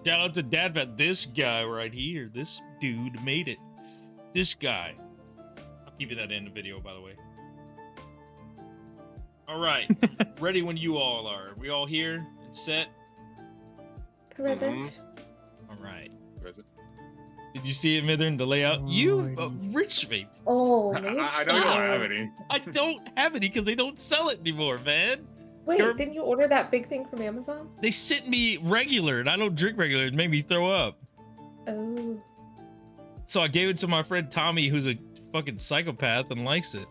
Shout out to Dad, this guy right here. This dude made it. This guy. I'm keeping that in the video, by the way. All right. Ready when you all are. We all here and set? Present. All right. Present. Did you see it, Mithern, the layout? You, rich mate. Oh, I know you don't have any. I don't have any because they don't sell it anymore, man. Wait, didn't you order that big thing from Amazon? They sent me regular, and I don't drink regular. It made me throw up. Oh. So I gave it to my friend Tommy, who's a fucking psychopath and likes it.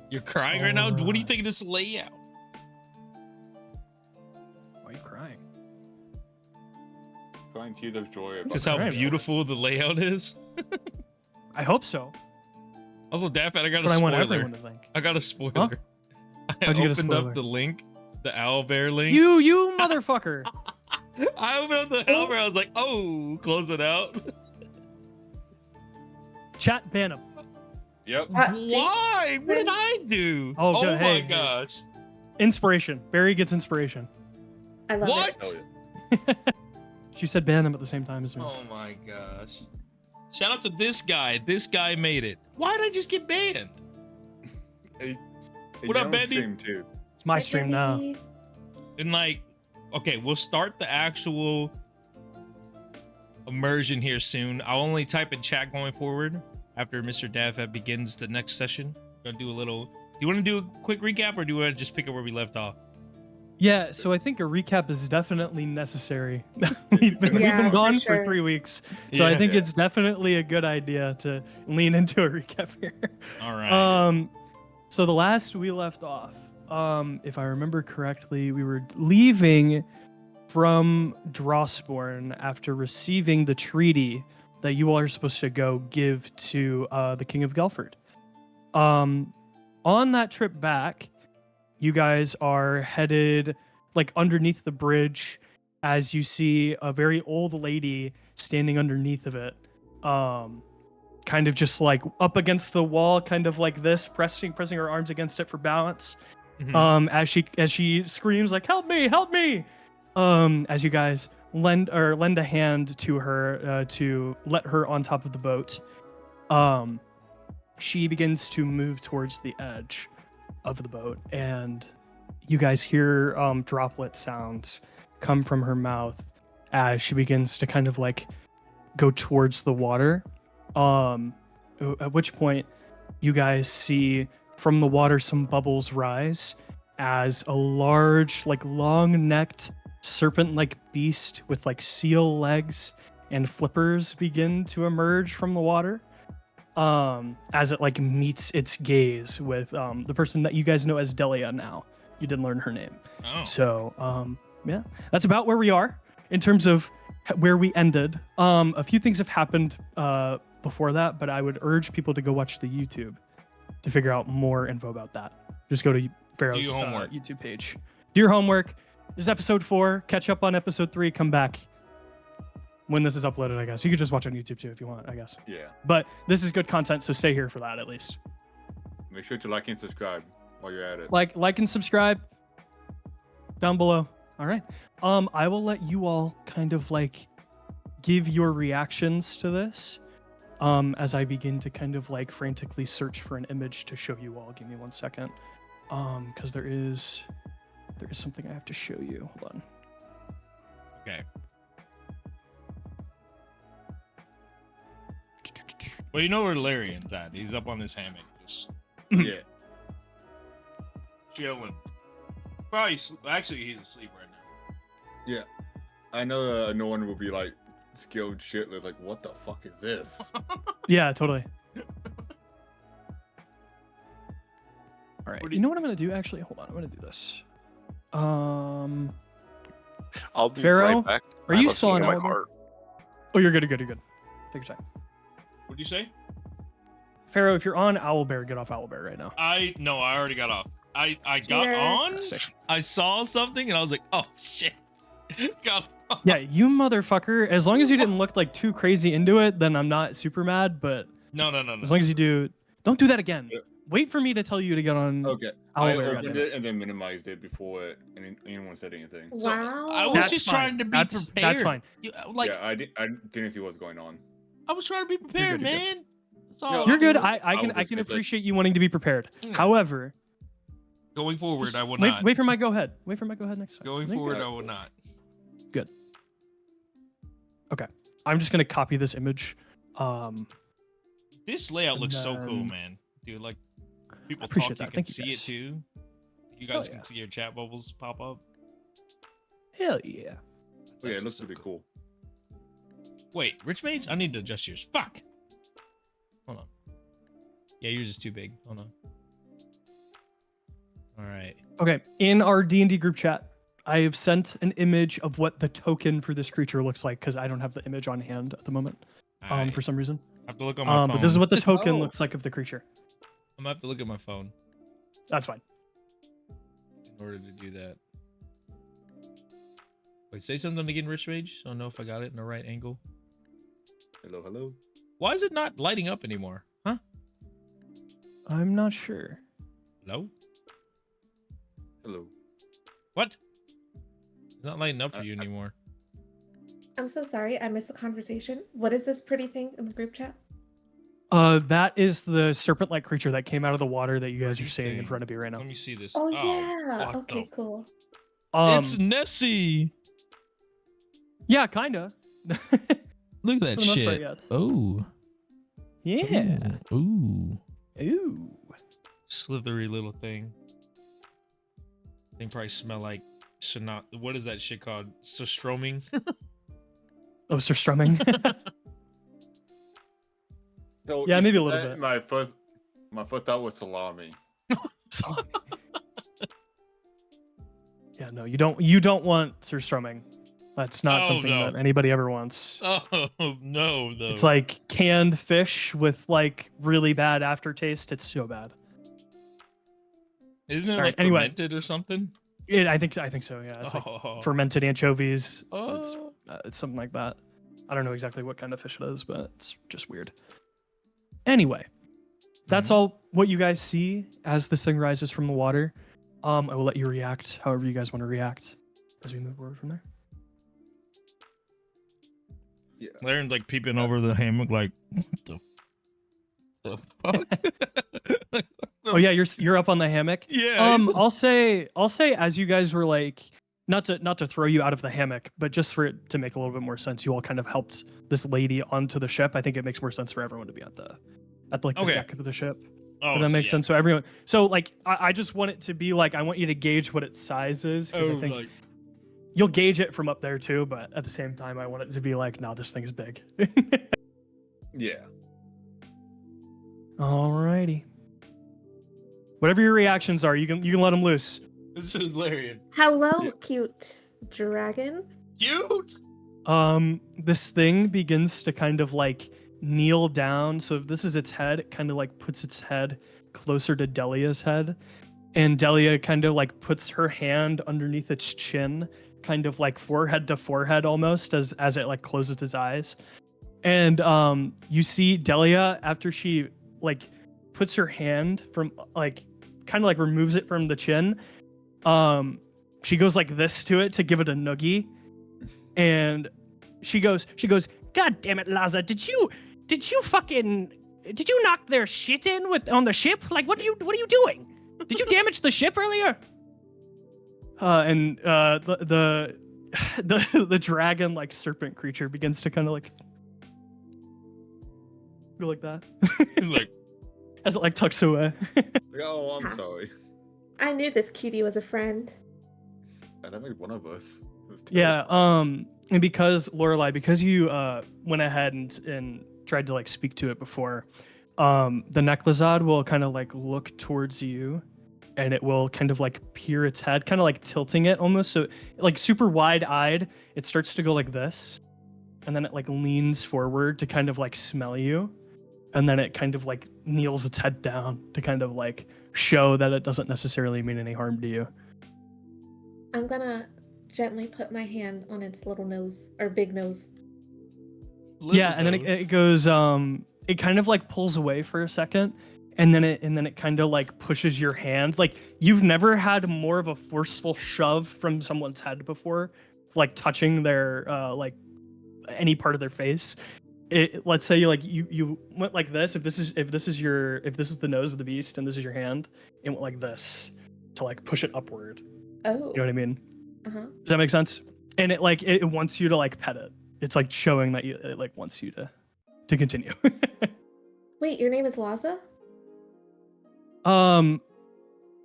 You're crying right now? What do you think of this layout? Why are you crying? Crying tears of joy. Because how beautiful the layout is. I hope so. Also, Daffy, I got That's a what I spoiler. want everyone to think. I got a spoiler. Huh? I How'd you get a opened up spoiler? the link, the owlbear link. You motherfucker! I opened up the owlbear. I was like, oh, close it out. Chat ban him. Yep. Why? What did I do? Oh, good. my Hey, gosh. Inspiration. Barry gets inspiration. I love What? it. She said ban him at the same time as me. Oh my gosh. Shout out to this guy. This guy made it. Why did I just get banned? What up, Bendy? Stream too. It's my Hi, stream now. Bendy. And like, okay, we'll start the actual immersion here soon. I'll only type in chat going forward after Mr. Daffat begins the next session. Gonna do a little. Do you want to do a quick recap, or do you want to just pick up where we left off? Yeah, so I think a recap is definitely necessary. we've been Yeah, gone for sure. for 3 weeks, so I think Yeah. it's definitely a good idea to lean into a recap here. All right. So the last we left off, if I remember correctly, we were leaving from Drossborn after receiving the treaty that you all are supposed to go give to the King of Gelford. On that trip back, you guys are headed like underneath the bridge as you see a very old lady standing underneath of it. Kind of just like up against the wall, kind of like this, pressing her arms against it for balance. Mhm. As she screams like, "Help me! Help me!" As you guys lend a hand to her to let her on top of the boat. She begins to move towards the edge of the boat, and you guys hear droplet sounds come from her mouth as she begins to kind of like go towards the water. At which point you guys see from the water some bubbles rise as a large, like long-necked serpent-like beast with like seal legs and flippers begin to emerge from the water. As it like meets its gaze with the person that you guys know as Delia now. You didn't learn her name. Oh. So yeah, that's about where we are in terms of where we ended. A few things have happened before that, but I would urge people to go watch the YouTube to figure out more info about that. Just go to Farraoh's Do your homework. YouTube page. Do your homework. This is episode 4. Catch up on episode 3. Come back when this is uploaded, I guess. You could just watch on YouTube too if you want, I guess. Yeah. But this is good content, so stay here for that at least. Make sure to like and subscribe while you're at it. Like and subscribe down below. All right. I will let you all kind of like give your reactions to this as I begin to kind of like frantically search for an image to show you all. Give me 1 second. Because there is something I have to show you. Hold on. Okay. Well, you know where Larian's at. He's up on his hammock, just Yeah. chilling. Probably, actually, he's asleep right now. Yeah. I know no one will be like skilled shitless. Like, what the fuck is this? Yeah, totally. All right. What do You know what I'm gonna do? Actually, hold on. I'm gonna do this. I'll be Farraoh, right back. are I you have still on something in my Oliver? cart. Oh, you're good. You're good. You're good. Take your time. What'd you say? Farraoh, if you're on Owlbear, get off Owlbear right now. I already got off. I got Yeah. on. Fantastic. I saw something and I was like, oh shit. got off. Yeah, you motherfucker. As long as you didn't look like too crazy into it, then I'm not super mad. But No. as long as you do, don't do that again. wait for me to tell you to get on. Okay. I'll I wait around opened it. it and then minimized it before anyone said anything. So, Wow. I was That's just fine. trying to be That's prepared. fine. Like, Yeah, I didn't see what's going on. I was trying to be prepared, you're good. man. That's all. No, I was You're good. doing. I will can just get, like- appreciate you wanting to be prepared. Yeah. However, Going forward, just I will wait, not. wait for my go ahead. Wait for my go ahead next time. Going Thank you. forward, I will not. Okay. I'm just gonna copy this image. This layout And looks so cool, then- man. Dude, like people appreciate talk, you that. can Thank you, see it guys. too. You Hell guys yeah. can see your chat bubbles pop up. Hell yeah. That's Oh, yeah, actually it looks so pretty cool. Wait, Rich Mage? I need to adjust yours. Fuck. Hold on. Yeah, yours is too big. Hold on. All right. Okay. In our D&D group chat, I have sent an image of what the token for this creature looks like because I don't have the image on hand at the moment. All right. For some reason. I have to look on my phone. But this is what the token Oh. looks like of the creature. I'm gonna have to look at my phone That's fine. in order to do that. Wait, say something again, Rich Mage. So I know if I got it in the right angle. Hello, hello. Why is it not lighting up anymore? Huh? I'm not sure. Hello? Hello. What? It's not lighting up for you anymore. I'm so sorry. I missed the conversation. What is this pretty thing in the group chat? That is the serpent-like creature that came out of the water that you guys are Pretty seeing in thing. front of you right now. Let me see this. Oh, yeah. what Okay, the- cool. It's Nessie. Yeah, kinda. Look at that For the most shit. part, yes. Oh. Yeah. Ooh. Ooh. Slithery little thing. They probably smell like what is that shit called? Surstroming? Oh, Sir Strumming. So Yeah, you maybe a said little that, bit. My first thought was salami. Salami. Yeah, no, you don't want Sir Strumming. That's not Oh, something no. that anybody ever wants. Oh no, though. It's like canned fish with like really bad aftertaste. It's so bad. Isn't it All right, like anyway. fermented or something? I think so. Yeah, it's like fermented anchovies. Oh. It's something like that. I don't know exactly what kind of fish it is, but it's just weird. Anyway, that's Mhm. all what you guys see as this thing rises from the water. I will let you react however you guys want to react as we move forward from there. Yeah. Larry's like peeping over the hammock, like, what the fuck? Oh yeah, you're up on the hammock. Yeah. I'll say as you guys were like not to throw you out of the hammock, but just for it to make a little bit more sense, you all kind of helped this lady onto the ship. I think it makes more sense for everyone to be at the Okay. deck of the ship. Oh, If that so makes yeah. sense. So everyone, so like I just want it to be like I want you to gauge what its size is because I think like, you'll gauge it from up there too. But at the same time, I want it to be like, no, this thing is big. Yeah. Alrighty. Whatever your reactions are, you can let them loose. this is Larry. Hello, Yeah. cute dragon. Cute. This thing begins to kind of like kneel down. So if this is its head, it kind of like puts its head closer to Delia's head. And Delia kind of like puts her hand underneath its chin, kind of like forehead to forehead almost as it like closes its eyes. And you see Delia after she like puts her hand from like kind of like removes it from the chin. She goes like this to it to give it a noogie. And she goes, God damn it, Laza, did you knock their shit in on the ship? Like what are you doing? Did you damage the ship earlier? The dragon like serpent creature begins to kind of like go like that He's like, as it like tucks away. Like, oh, I'm Huh. sorry. I knew this cutie was a friend. And that made one of us. It was Yeah, terrifying. and because Lorelei, because you went ahead and tried to like speak to it before, the Neclazad will kind of like look towards you, and it will kind of like peer its head, kind of like tilting it almost, so like super wide-eyed. It starts to go like this, and then it like leans forward to kind of like smell you, and then it kind of like kneels its head down to kind of like show that it doesn't necessarily mean any harm to you. I'm gonna gently put my hand on its little nose or big nose. Yeah, and then it goes it kind of like pulls away for a second, and then it kind of like pushes your hand. Like you've never had more of a forceful shove from someone's head before, like touching their like any part of their face. Let's say you went like this. If this is the nose of the beast and this is your hand, it went like this to like push it upward. Oh. You know what I mean? Uh-huh. Does that make sense? And it wants you to like pet it. It's like showing that it like wants you to continue. Wait, your name is Laza? I'm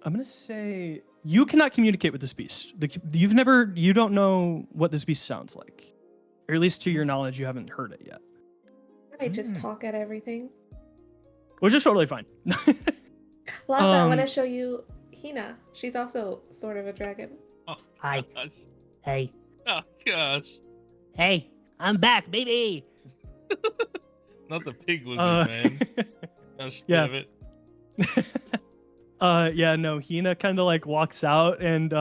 gonna say you cannot communicate with this beast. You don't know what this beast sounds like, or at least to your knowledge, you haven't heard it yet, I just talk at everything. which is totally fine. Laza, I want to show you Hina. She's also sort of a dragon. Oh, Hi. gosh. Hey. Oh, gosh. Hey. I'm back, baby. Not the pig lizard, man. Gosh, yeah. damn it. Yeah, no, Hina kind of like walks out and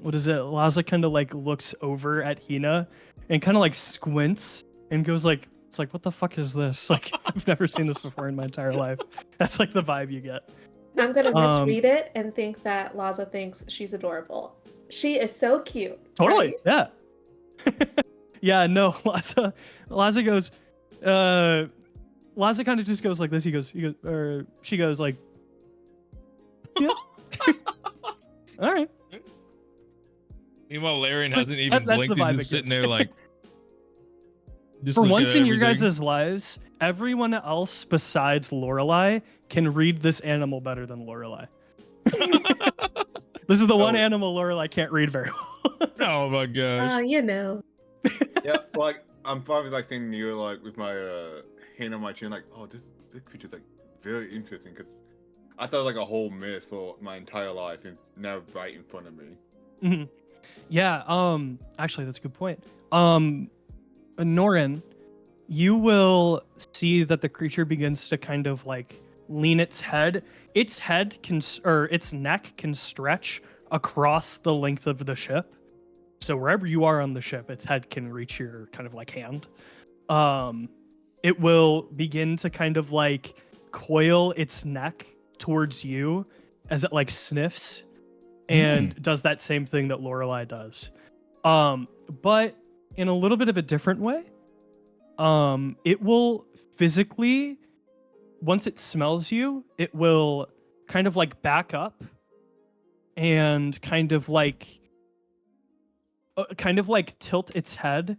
what is it? Laza kind of like looks over at Hina and kind of like squints and goes like, it's like, what the fuck is this? Like, I've never seen this before in my entire life. That's like the vibe you get. I'm going to misread it and think that Laza thinks she's adorable. She is so cute. Totally, right? yeah. Yeah, no, Laza goes, Laza kind of just goes like this. She goes like, yeah. All right. Meanwhile, Larian hasn't even that's blinked. the vibe He's it just sitting gives. there like. Just For looking once at in your everything. guys' lives, everyone else besides Lorelei can read this animal better than Lorelei. This is the one animal Lorelei can't read very well. Oh my gosh. You know. Yeah, like I'm probably like thinking you like with my hand on my chin, like, oh, this creature's like very interesting because I thought it was like a whole myth for my entire life, and now right in front of me. Mm-hmm. Yeah. Actually, that's a good point. Anorin, you will see that the creature begins to kind of like lean its head. Its head its neck can stretch across the length of the ship. So wherever you are on the ship, its head can reach your kind of like hand. It will begin to kind of like coil its neck towards you as it like sniffs and does that same thing that Lorelei does. But in a little bit of a different way. It will physically, once it smells you, it will kind of like back up and kind of like tilt its head,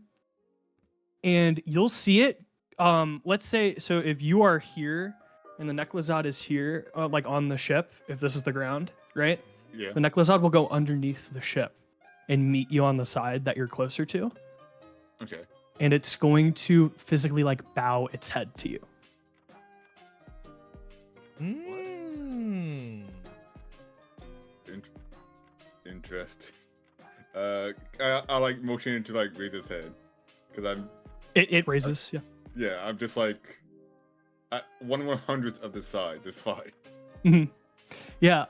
and you'll see it. Let's say, so if you are here and the Neclazad is here, like on the ship, if this is the ground, right? Yeah. The Neclazad will go underneath the ship and meet you on the side that you're closer to. Okay. And it's going to physically like bow its head to you. Interesting. I like motioning to like raise his head because I'm. It raises, yeah. Yeah, I'm just like at 1/100th of the size. It's fine. Mhm. Yeah.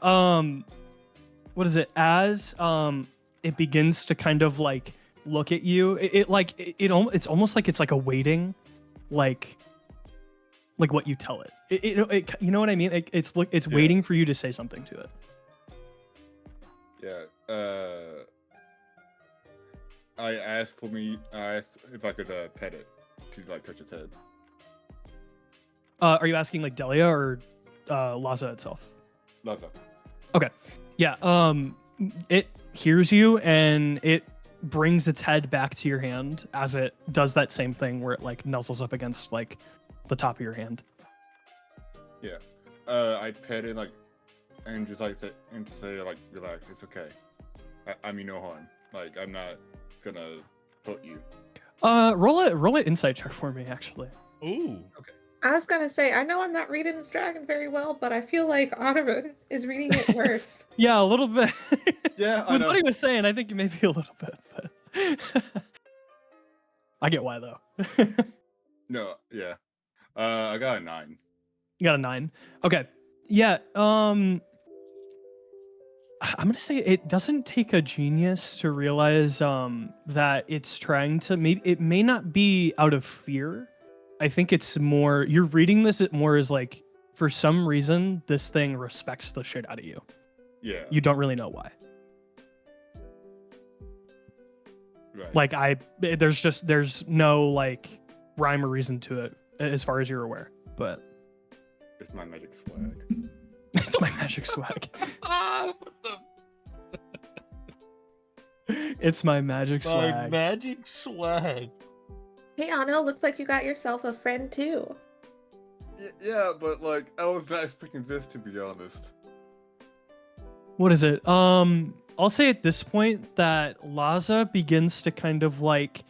What is it? As it begins to kind of like look at you, it's almost like it's like awaiting, like what you tell it. It you know what I mean? It's waiting for you to say something to it. Yeah. I asked if I could pet it to like touch its head. Are you asking like Delia or Laza itself? Laza. Okay. Yeah. It hears you and it brings its head back to your hand as it does that same thing where it like nuzzles up against like the top of your hand. Yeah. I pet it like and just like say like relax, it's okay. I mean no harm. Like I'm not gonna hurt you. Roll an insight check for me actually. Ooh. Okay. I was gonna say, I know I'm not reading this dragon very well, but I feel like Anorin is reading it worse. Yeah, a little bit. Yeah, I With know. what he was saying, I think maybe a little bit, but I get why though. No, yeah. I got a 9. You got a 9. Okay. Yeah. I'm gonna say it doesn't take a genius to realize that it's trying to it may not be out of fear. I think it's more you're reading this more as like for some reason, this thing respects the shit out of you. Yeah. You don't really know why. Right. Like there's no like rhyme or reason to it as far as you're aware, but It's my magic swag. it's my magic swag. What the It's my magic swag. magic swag. Hey, Anno, looks like you got yourself a friend too. Yeah, but like I was not expecting this, to be honest. What is it? I'll say at this point that Laza begins to kind of like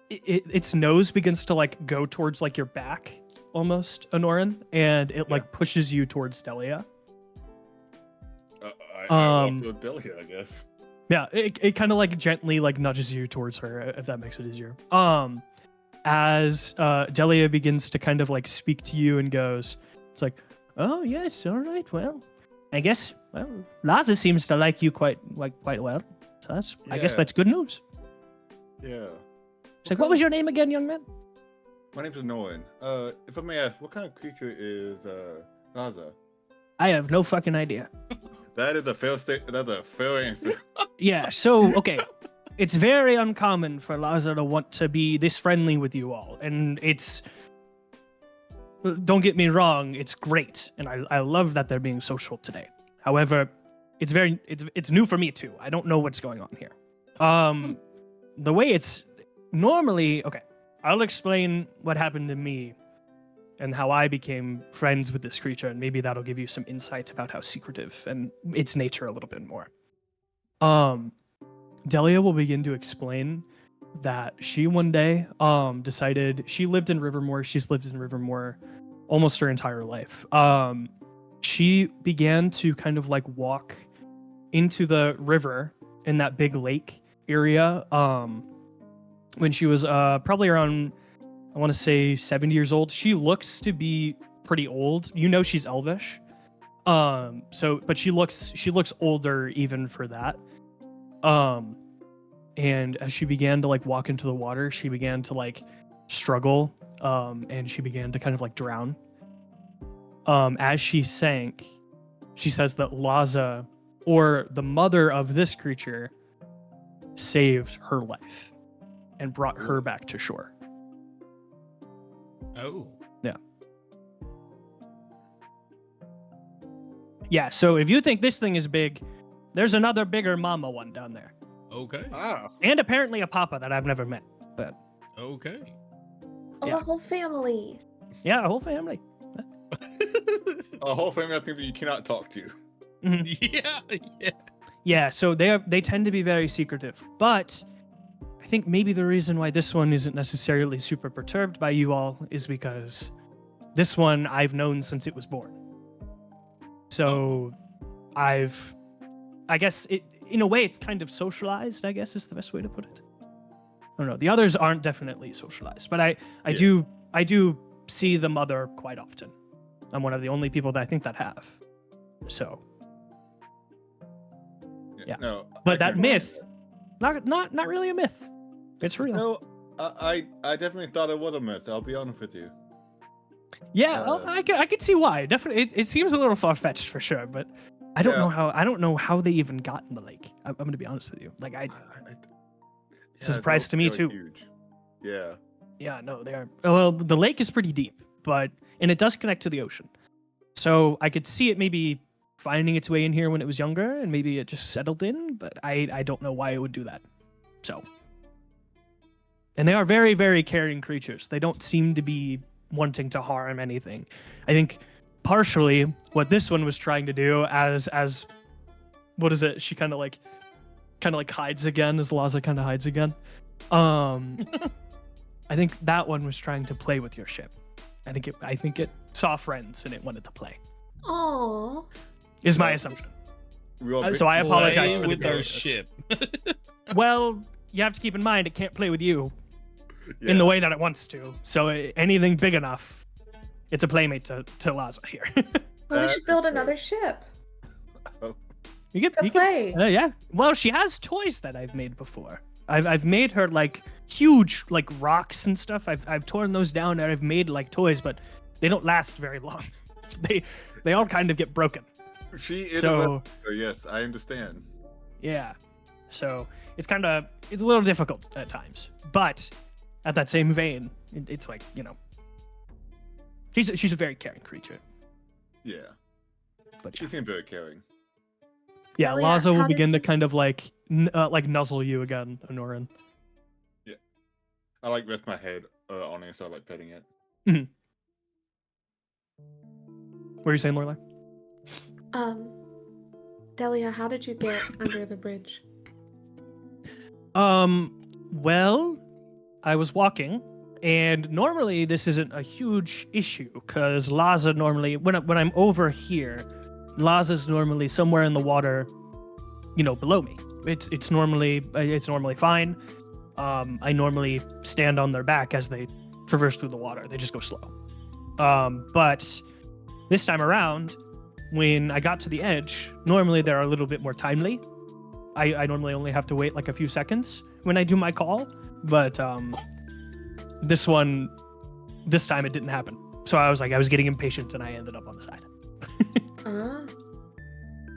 its nose begins to like go towards like your back almost, Anorin, and it like pushes you towards Delia. I walked with Delia, I guess. Yeah, it kind of like gently like nudges you towards her, if that makes it easier. As Delia begins to kind of like speak to you and goes, it's like, oh yes, all right, well, I guess, well, Laza seems to like you quite well, so that's, I guess that's good news. Yeah. It's like, what was your name again, young man? My name's Anorin. If I may ask, what kind of creature is Laza? I have no fucking idea. That's a fair answer. Yeah, so, okay. It's very uncommon for Laza to want to be this friendly with you all. And it's... Don't get me wrong, it's great. And I love that they're being social today. However, it's new for me too. I don't know what's going on here. The way it's... Normally... Okay, I'll explain what happened to me and how I became friends with this creature, and maybe that'll give you some insight about how secretive and its nature a little bit more. Delia will begin to explain that she one day decided she lived in Rivermore. She's lived in Rivermore almost her entire life. She began to kind of like walk into the river in that big lake area when she was probably around, I want to say 70 years old. She looks to be pretty old. You know she's elvish. But she looks older even for that. And as she began to like walk into the water, she began to like struggle, and she began to kind of like drown. As she sank, she says that Laza, or the mother of this creature, saved her life and brought her back to shore. Oh. Yeah, so if you think this thing is big, there's another bigger mama one down there. Okay. Ah. And apparently a papa that I've never met. But Okay. Oh, Yeah. a whole family. yeah, a whole family. A whole family of things that you cannot talk to. Yeah. Yeah, so they tend to be very secretive. But I think maybe the reason why this one isn't necessarily super perturbed by you all is because this one I've known since it was born. So I guess in a way it's kind of socialized, I guess is the best way to put it. I don't know. The others aren't definitely socialized, but I do see the mother quite often. I'm one of the only people that I think that have. So, yeah. No. but I that can myth, imagine not really a myth. It's that. real. No, I definitely thought it was a myth. I'll be honest with you. Yeah, I could see why. Definitely, it seems a little far fetched for sure, but I don't know how they even got in the lake. I'm gonna be honest with you. Like it's a surprise to me too. Huge. Yeah. Yeah, no, they are. Well, the lake is pretty deep, and it does connect to the ocean. So I could see it maybe finding its way in here when it was younger, and maybe it just settled in. But I don't know why it would do that. So, and they are very, very caring creatures. They don't seem to be wanting to harm anything. I think partially what this one was trying to do as what is it? She kind of like hides again as Laza kind of hides again. I think that one was trying to play with your ship. I think it saw friends and it wanted to play. Oh. Is my assumption. Real So I apologize Play for the with our darkness. ship. Well, you have to keep in mind it can't play with you in the way that it wants to. So anything big enough, it's a playmate to Laza here. Well, we should build fair. another ship You get to play. yeah. Well, she has toys that I've made before. I've made her like huge like rocks and stuff. I've torn those down and I've made like toys, but they don't last very long. they all kind of get broken. She is So yes, I understand. yeah, so it's a little difficult at times, but at that same vein, it's like, you know, she's a very caring creature. Yeah, But she seems very caring. yeah, Delia, Laza will how did begin to you- kind of like nuzzle you again, Anorin. I like rest my head on it and start like petting it. What are you saying, Lorelei? Delia, how did you get under the bridge? Well, I was walking, and normally this isn't a huge issue because Laza normally, when I'm over here, Laza's normally somewhere in the water, you know, below me. It's normally fine. I normally stand on their back as they traverse through the water. They just go slow. But this time around, when I got to the edge, normally they're a little bit more timely. I normally only have to wait like a few seconds when I do my call, but this time it didn't happen. So I was getting impatient and I ended up on the side.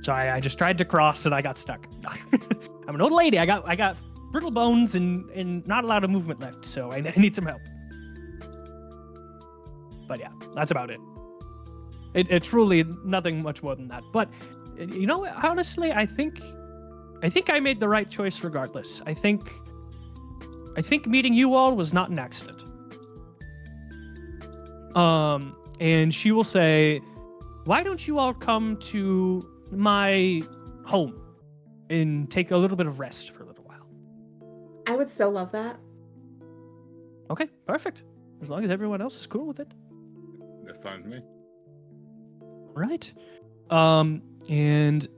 So I just tried to cross and I got stuck. I'm an old lady. I got brittle bones and not a lot of movement left, so I need some help. But yeah, that's about it. It's truly nothing much more than that. But you know, honestly, I think I made the right choice regardless. I think meeting you all was not an accident. And she will say, "Why don't you all come to my home and take a little bit of rest for a little while?" I would so love that. Okay, perfect. As long as everyone else is cool with it. That's fine with me. All right. And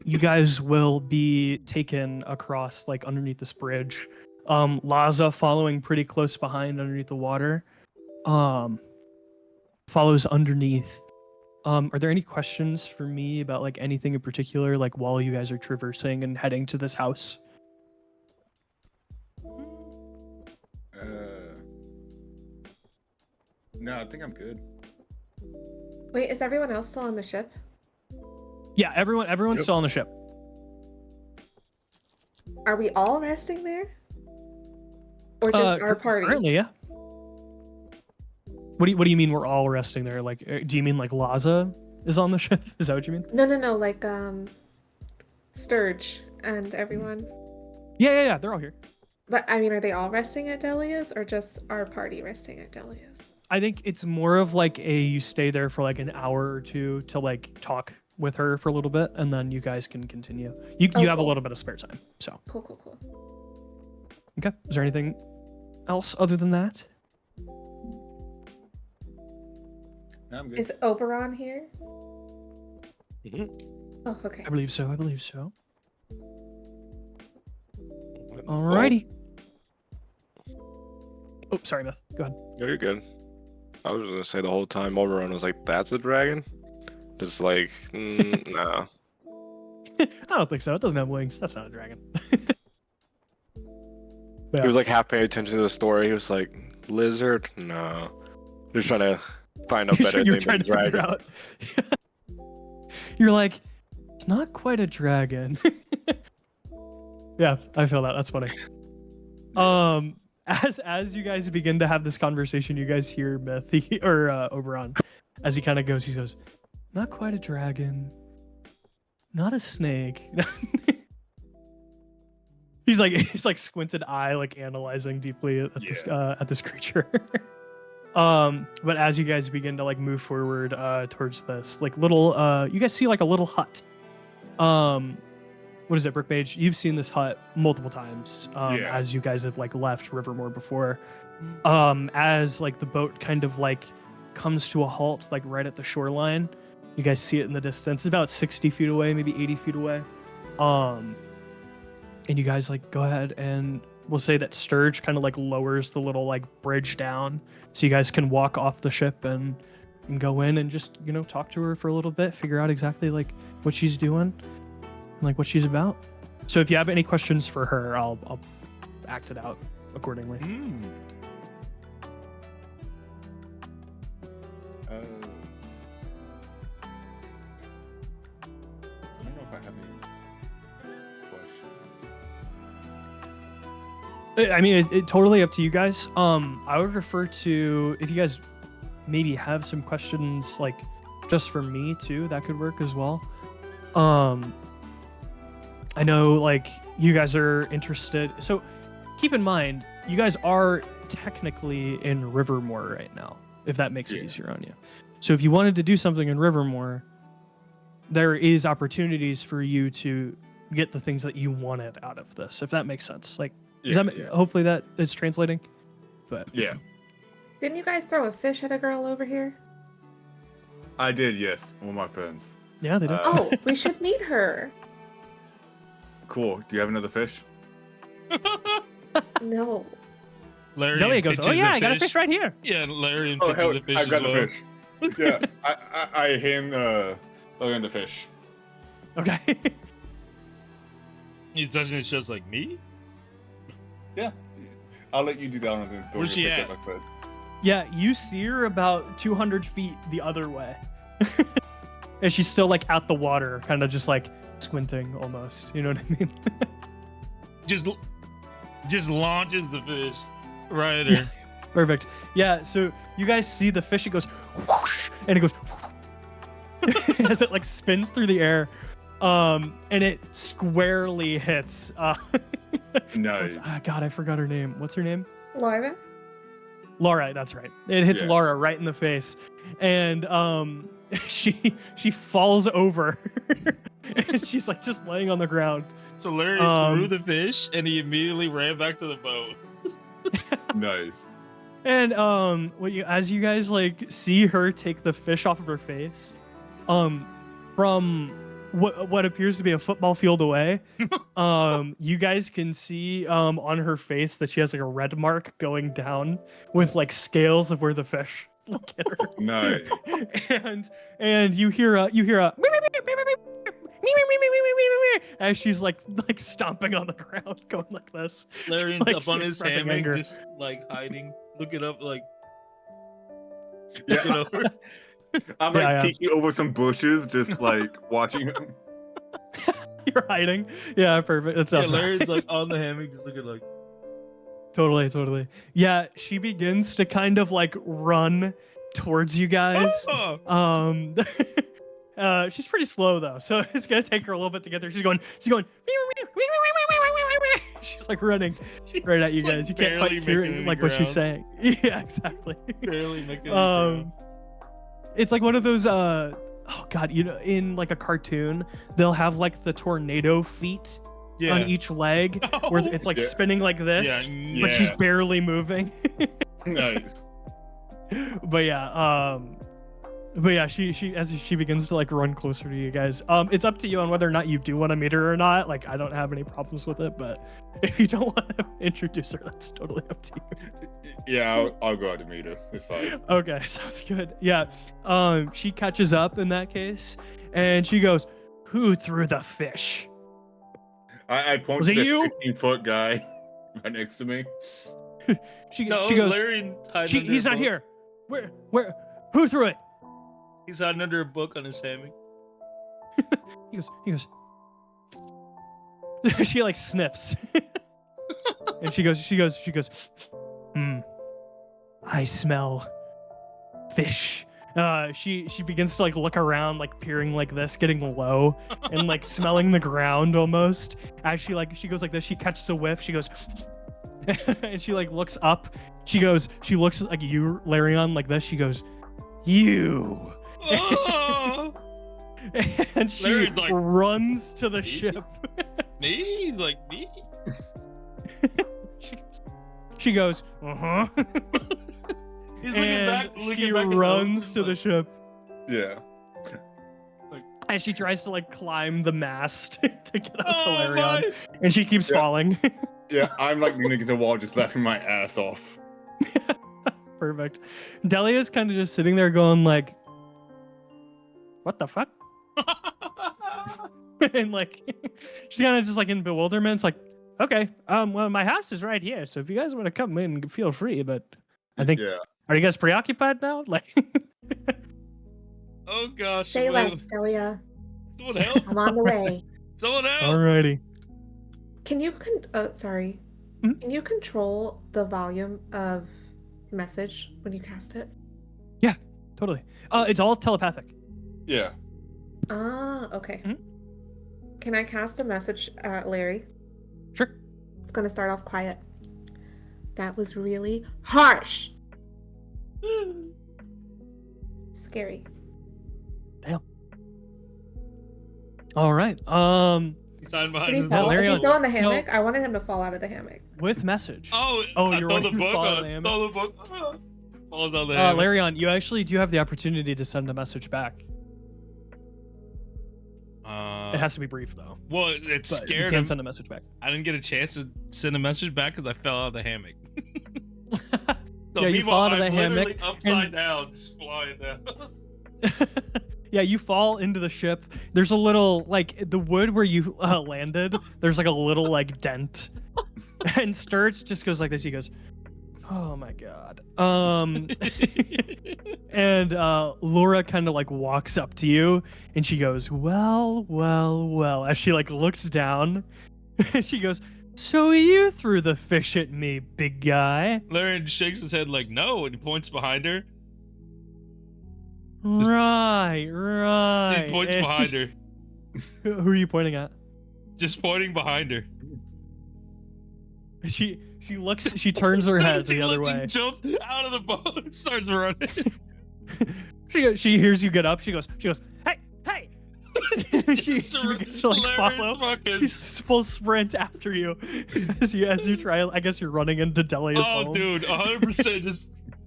you guys will be taken across like underneath this bridge. Laza following pretty close behind underneath the water. Follows underneath. Are there any questions for me about like anything in particular, like while you guys are traversing and heading to this house? No, I think I'm good. Wait, is everyone else still on the ship? Yeah, everyone's Yep. still on the ship. Are we all resting there? Or just our party? Currently, yeah. What do you mean we're all resting there? Like, do you mean like Laza is on the ship? Is that what you mean? No, like Sturge and everyone. Yeah, they're all here. But I mean, are they all resting at Delia's or just our party resting at Delia's? I think it's more of like you stay there for like an hour or two to like talk with her for a little bit, and then you guys can continue. You have a cool. little bit of spare time, so. Cool. Okay. Is there anything else other than that? No, I'm good. Is Oberon here? Mhm. Oh, okay. I believe so. Alrighty. Oh, sorry, Myth. Go ahead. Yeah, you're good. I was gonna say the whole time Oberon was like, "That's a dragon." Just like, nah. I don't think so. It doesn't have wings. That's not a dragon. He was like half paying attention to the story. He was like, "Lizard? No." Just trying to find a better You're thing trying than to figure dragon. out. You're like, it's not quite a dragon. Yeah, I feel that. That's funny. As you guys begin to have this conversation, you guys hear Myth or Oberon as he kind of goes. He goes, "Not quite a dragon, not a snake." he's like squinted eye, like analyzing deeply at this creature. But as you guys begin to like move forward towards this like little you guys see like a little hut. What is it, Brokemage? You've seen this hut multiple times Yeah. as you guys have like left Rivermore before. As like the boat kind of like comes to a halt like right at the shoreline, you guys see it in the distance. It's about 60 feet away, maybe 80 feet away. And you guys like go ahead and we'll say that Sturge kind of like lowers the little like bridge down so you guys can walk off the ship and go in and just, you know, talk to her for a little bit, figure out exactly like what she's doing and like what she's about. So if you have any questions for her, I'll act it out accordingly. I mean, it totally up to you guys. I would refer to if you guys maybe have some questions like just for me too, that could work as well. I know like you guys are interested. So keep in mind, you guys are technically in Rivermore right now, if that makes it easier on you. So if you wanted to do something in Rivermore, there is opportunities for you to get the things that you wanted out of this, if that makes sense. Like, hopefully that is translating. But Yeah, Didn't you guys throw a fish at a girl over here? I did. Yes, one of my friends. yeah, they do. Oh, we should meet her. Cool. Do you have another fish? No. Larry Delia goes, pitches oh yeah, the I got a fish right here. Yeah, Larry Oh pitches hell, the fish I got as the well. fish. Yeah, I hand Logan the fish. Okay. He's touching his just like me. Yeah, I'll let you do that one and then throw Where's your she fish at? at my friend. Yeah, you see her about 200 feet the other way. And she's still like at the water, kind of just like squinting almost. You know what I mean? Just launches the fish right at her. Perfect. Yeah, so you guys see the fish, it goes whoosh, and it goes as it like spins through the air. And it squarely hits. Nice. God, I forgot her name. What's her name? Laura? Laura, that's right. It hits Yeah. Laura right in the face. And she falls over. And she's like just laying on the ground. So Larry threw the fish and he immediately ran back to the boat. Nice. And as you guys like see her take the fish off of her face, from what appears to be a football field away, you guys can see on her face that she has like a red mark going down with like scales of where the fish look at her. Nice. and you hear a as she's like stomping on the ground, going like this. Larry's Like, up on his expressing hammock, anger. just like hiding, looking up, like Yeah, looking over. I'm like Yeah. peeking over some bushes, just like watching him. You're hiding. Yeah, perfect. That Yeah, sounds Larry's right. like on the hammock, just looking like. Totally. Yeah, she begins to kind of like run towards you guys. Oh! She's pretty slow though, so it's gonna take her a little bit to get there. She's going. She's like running right at you It's, like, guys. You can't barely quite hear making it it, to like the what she's ground. saying. Yeah, exactly. Barely making it. It's like one of those oh god, you know, in like a cartoon, they'll have like the tornado feet Yeah. on each leg, where it's like Yeah. spinning like this, Yeah, but she's yeah. barely moving. Nice. But yeah, she as she begins to like run closer to you guys. It's up to you on whether or not you do want to meet her or not. Like, I don't have any problems with it, but if you don't want to introduce her, that's totally up to you. Yeah, I'll go out to meet her. It's fine. Okay, sounds good. Yeah. She catches up in that case, and she goes, "Who threw the fish?" I point Was to it the you? 15-foot guy right next to me. She No, goes, Larry hiding under "He's a not book. here. Where? Who threw it?" He's hiding under a book on his hammock. He goes. She like sniffs. And she goes, I smell fish. She begins to like look around, like peering like this, getting low and like smelling the ground almost. As she goes like this, she catches a whiff, she goes and she like looks up. She looks like you, Larion, like this, she goes, "You." Oh! And she Larry's like, runs to the "Me?" ship. Me? He's like, me? She goes, uh-huh. He's And looking she back at the runs ocean, to the like, ship. Yeah. As she tries to like climb the mast to get out to Oh Larion. my! And she keeps Yeah. falling. Yeah, I'm like leaning against the wall, just laughing my ass off. Perfect. Delia's kind of just sitting there going like, what the fuck? And like, she's kind of just like in bewilderment. It's like, okay, well, my house is right here. So if you guys want to come in, feel free. But I think, Yeah. are you guys preoccupied now? Like, Oh gosh! Say less, Delia. Someone help! I'm on the way. Someone help! alrighty. Can you oh, sorry. Can you control the volume of message when you cast it? Totally. It's all telepathic. Yeah. Ah, okay. Mhm. Can I cast a message at Larry? Sure. It's gonna start off quiet. That was really harsh. Scary. All right. He's hiding Did behind he his fall? book. Is he Larry, still in the no. hammock? I wanted him to fall out of the hammock. With message. Oh, Oh, I you're throw wanting the to book. fall out of the hammock? Throw the book. Falls out of the hammock. Larion, you actually do have the opportunity to send a message back. It has to be brief though. Well, it's But you scared can him. send a message back. I didn't get a chance to send a message back because I fell out of the hammock. So Yeah, you meanwhile, fall out of the I'm literally hammock, upside and- down, just flying down. Yeah, you fall into the ship. There's a little like the wood where you landed. There's like a little like dent, and Sturge just goes like this. He goes, "Oh my god." And Laura kind of like walks up to you, and she goes, "Well, well, well." As she like looks down, and she goes, "So you threw the fish at me, big guy." Larry shakes his head like no, and he points behind her. Right. He points And- behind her. Who are you pointing at? Just pointing behind her. She looks. She turns her head the other way. He jumps out of the boat and starts running. She hears you get up. She goes, "Hey, hey!" she begins to like Larry's follow. fucking- She's full sprint after you as you try. I guess you're running into Delia's Oh, home. dude, 100% just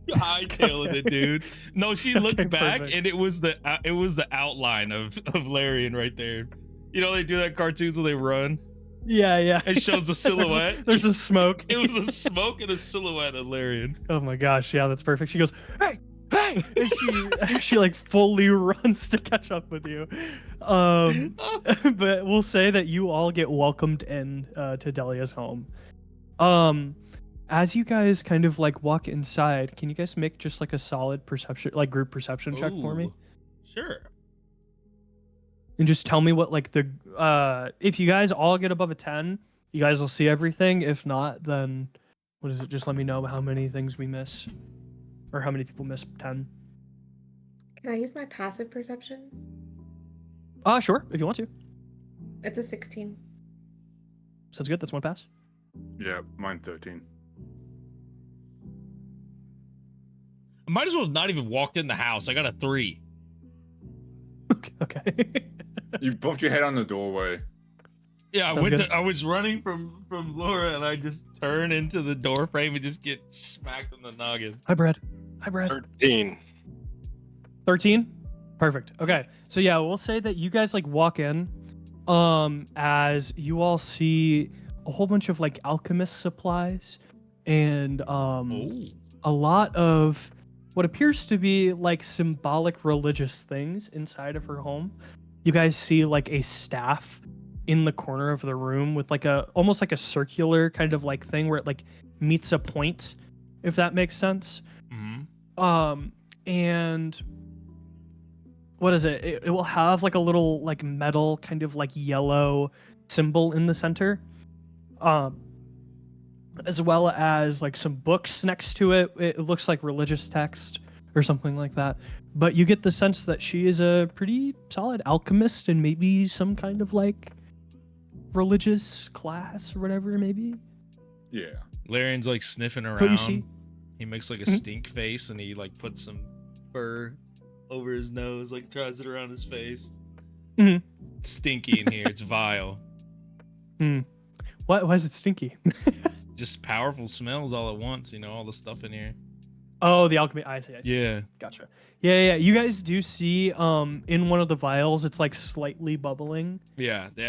hightailing it, dude. No, she looked Okay, back perfect. and it was the outline of Larian right there. You know they do that cartoons where they run. Yeah. It shows the silhouette. There's a smoke. It was a smoke and a silhouette of Larian. Oh my gosh, yeah, that's perfect. She goes, "Hey, hey!" And she like fully runs to catch up with you. But we'll say that you all get welcomed in to Delia's home. As you guys kind of like walk inside, can you guys make just like a solid perception, like group perception check for me? Ooh, sure. And just tell me what like the if you guys all get above a 10, you guys will see everything. If not, then what is it? Just let me know how many things we miss. Or how many people miss 10. Can I use my passive perception? Sure, if you want to. It's a 16. Sounds good. That's one pass. Yeah, mine 13. I might as well have not even walked in the house. I got a 3. Okay. You bumped your head on the doorway. Yeah, Sounds good. I was running from Laura and I just turn into the door frame and just get smacked in the noggin. Hi, Brad. Hi, Brad. 13. 13? Perfect. Okay. So yeah, we'll say that you guys like walk in as you all see a whole bunch of like alchemist supplies and a lot of what appears to be like symbolic religious things inside of her home. You guys see like a staff in the corner of the room with like a almost like a circular kind of like thing where it like meets a point, if that makes sense. Mm-hmm. And what is it? It will have like a little like metal kind of like yellow symbol in the center. As well as like some books next to it. It looks like religious text or something like that. But you get the sense that she is a pretty solid alchemist and maybe some kind of like religious class or whatever, maybe. Yeah. Larian's like sniffing what you around. see. He makes like a Mhm. stink face and he like puts some fur over his nose, like tries it around his face. Mhm. It's stinky in here. It's vile. Why is it stinky? Just powerful smells all at once, you know, all the stuff in here. Oh, the alchemy. I see. Yeah. Gotcha. Yeah. You guys do see in one of the vials it's like slightly bubbling. Yeah. The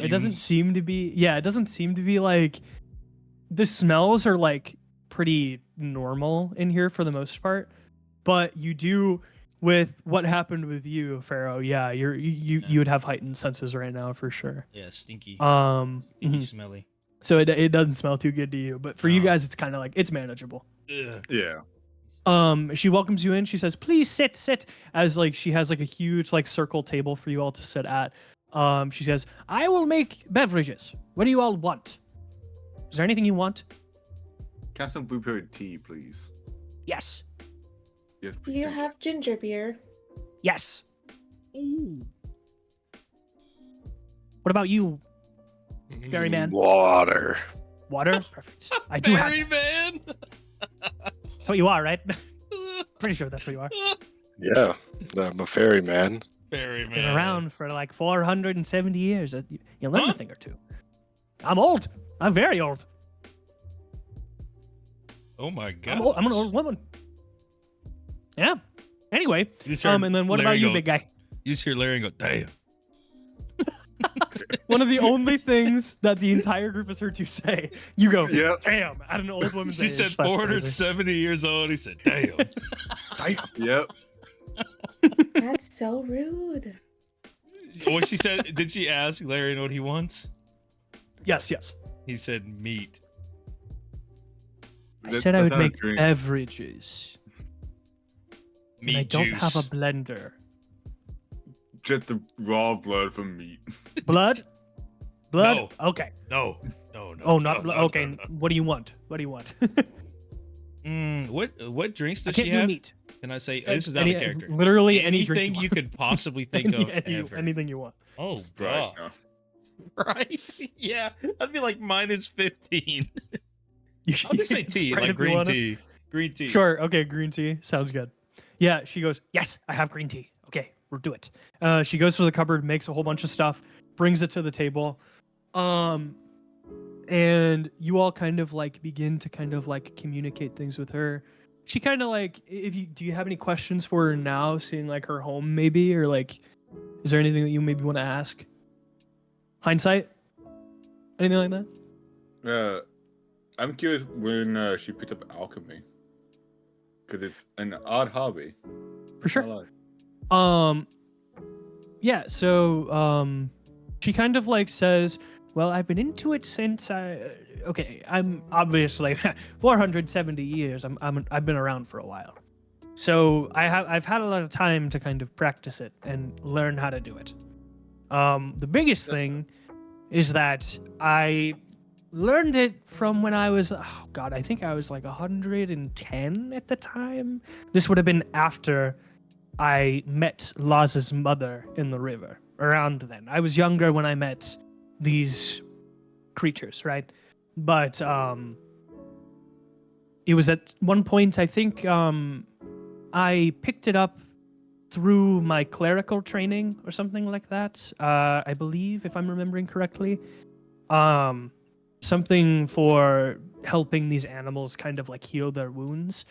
It doesn't fumes. seem to be it doesn't seem to be like the smells are like pretty normal in here for the most part. But you do with what happened with you, Farraoh, yeah, you would have heightened senses right now for sure. Yeah, stinky. Stinky, Mhm. smelly. So it doesn't smell too good to you, but for you No. guys it's kind of like it's manageable. Ugh. Yeah. She welcomes you in. She says, "Please sit," as like she has like a huge like circle table for you all to sit at. She says, "I will make beverages. What do you all want?" Is there anything you want? Can I have some blueberry tea, please? Yes. Yes, Do please. you thank have ginger beer? Yes. Ooh. What about you? Berry man. Water. Water? Perfect. I do have. Berry man. That's what you are, right? Pretty sure that's what you are. Yeah, I'm a fairy man. Berry man. Been around for like 470 years. You learn Huh? a thing or two. I'm old. I'm very old. Oh my god. I'm old. I'm an old woman. Yeah. Anyway, You just heard and then what Larry about you, go- big guy? You just hear Larry and go, damn. One of the only things that the entire group has heard you say. You go, Yep. damn, at an old woman's She age. said That's crazy. 470 years old. He said, damn. Yep. That's so rude. What she said, did she ask Larry what he wants? Yes, yes. He said meat. I That- said I that's would not a make drink. beverages. Meat And I don't juice. have a blender. Just the raw blood from meat. Blood? Blood? No. Okay. No. No, no. Oh, not no, blood. no, Okay. no, no. What do you want? What do you want? What drinks I does she can't do have? meat. Can I say this is out Any- of character? Literally any drink Anything you, you could possibly think of ever. anything you want. Oh, Right. God. No. Right? Yeah. That'd be like minus 15. You I'll just say can tea, spread like if you green wanna. tea. Green tea. Sure. Okay. Green tea sounds good. Yeah. She goes, yes, I have green tea. Okay, we'll do it. She goes to the cupboard, makes a whole bunch of stuff, brings it to the table. And you all kind of like begin to kind of like communicate things with her. She kind of like, do you have any questions for her now, seeing like her home maybe, or like, is there anything that you maybe want to ask? Hindsight? Anything like that? I'm curious when she picked up alchemy. Because it's an odd hobby. For sure. I like. Yeah, so she kind of like says, well, I've been into it since I'm obviously 470 years. I've been around for a while. So I've had a lot of time to kind of practice it and learn how to do it. The biggest thing is that I learned it from when I was, I think I was like 110 at the time. This would have been after I met Laz's mother in the river. Around then, I was younger when I met these creatures, right? But it was at one point, I think, I picked it up through my clerical training or something like that. I believe, if I'm remembering correctly, something for helping these animals kind of like heal their wounds.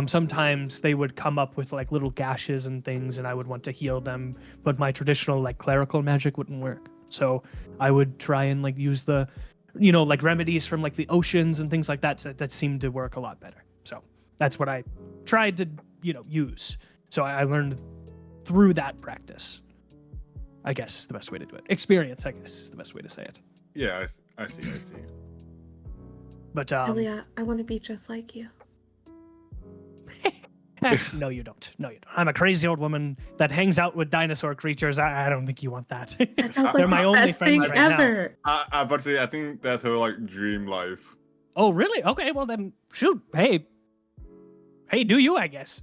Sometimes they would come up with like little gashes and things, and I would want to heal them, but my traditional like clerical magic wouldn't work. So I would try and like use the, like remedies from like the oceans and things like that that seemed to work a lot better. So that's what I tried to, use. So I learned through that practice, I guess is the best way to do it. Experience, I guess, is the best way to say it. Yeah, I see. But Elia, I want to be just like you. no, you don't. No, you don't. I'm a crazy old woman that hangs out with dinosaur creatures. I don't think you want that. That sounds They're like my the only best friends thing right now. ever. I about to say, I think that's her like dream life. Oh, really? Okay, well then, shoot. Hey, do you? I guess.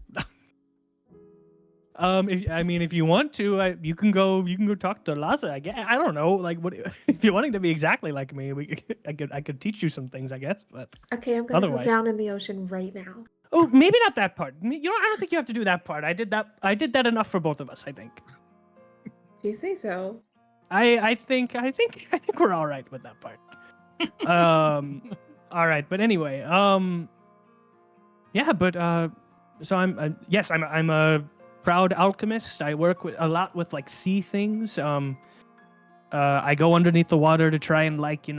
If you want to, you can go talk to Laza. I guess. I don't know. Like, what if you're wanting to be exactly like me? I could teach you some things, I guess. But Okay, I'm gonna Otherwise. go down in the ocean right now. oh, maybe not that part. I don't think you have to do that part. I did that enough for both of us. I think. Do you say so? I think we're all right with that part. All right, but anyway, yeah, but so I'm a proud alchemist. I work a lot with like sea things. I go underneath the water to try and like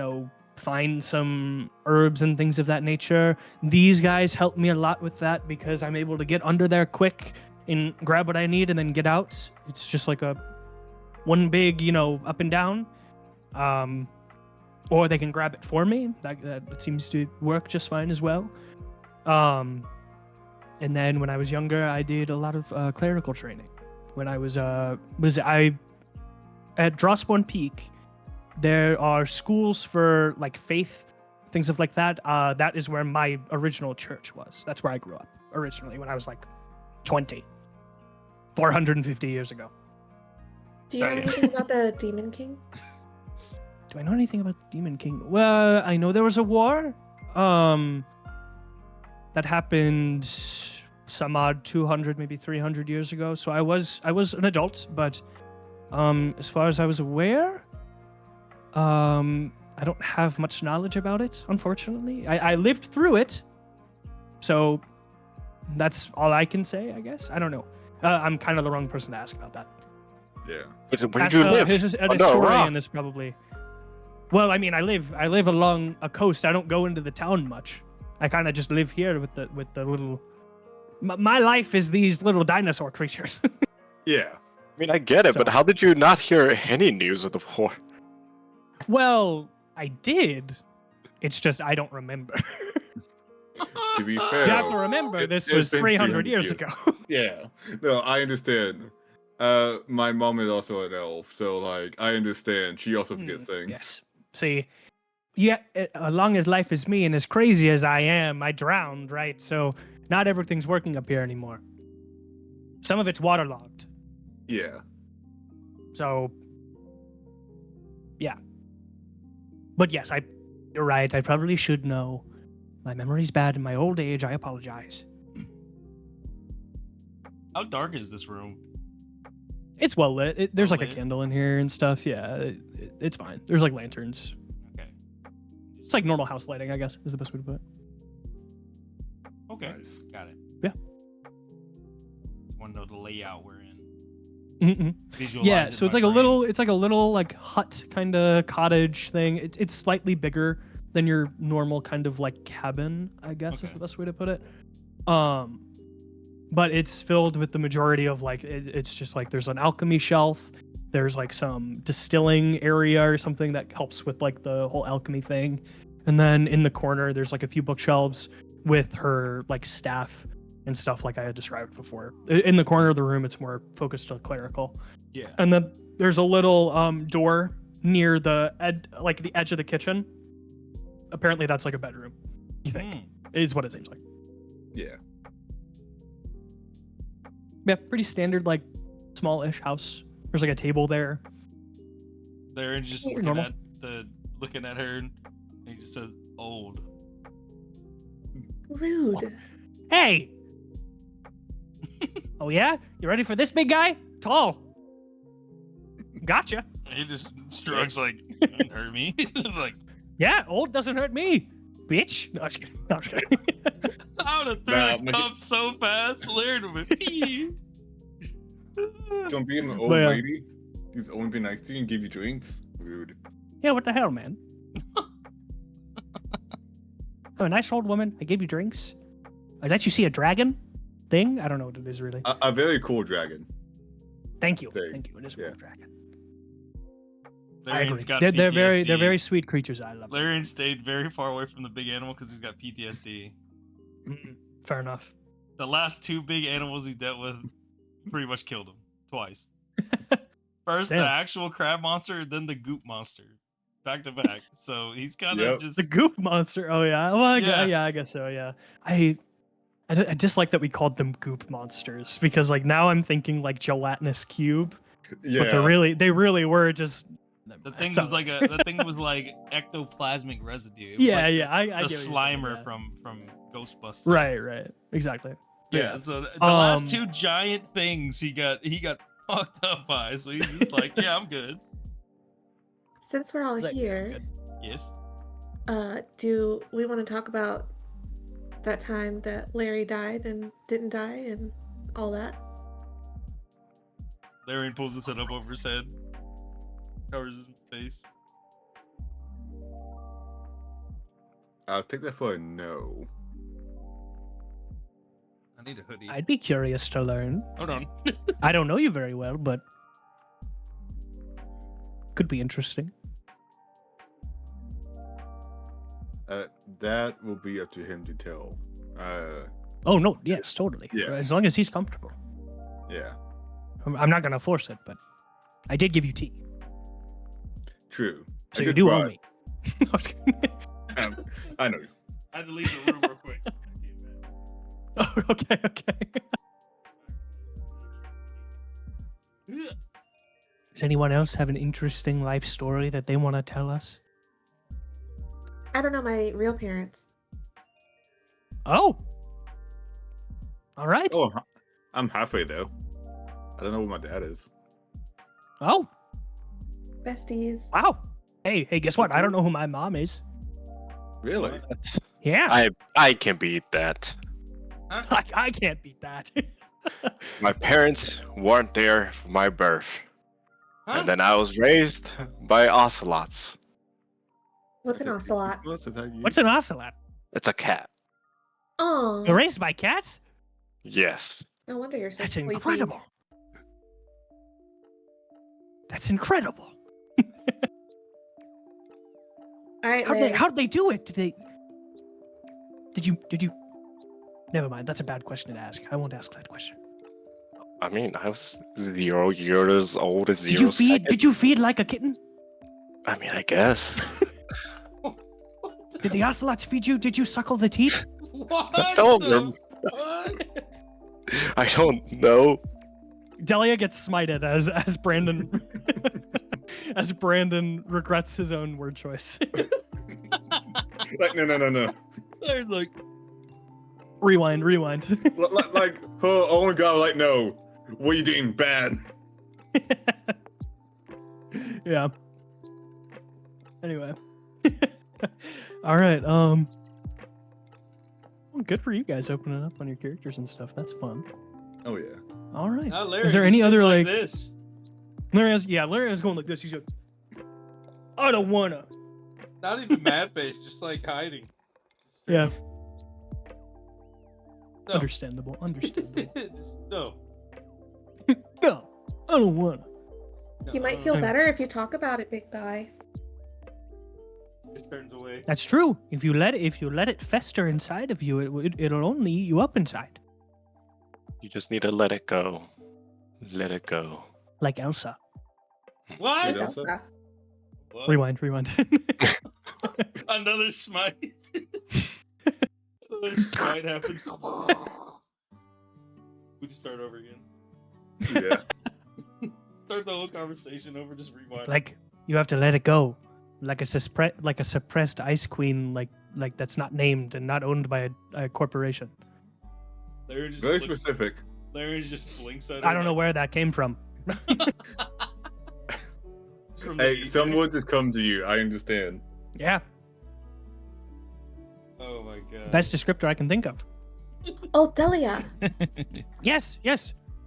find some herbs and things of that nature. These guys help me a lot with that because I'm able to get under there quick and grab what I need and then get out. It's just like one big, up and down. Or they can grab it for me. That seems to work just fine as well. And then when I was younger, I did a lot of clerical training. When I was at Drossborn Peak, there are schools for like faith things of like that. That is where my original church was. That's where I grew up originally when I was like 20, 450 years ago. Do you know anything about the Demon King? Do I know anything about the Demon King? Well, I know there was a war. That happened some odd 200, maybe 300 years ago. So I was an adult, but as far as I was aware, I don't have much knowledge about it, unfortunately. I lived through it, so that's all I can say, I guess. I don't know. I'm kind of the wrong person to ask about that. Yeah. Where did you live? An Oh, no, historian is probably. Well, I mean, I live along a coast. I don't go into the town much. I kind of just live here with the little. My life is these little dinosaur creatures. Yeah. I mean, I get it, So- but how did you not hear any news of the war? Well, I did. It's just I don't remember. To be fair, You have to remember, this it's was been 300 years ago. Yeah. No, I understand. My mom is also an elf, so like I understand. She also forgets things. Yes. See, yeah, as long as life is me and as crazy as I am, I drowned, right? So not everything's working up here anymore. Some of it's waterlogged. Yeah. So, yeah. But yes, you're right. I probably should know. My memory's bad in my old age. I apologize. How dark is this room? It's well lit. There's Well like a lit? candle in here and stuff. Yeah, it's fine. There's like lanterns. Okay. It's like normal house lighting, I guess, is the best way to put it. Okay. Nice. Got it. Yeah. Just want to know the layout we're in. Mm-hmm. Visualize Yeah, it so in it's my like a brain. little like hut kind of cottage thing. It's slightly bigger than your normal kind of like cabin, I guess is Okay. the best way to put it. But it's filled with the majority of like it's just like there's an alchemy shelf, there's like some distilling area or something that helps with like the whole alchemy thing, and then in the corner there's like a few bookshelves with her like staff and stuff like I had described before. In the corner of the room, it's more focused on clerical. Yeah. And then there's a little door near the edge of the kitchen. Apparently, that's like a bedroom. You think is what it seems like. Yeah. Yeah, pretty standard, like small-ish house. There's like a table there. They're just Yeah, looking normal. looking at her, and he just says old. Rude. Hey. Oh yeah, you ready for this big guy? Tall. Gotcha. He just shrugs like, "Don't hurt me." Like, Yeah, old doesn't hurt me, bitch. No, I'm just kidding. No, I'm just kidding. I would have threw Nah, the my- cup so fast. Larry would have been. Don't be an old But, yeah. lady. She's only be nice to you and give you drinks. Rude. Yeah, what the hell, man? I'm a nice old woman. I gave you drinks. I let you see a dragon thing. I don't know what it is really. A very cool dragon. Thank you. thing. Thank you. It is a Yeah. cool dragon. I Larian's agree. got They're PTSD. very sweet creatures. I love them. Larian stayed very far away from the big animal because he's got PTSD. Fair enough. The last two big animals he dealt with pretty much killed him twice. First the Damn. actual crab monster, then the goop monster, back to back. So he's kind of Yep. just The goop monster. Oh yeah. Well, I guess so. Yeah. I dislike that we called them goop monsters because like now I'm thinking like gelatinous cube, Yeah. but they really were just. the thing So- was like the thing was like ectoplasmic residue. It was Yeah, like yeah. I The get what you're saying, Slimer yeah. from Ghostbusters. Right. Exactly. Yeah. So the last Um, two giant things he got fucked up by. So he's just like, yeah, I'm good. Since we're all Like, here, Yes. do we want to talk about that time that Larry died and didn't die and all that? Larian pulls his head up over his head, covers his face. I'll take that for a no. I need a hoodie. I'd be curious to learn. Hold on. I don't know you very well, but could be interesting. That will be up to him to tell. Oh no, yes, totally. Yeah. As long as he's comfortable. Yeah. I'm not gonna force it, but I did give you tea, True. so I you did do try. owe me. No, I'm just kidding. I know. I had to leave the room real quick. Oh, okay, okay. Does anyone else have an interesting life story that they want to tell us? I don't know my real parents. Oh. All right. Oh, I'm halfway though. I don't know what my dad is. Oh. Besties. Wow. Hey, guess what? I don't know who my mom is. Really? Yeah. I can beat that. I can't beat that. My parents weren't there for my birth. Huh? And then I was raised by ocelots. What's an ocelot? Is that you? What's an ocelot? It's a cat. Oh, You're raised by cats? Yes. no wonder you're so That's sleepy. incredible. That's incredible. All right, Larry. How'd they do it? Did you Never mind. That's a bad question to ask. I won't ask that question. I mean, I was 0 years old as 0 Did you feed seconds. Did you feed like a kitten? I mean, I guess. Did the ocelots feed you? Did you suckle the teeth? What? I don't the remember. fuck? I don't know. Delia gets smited as Brandon as Brandon regrets his own word choice. Like no. They're like, Rewind. Like her own god. Like no, what are you doing bad? Yeah. Anyway. All right. Well, good for you guys opening up on your characters and stuff. That's fun. Oh yeah. All right. "Ah, Larry, Is there you any sit other like like this? Larry was going like this. He's like, I don't wanna. Not even mad face, just like hiding. Yeah. No. Understandable. Just, no. No, I don't wanna. You might feel better if you talk about it, big guy. Just turns away. That's true. If you let it fester inside of you, it'll only eat you up inside, You just need to let it go. Let it go. like Elsa. What? Is It's Elsa? Elsa. What? Rewind. Another smite. Another smite happens. We just start over again. Yeah. Start the whole conversation over. Just rewind. Like you have to let it go, like a suppressed ice queen, like that's not named and not owned by a corporation. Larry just Very looks- specific. Larry just blinks at her. I don't know where that came from. It's from the Hey, ether. some would just come to you. I understand. Yeah, Oh my god. best descriptor I can think of. Oh, Delia. Yes.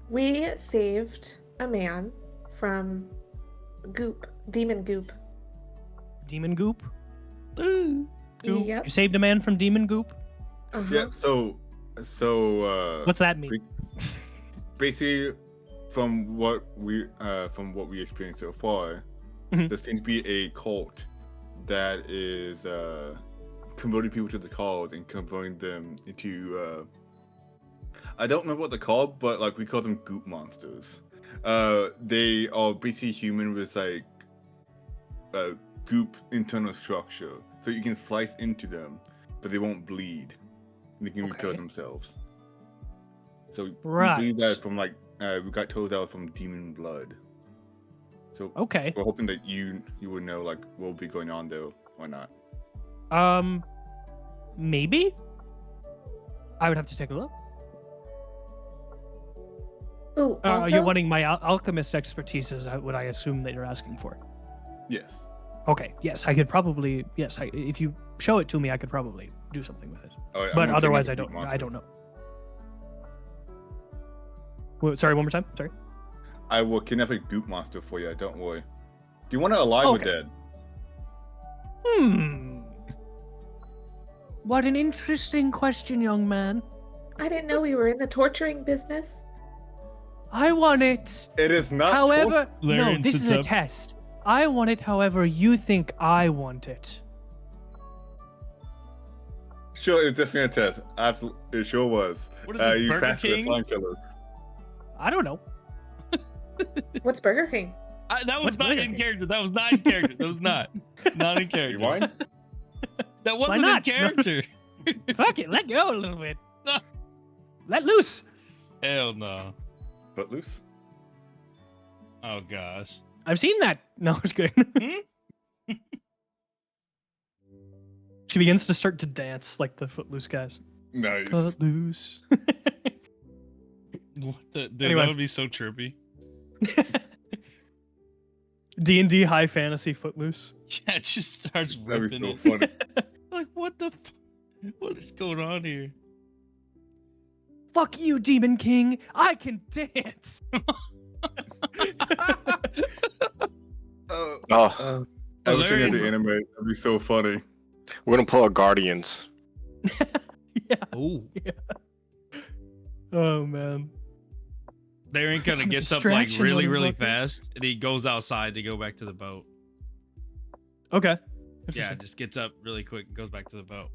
We saved a man from demon goop. Demon goop. Yep. You saved a man from demon goop. Uh-huh. Yeah. So What's that mean? basically from what we experienced so far, Mhm. there seems to be a cult that is converting people to the cult and converting them into I don't remember what they're called, but like we call them goop monsters. They are basically human with like goop internal structure, so you can slice into them, but they won't bleed. They can repair Okay. themselves. So we Right. believe that from like we got told that from demon blood. So Okay. we're hoping that you would know like what will be going on though or not. Maybe. I would have to take a look. Ooh, also, You're wanting my alchemist expertise? Is what I assume that you're asking for. Yes. Okay. Yes, I could probably. Yes, if you show it to me, I could probably do something with it. Alright, I'm But gonna otherwise, bring I up a don't. goop I don't monster. know. Sorry, one more time. Sorry. I will kidnap a goop monster for you. Don't worry. Do you want it alive or Okay. dead? What an interesting question, young man. I didn't know we were in the torturing business. I want it. It is not. However, no, Larian this is sits a up. test. I want it however you think I want it. Sure, it's definitely a test. Absolutely, it sure was. What is this, You Burger passed with King? flying colors. I don't know. What's Burger King? That was What's not Burger in King? character. That was not in character. That was not in character. Rewind. That wasn't in not? character. Fuck it, let go a little bit. No. Let loose. Hell no. Footloose. Oh gosh. I've seen that. No, it's good. Hmm? She begins to start to dance like the Footloose guys. Nice. Cut loose. What the? Dude, Anyway. that would be so trippy. D&D high fantasy Footloose. Yeah, it just starts That'd be ripping so it. funny. Like, what the? What is going on here? Fuck you, Demon King. I can dance. Oh, Oh, I was thinking of the Hilarious. anime. That'd be so funny. we're gonna pull a Guardians. Yeah. Oh, Oh man. Darren kind I'm of a gets up like distraction, really, really motherfucker. fast, and he goes outside to go back to the boat. Okay. Yeah, Interesting. just gets up really quick and goes back to the boat.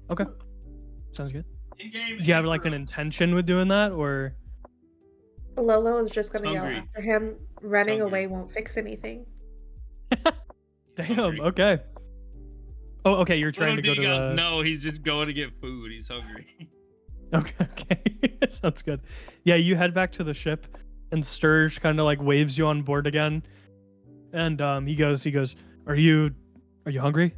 Okay. Sounds good. In-game Do you have like an intro. intention with doing that, or? Lolo is just It's gonna yell hungry. after him. Running hungry. away won't fix anything. He's Damn. hungry. Okay. Oh, okay. You're trying to Little go D to got- the. No, he's just going to get food. He's hungry. Okay. Okay. Sounds good. Yeah, you head back to the ship, and Sturge kind of like waves you on board again, and he goes, are you hungry?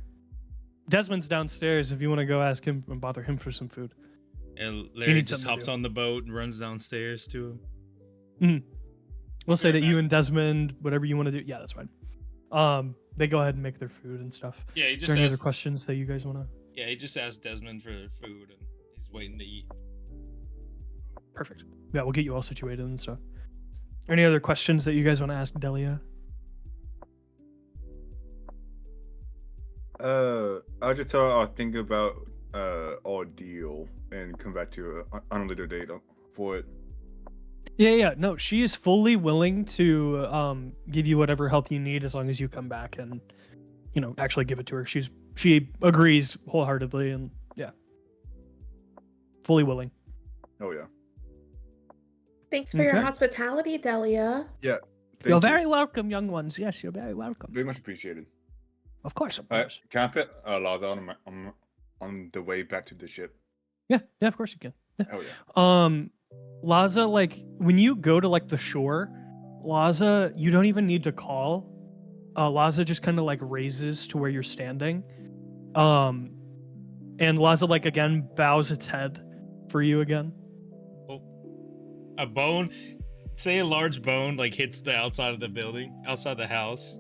Desmond's downstairs. If you want to go ask him and bother him for some food. And Larry needs just something to hops do. on the boat and runs downstairs to him. We'll say Right that you back. and Desmond, whatever you want to do. Yeah, that's fine. They go ahead and make their food and stuff. Yeah, he Is just there any other asked, questions that you guys want to? yeah, he just asked Desmond for food and he's waiting to eat. Perfect. Yeah, we'll get you all situated and stuff. Any other questions that you guys want to ask Delia? I just thought I'll think about ordeal and come back to on a later date for it. Yeah. No, she is fully willing to give you whatever help you need as long as you come back and actually give it to her. She agrees wholeheartedly and yeah, fully willing. Oh yeah. Thanks for your Okay. hospitality, Delia. Thank You're you. very welcome, young ones. Yes, you're very welcome. Very much appreciated. Of course, of All course. right, can I put Laza on the way back to the ship? Yeah, of course you can. Oh yeah. Laza, like when you go to like the shore, Laza, you don't even need to call. Laza just kind of like raises to where you're standing. And Laza like again bows its head for you again. Oh, a bone, say a large bone like hits the outside of the building, outside the house.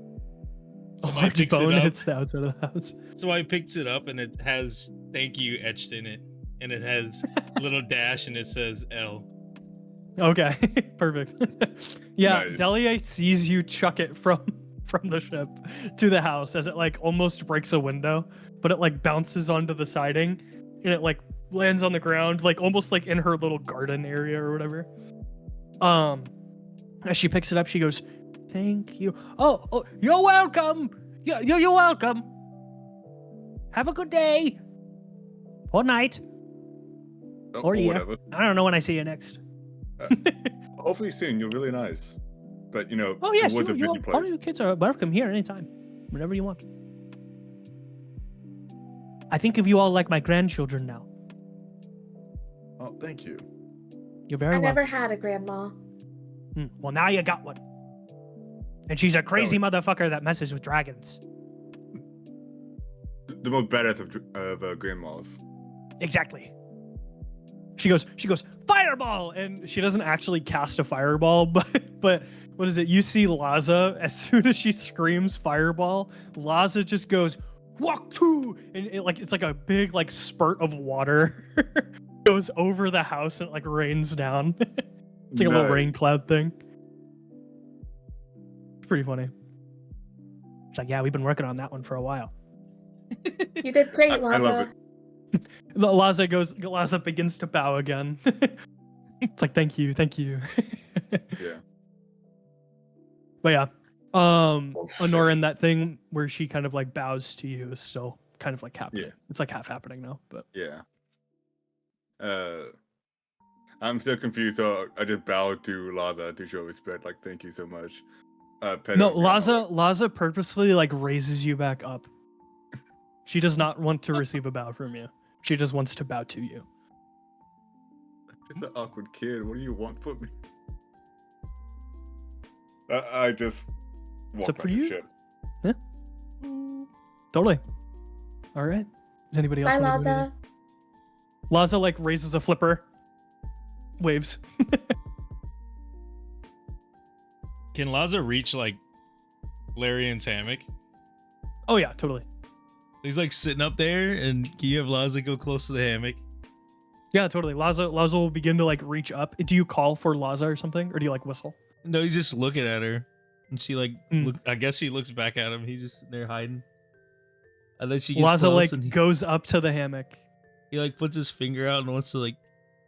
A Somebody large picks bone it up. hits the outside of the house. Somebody picks it up and it has "thank you" etched in it, and it has a little dash and it says L. Okay, perfect. Yeah, Nice. Delia sees you chuck it from the ship to the house as it like almost breaks a window, but it like bounces onto the siding and it like lands on the ground, like almost like in her little garden area or whatever. As she picks it up, she goes, "Thank you." Oh, you're welcome. You're welcome. Have a good day. Or night. Oh, Or year. whatever. I don't know when I see you next. Hopefully soon. You're really nice. But Oh, yes, the woods are a busy all place. you kids are welcome here anytime. Whenever you want. I think of you all like my grandchildren now. Oh, thank you. You're very I welcome. never had a grandma. Well, now you got one. And she's a crazy motherfucker that messes with dragons. The most badass of grandmas. Exactly. She goes, "Fireball!" And she doesn't actually cast a fireball, but what is it? You see Laza, as soon as she screams fireball, Laza just goes, "Walk to!" And it's like a big like spurt of water goes over the house and it like rains down. It's like a little Nice. rain cloud thing. It's pretty funny. It's like, yeah, we've been working on that one for a while. You did great, I love Laza. it. Laza begins to bow again. It's like, thank you. Yeah. But yeah, Oh, Anorin, that thing where she kind of like bows to you is still kind of like happening. Yeah. It's like half happening now, but Yeah. I'm still confused, so I just bowed to Laza to show respect. Like, thank you so much. no, Laza purposefully like raises you back up. She does not want to receive a bow from you. She just wants to bow to you. It's an awkward kid. What do you want from me? I just It's walk up for back to you. ship. Yeah. Totally. All right. Does anybody else Bye, want to go? Laza. Laza like raises a flipper, waves. Can Laza reach like Larian's hammock? Oh yeah, totally. He's like sitting up there, and can you have Laza go close to the hammock? Yeah, totally. Laza will begin to like reach up. Do you call for Laza or something, or do you like whistle? No, he's just looking at her, and she like Mm. look. I guess he looks back at him. He's just sitting there hiding. And then she gets Laza close, like and goes up to the hammock. he like puts his finger out and wants to like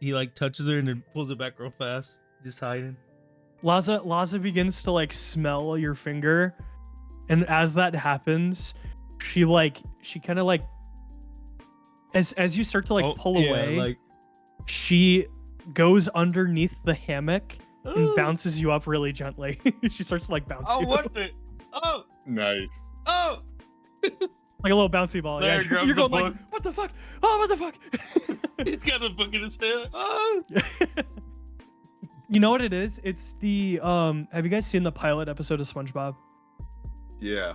he like touches her and then pulls it back real fast, just hiding. Laza begins to like smell your finger, and as that happens, she kind of like as you start to like pull away, like she goes underneath the hammock and bounces you up really gently. She starts to like bounce you it. Oh, Nice. oh. like a little bouncy ball. There, Yeah, grabs you're the going like, book. what the fuck? Oh, what the fuck? He's got a book in his hand. Oh. You know what it is? It's the have you guys seen the pilot episode of SpongeBob? Yeah.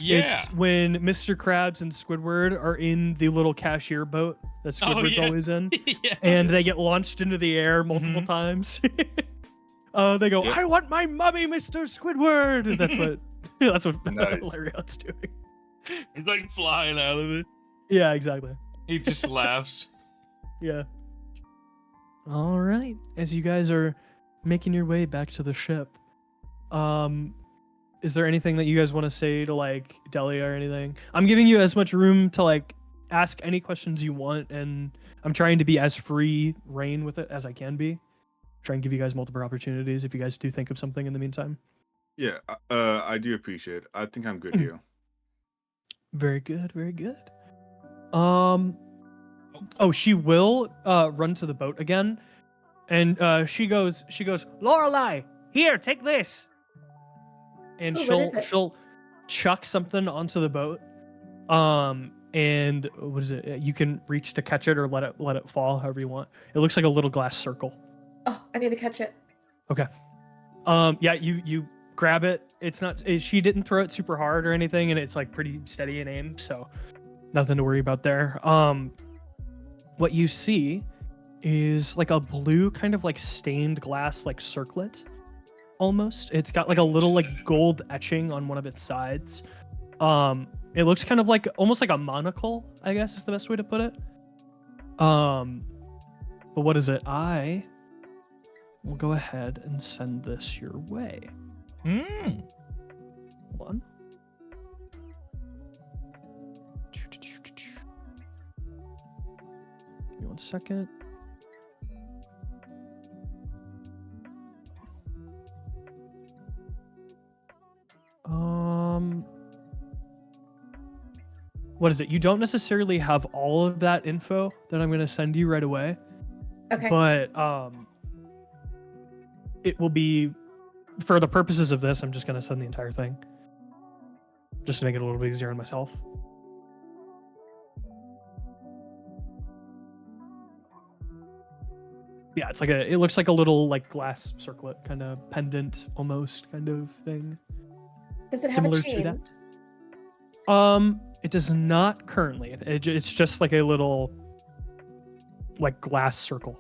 Yeah. It's when Mr. Krabs and Squidward are in the little cashier boat that Squidward's yeah. always in, Yeah. and they get launched into the air multiple Mhm. times. They go, Yep. "I want my mummy, Mr. Squidward." And that's what that's what Nice. Lariat's doing. He's like flying out of it. Yeah, exactly. He just laughs. Yeah. All right. As you guys are making your way back to the ship, is there anything that you guys want to say to like Delia or anything? I'm giving you as much room to like ask any questions you want, and I'm trying to be as free reign with it as I can be. Try and give you guys multiple opportunities if you guys do think of something in the meantime. Yeah. I do appreciate it. I think I'm good here. Very good, very good. Oh, she will run to the boat again, and she goes, Lorelei, here, take this. and Ooh, what is it? she'll chuck something onto the boat. And what is it? You can reach to catch it or let it fall, however you want. It looks like a little glass circle. Oh, I need to catch it. Okay. Yeah, you grab it. It's not. She didn't throw it super hard or anything, and it's like pretty steady in aim, so nothing to worry about there. What you see is like a blue kind of like stained glass like circlet, almost. It's got like a little like gold etching on one of its sides. It looks kind of like almost like a monocle, I guess is the best way to put it. But what is it? I will go ahead and send this your way. Mm. Hold on. Give me 1 second. What is it? You don't necessarily have all of that info that I'm going to send you right away, Okay. but it will be, for the purposes of this, I'm just going to send the entire thing, just to make it a little bit easier on myself. Yeah, it's like it looks like a little like glass circlet, kind of pendant, almost kind of thing. Does it have Similar a chain? to that. It does not currently. It's just like a little like glass circle.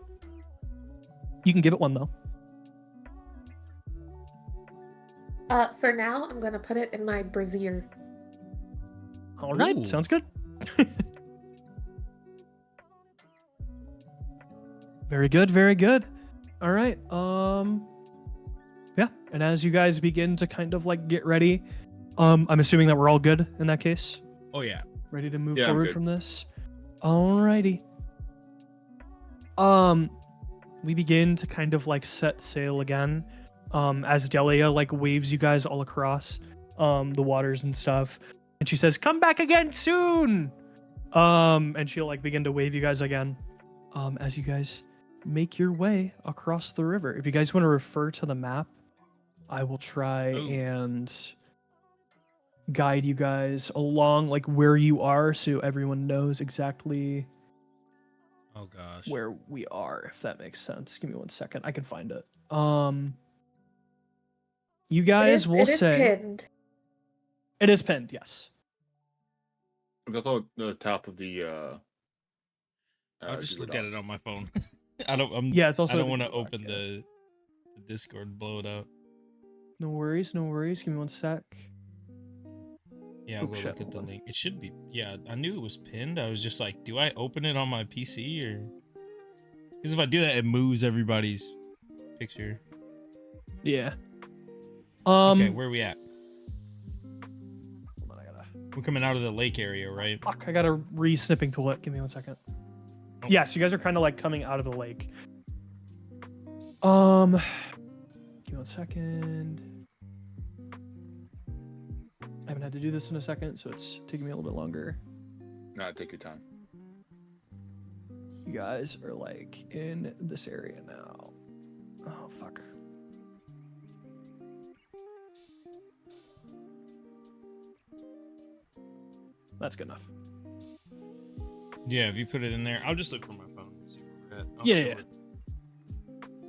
You can give it one though. For now, I'm gonna put it in my brassiere. All right, Ooh. sounds good. Very good, very good. All right. Yeah, and as you guys begin to kind of like get ready, I'm assuming that we're all good in that case. Oh yeah. Ready to move Yeah, I'm forward good. from this. Alrighty. We begin to kind of like set sail again. As Delia like waves you guys all across the waters and stuff. And she says, "Come back again soon." And she'll like begin to wave you guys again. As you guys make your way across the river. If you guys want to refer to the map, I will try Ooh. and guide you guys along like where you are so everyone knows exactly Oh gosh. where we are, if that makes sense. Give me 1 second. I can find it. You guys will it is say pinned. it is pinned, yes. That's all the top of the. I'll just Google look at it Docs. on my phone. I don't. Yeah, it's also I don't the want to Google Doc, open yeah. the Discord and blow it up. No worries, no worries. Give me 1 sec. Yeah, I'll Oh, go shit, look at hold the on. link. It should be. Yeah, I knew it was pinned. I was just like, do I open it on my PC or? Because if I do that, it moves everybody's picture. Yeah. Okay, where are we at? Hold on, I gotta. We're coming out of the lake area, right? Fuck, I gotta re-snipping tool it. Give me 1 second. Oh. Yes, you guys are kind of like coming out of the lake. Give me 1 second. I haven't had to do this in a second, so it's taking me a little bit longer. Nah, take your time. You guys are like in this area now. Oh fuck. That's good enough. Yeah, if you put it in there, I'll just look for my phone and see where we're at. I'll Yeah, show yeah. it.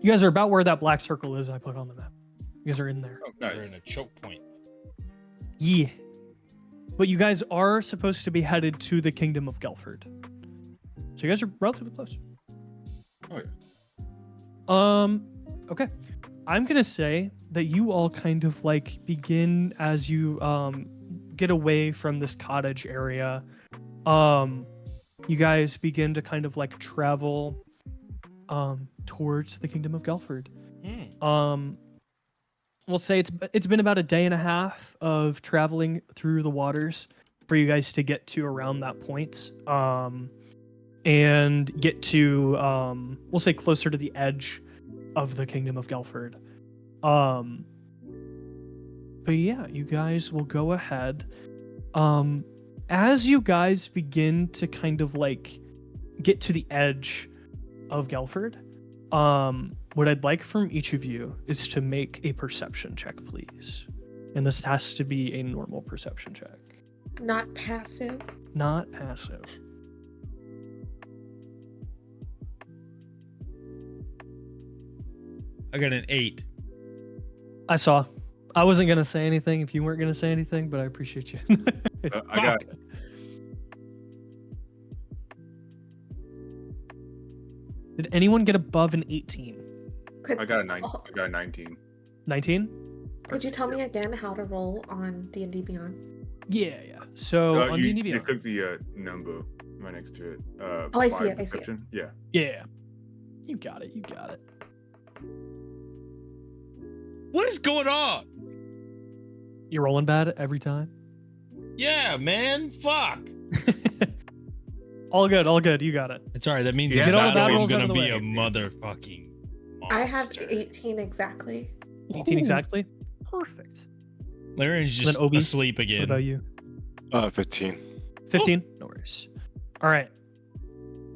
You guys are about where that black circle is I put on the map. You guys are in there. Oh, We're nice. in a choke point. Yeah. But you guys are supposed to be headed to the Kingdom of Gelford. So you guys are relatively close. Oh yeah. Okay. I'm gonna say that you all kind of like begin as you get away from this cottage area. You guys begin to kind of like travel towards the Kingdom of Gelford. We'll say it's been about a day and a half of traveling through the waters for you guys to get to around that point. And get to we'll say closer to the edge of the Kingdom of Gelford. But yeah, you guys will go ahead. As you guys begin to kind of like get to the edge of Gelford, what I'd like from each of you is to make a perception check, please. And this has to be a normal perception check. Not passive. Not passive. I got an 8. I saw. I wasn't gonna say anything if you weren't gonna say anything, but I appreciate you. I got. Did anyone get above an 18? Could, I got a 9. oh, I got a 19. 19? could you tell me again how to roll on D&D Beyond? Yeah. So on D&D You Beyond. click the number right next to it. Oh, I see by it, I see it. perception. Yeah. Yeah. You got it. What is going on? You're rolling bad every time? Yeah, man. Fuck. All good. You got it. It's alright. That means Yeah, in get all the battle, bad I'm rolls out gonna of the be way. a motherfucking I have monster. 18 exactly. 18 exactly? Perfect. Larry's And just then Obi, asleep What again. about you? 15. 15? No worries. All right.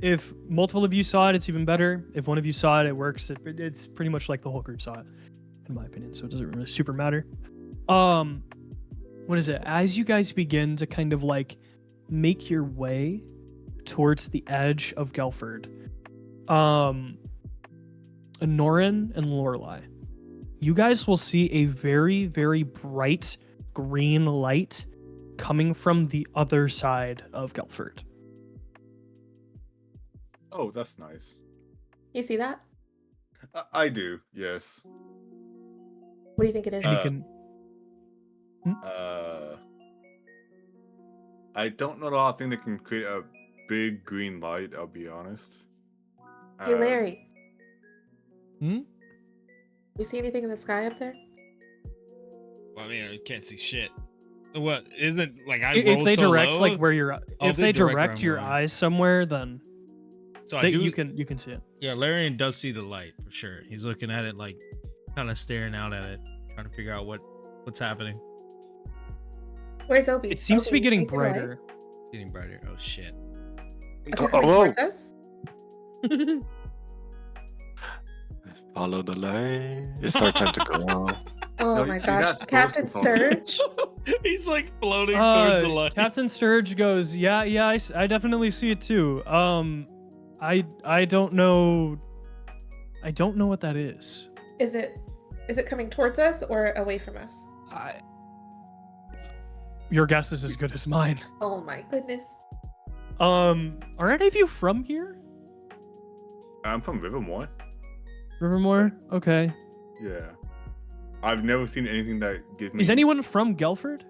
If multiple of you saw it, it's even better. If one of you saw it, it works. It's pretty much like the whole group saw it, in my opinion. So it doesn't really super matter. What is it? As you guys begin to kind of like make your way towards the edge of Gelford, Anorin and Lorelei, you guys will see a very, very bright green light coming from the other side of Gelford. Oh, that's nice. You see that? I do. Yes. What do you think it is? And you can. I don't know a lot of things that can create a big green light. I'll be honest. Hey, Larry. Hmm? You see anything in the sky up there? Well, I mean, I can't see shit. What isn't like I If rolled they so direct low? like where you're, Oh, if they direct where direct I'm your going. eyes somewhere, then So I do. you can see it. Yeah, Larian does see the light for sure. He's looking at it like, kind of staring out at it, trying to figure out what's happening. Where's Obi? It seems to be Obi, getting you see the light? brighter. It's getting brighter. Oh shit. Is it coming towards us? Follow the light. It's our time to go. Oh No, my you're not gosh. supposed Captain to follow it. Sturge? He's like floating towards the light. Captain Sturge goes, yeah, I definitely see it too. I don't know. I don't know what that is. Is it coming towards us or away from us? Your guess is as good as mine. Oh my goodness. Are any of you from here? I'm from Rivermore. Rivermore? Okay. Yeah. I've never seen anything that gives me. Is anyone from Gelford?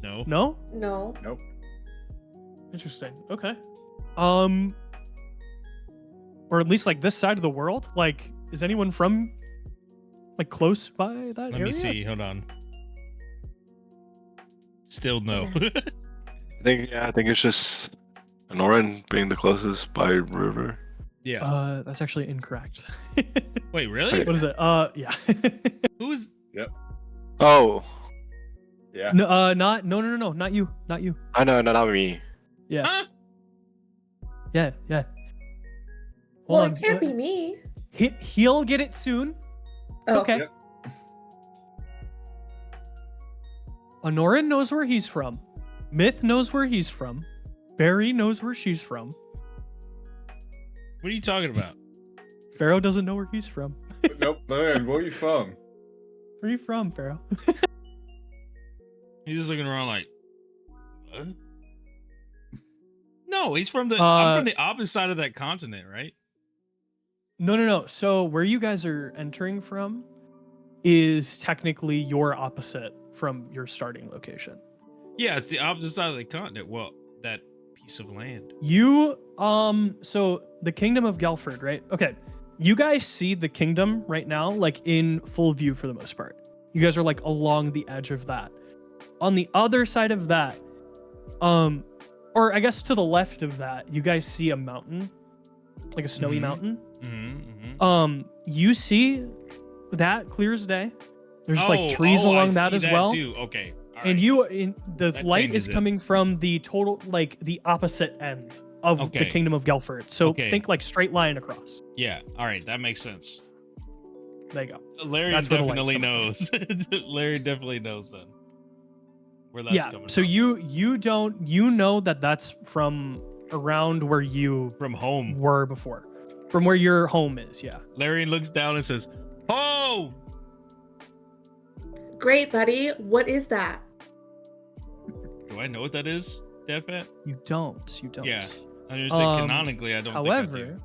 No. No? No. Nope. Interesting. Okay. Or at least like this side of the world? Like, is anyone from like close by that Let area? me see. Hold on. Still no. I think it's just Anorin being the closest by river. yeah. That's actually incorrect. Wait, really? What is it? Yeah. Who's? Oh, Yeah. No, not you. I know, no, not me. Yeah. Huh? Yeah. Well, Hold it can't be me. He'll get it soon. It's Oh. okay. Yep. Anorin knows where he's from. Myth knows where he's from. Barry knows where she's from. What are you talking about? Farraoh doesn't know where he's from. Nope. Man, where are you from? Where are you from, Farraoh? He's just looking around like, what? No, he's from the. I'm from the opposite side of that continent, right? No. So where you guys are entering from is technically your opposite from your starting location. Yeah, it's the opposite side of the continent. Well, that piece of land. You so the kingdom of Gelford, right? Okay. You guys see the kingdom right now like in full view for the most part. You guys are like along the edge of that. On the other side of that, or I guess to the left of that, you guys see a mountain, like a snowy Mhm. mountain. Mm-hmm. You see that clear as day. There's like Oh, trees along I that see as well. Too. Okay. All And right. the That light changes is it. coming from the total, like the opposite end of the Okay. kingdom of Gelford. So Okay. think like straight line across. Yeah. All right. That makes sense. There you go. Larry That's where the light's definitely coming knows. Larry definitely knows then where that's Yeah. coming So from. you know that that's from around where you From home. were before, from where your home is. Yeah. Larry looks down and says, "Oh, Great, buddy. What is that? do I know what that is, Dad Fat?" You don't. Yeah. I was saying canonically, I don't think I However, do.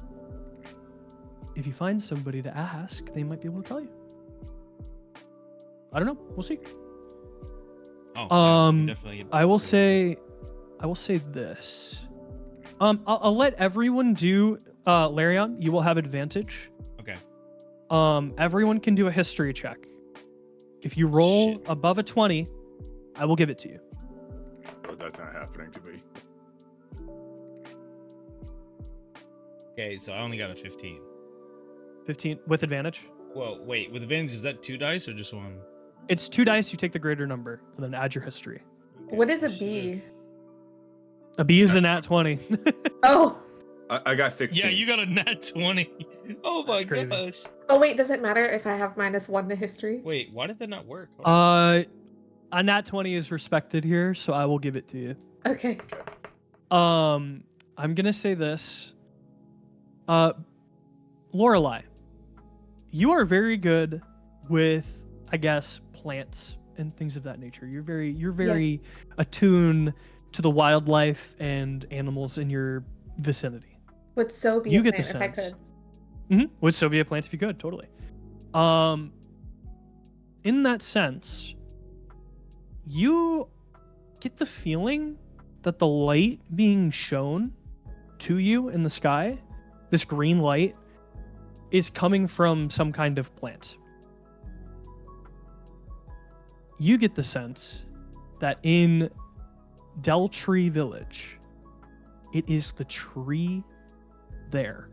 if you find somebody to ask, they might be able to tell you. I don't know. We'll see. Oh, yeah, definitely. I will say this. I'll let everyone do. Larion, you will have advantage. Okay. Everyone can do a history check. If you roll Shit. above a 20, I will give it to you. Oh, that's not happening to me. Okay, so I only got a 15. 15 with advantage. Well, wait, with advantage, is that 2 dice or just 1? It's 2 dice. You take the greater number and then add your history. Okay, What is a should've- B? A B is a nat 20. Oh. I got 16. Yeah, you got a nat 20. Oh my That's crazy. gosh. Oh wait, does it matter if I have -1 to history? Wait, why did that not work? Hold on. A nat 20 is respected here, so I will give it to you. Okay. I'm gonna say this. Lorelei, you are very good with, I guess, plants and things of that nature. You're very attuned to the wildlife and animals in your vicinity. Would so be You a get the plant if I sense. could. Would so be a plant if you could, totally. In that sense, you get the feeling that the light being shown to you in the sky, this green light, is coming from some kind of plant. You get the sense that in Deltree Village, it is the tree there,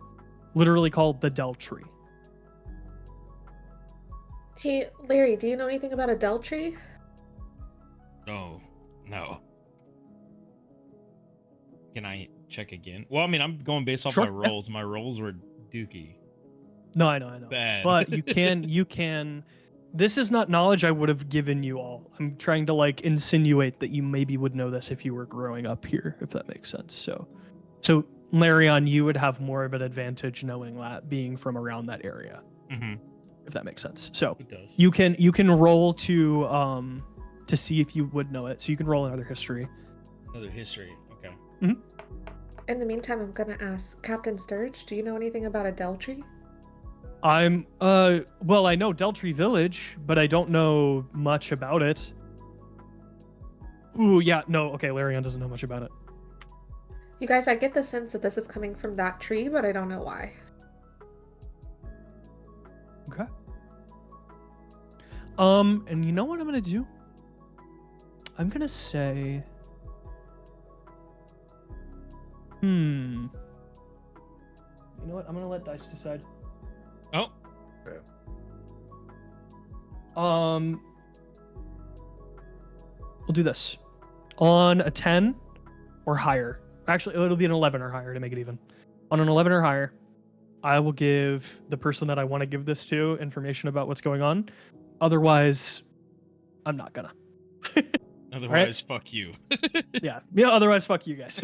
literally called the Del Tree. Hey, Larry, do you know anything about a Del tree? No. Can I check again? Well, I mean, I'm going based off Sure, my yeah. rolls. My rolls were dookie. No, I know. Bad. But you can This is not knowledge I would have given you all. I'm trying to like insinuate that you maybe would know this if you were growing up here, if that makes sense. So Larion, you would have more of an advantage knowing that, being from around that area, if that makes sense. So It does. you can roll to see if you would know it. So you can roll another history. Another history. Okay. In the meantime, I'm gonna ask Captain Sturge, do you know anything about a Deltree? Well, I know Deltree Village, but I don't know much about it. Ooh, yeah, no, okay, Larion doesn't know much about it. You guys, I get the sense that this is coming from that tree, but I don't know why. Okay. And you know what I'm gonna do? I'm gonna say, you know what? I'm gonna let dice decide. Oh. We'll do this. On a 10 or higher. Actually, it'll be an 11 or higher to make it even. On an 11 or higher, I will give the person that I want to give this to information about what's going on. Otherwise, I'm not gonna. Otherwise, fuck you. Yeah. Otherwise, fuck you guys.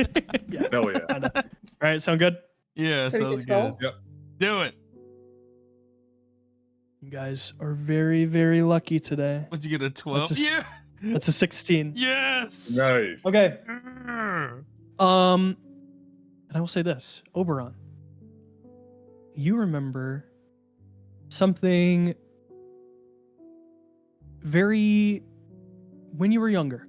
Yeah. Hell yeah. Kinda. All right. Sound good? Yeah, So we sounds just good. roll? Yep. Do it. You guys are very, very lucky today. What'd you get, a 12? That's a- Yeah. That's a 16. Yes. Nice. Okay. Grr. And I will say this, Oberon. You remember something very when you were younger.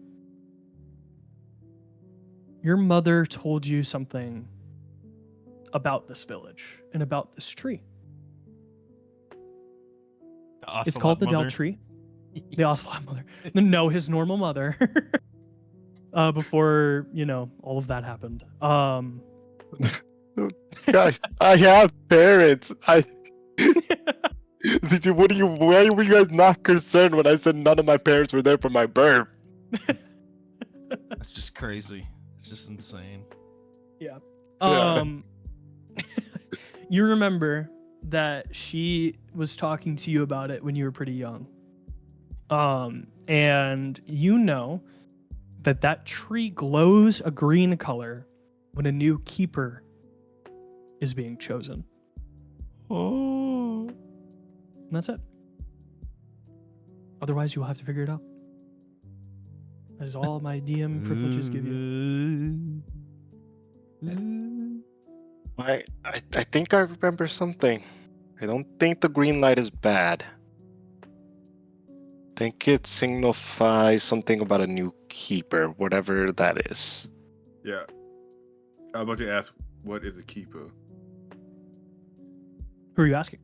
Your mother told you something about this village and about this tree. It's called the Del Tree. The Ocelot mother. No, his normal mother. Before, all of that happened. Guys, I have parents. Why were you guys not concerned when I said none of my parents were there for my birth? That's just crazy. It's just insane. Yeah. Yeah. You remember that she was talking to you about it when you were pretty young. And you know that tree glows a green color when a new keeper is being chosen. Oh. And that's it. Otherwise, you'll have to figure it out. That is all my DM privileges give you. I think I remember something. I don't think the green light is bad. I think it signifies something about a new keeper, whatever that is. Yeah. I was about to ask, what is a keeper? Who are you asking?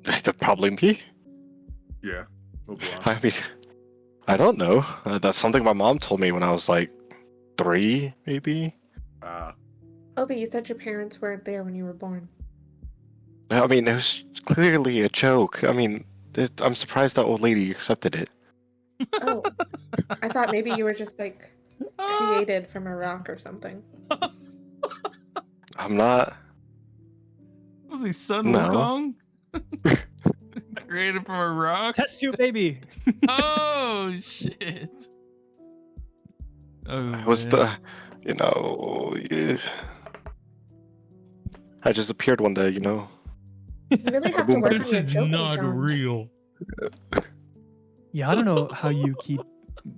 That'd probably me. Yeah. Oberon. I mean, I don't know. That's something my mom told me when I was like 3, maybe. Obi, you said your parents weren't there when you were born. I mean, it was clearly a joke. I mean, I'm surprised that old lady accepted it. Oh. I thought maybe you were just like created from a rock or something. I'm not. Was he Sun No. Wukong? Created from a rock? Test tube baby. Oh, shit. Oh, I was man. I just appeared one day, You really have to work on This your is joking not challenge. real. Yeah, I don't know how you keep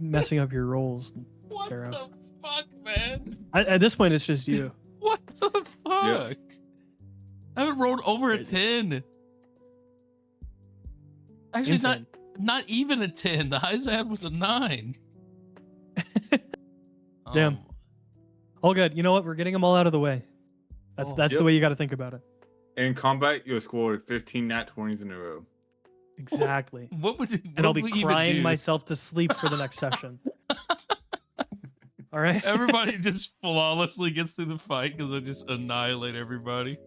messing up your rolls. What Farraoh. the fuck, man? At this point, it's just you. What the fuck? I haven't rolled over a Crazy. 10. Actually, Insane. not even a 10. The highest I had was a 9. Damn. All good. You know what? We're getting them all out of the way. That's Oh, the yep. way you got to think about it. In combat, you'll score 15 nat 20s in a row. Exactly. What would it, And I'll be what would we even crying do? myself to sleep for the next session. All right. Everybody just flawlessly gets through the fight because I just annihilate everybody.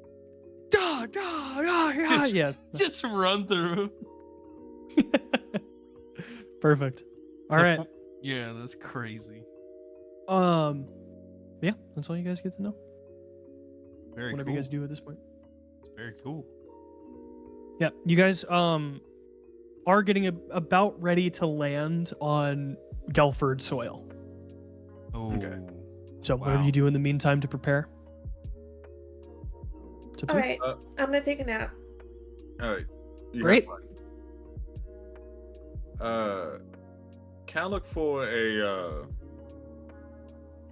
Just- Yeah. Just run through. Perfect. All right. Yeah, that's crazy. Yeah, that's all you guys get to know. Very Whatever cool. you guys do at this point. It's very cool. Yeah, you guys are getting about ready to land on Gelford soil. Oh. Okay. So whatever Wow. you do in the meantime to prepare. It's up to All you. right, I'm gonna take a nap. All right. You Great. have fun. Can I look for a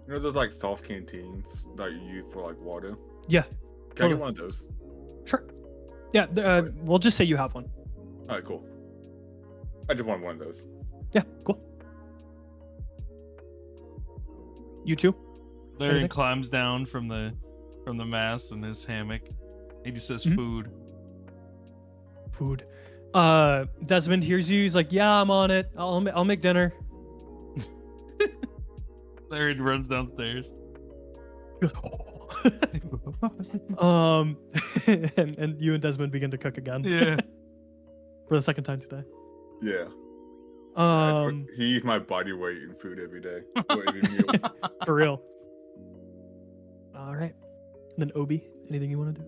those like soft canteens that you use for like water? Yeah, Can I totally. get one of those? Sure. Yeah, we'll just say you have one. All right, cool. I just want one of those. Yeah, cool. You too? Larry Anything? climbs down from the mast in his hammock. He just says Mhm. food. Food. Desmond hears you. He's like, "Yeah, I'm on it. I'll make dinner." Larry runs downstairs. He goes, and you and Desmond begin to cook again. Yeah. For the second time today. Yeah. He eats my body weight in food every day. Or every meal. For real. All right. And then Obi, anything you want to do?